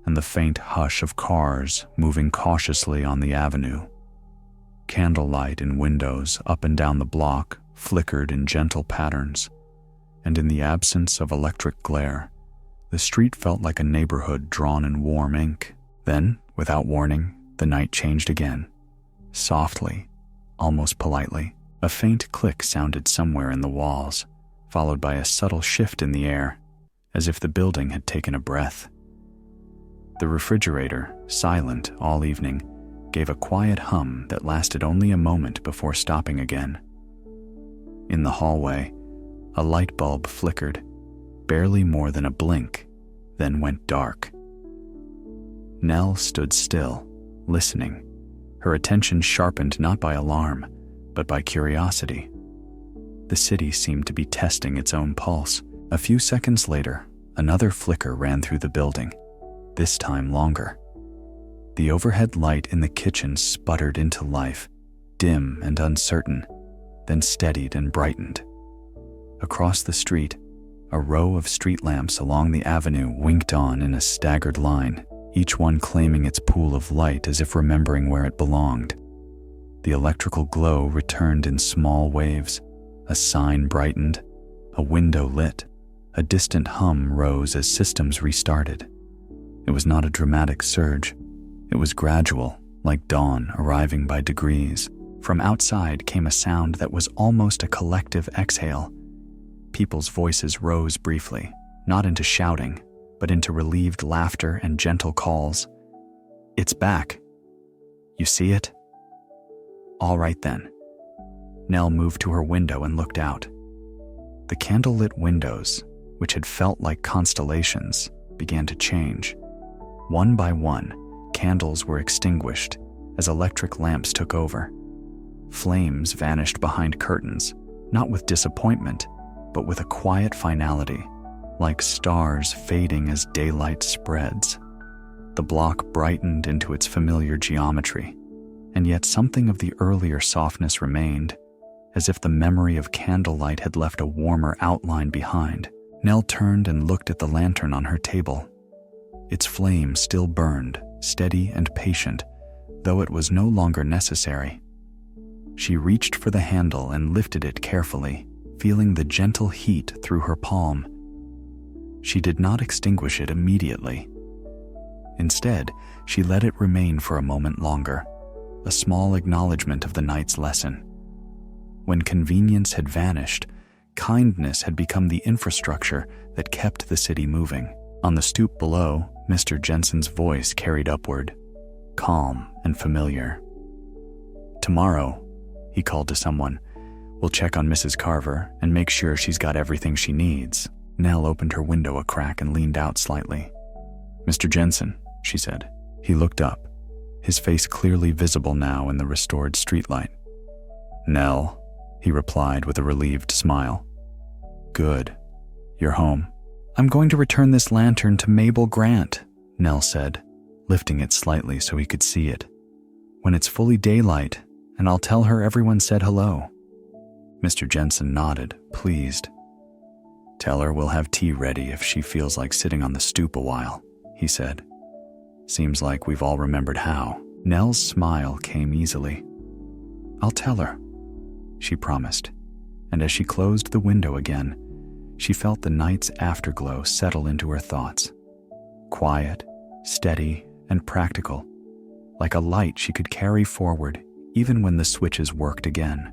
and the faint hush of cars moving cautiously on the avenue. Candlelight in windows up and down the block flickered in gentle patterns, and in the absence of electric glare, the street felt like a neighborhood drawn in warm ink. Then, without warning, the night changed again. Softly, almost politely, a faint click sounded somewhere in the walls, followed by a subtle shift in the air, as if the building had taken a breath. The refrigerator, silent all evening, gave a quiet hum that lasted only a moment before stopping again. In the hallway, a light bulb flickered, barely more than a blink, then went dark. Nell stood still, listening, her attention sharpened not by alarm, but by curiosity. The city seemed to be testing its own pulse. A few seconds later, another flicker ran through the building, this time longer. The overhead light in the kitchen sputtered into life, dim and uncertain, then steadied and brightened. Across the street, a row of street lamps along the avenue winked on in a staggered line, each one claiming its pool of light as if remembering where it belonged. The electrical glow returned in small waves. A sign brightened, a window lit, a distant hum rose as systems restarted. It was not a dramatic surge. It was gradual, like dawn arriving by degrees. From outside came a sound that was almost a collective exhale. People's voices rose briefly, not into shouting, but into relieved laughter and gentle calls. "It's back. You see it?" "All right then." Nell moved to her window and looked out. The candlelit windows, which had felt like constellations, began to change. One by one, candles were extinguished as electric lamps took over. Flames vanished behind curtains, not with disappointment, but with a quiet finality, like stars fading as daylight spreads. The block brightened into its familiar geometry, and yet something of the earlier softness remained, as if the memory of candlelight had left a warmer outline behind. Nell turned and looked at the lantern on her table. Its flame still burned, steady and patient, though it was no longer necessary. She reached for the handle and lifted it carefully, feeling the gentle heat through her palm. She did not extinguish it immediately. Instead, she let it remain for a moment longer, a small acknowledgement of the night's lesson. When convenience had vanished, kindness had become the infrastructure that kept the city moving. On the stoop below, Mr. Jensen's voice carried upward, calm and familiar. "Tomorrow," he called to someone, "we'll check on Mrs. Carver and make sure she's got everything she needs." Nell opened her window a crack and leaned out slightly. "Mr. Jensen," she said. He looked up, his face clearly visible now in the restored streetlight. "Nell," he replied with a relieved smile. "Good. You're home." "I'm going to return this lantern to Mabel Grant," Nell said, lifting it slightly so he could see it. "When it's fully daylight, and I'll tell her everyone said hello." Mr. Jensen nodded, pleased. "Tell her we'll have tea ready if she feels like sitting on the stoop a while," he said. "Seems like we've all remembered how." Nell's smile came easily. "I'll tell her," she promised, and as she closed the window again, she felt the night's afterglow settle into her thoughts. Quiet, steady, and practical, like a light she could carry forward even when the switches worked again.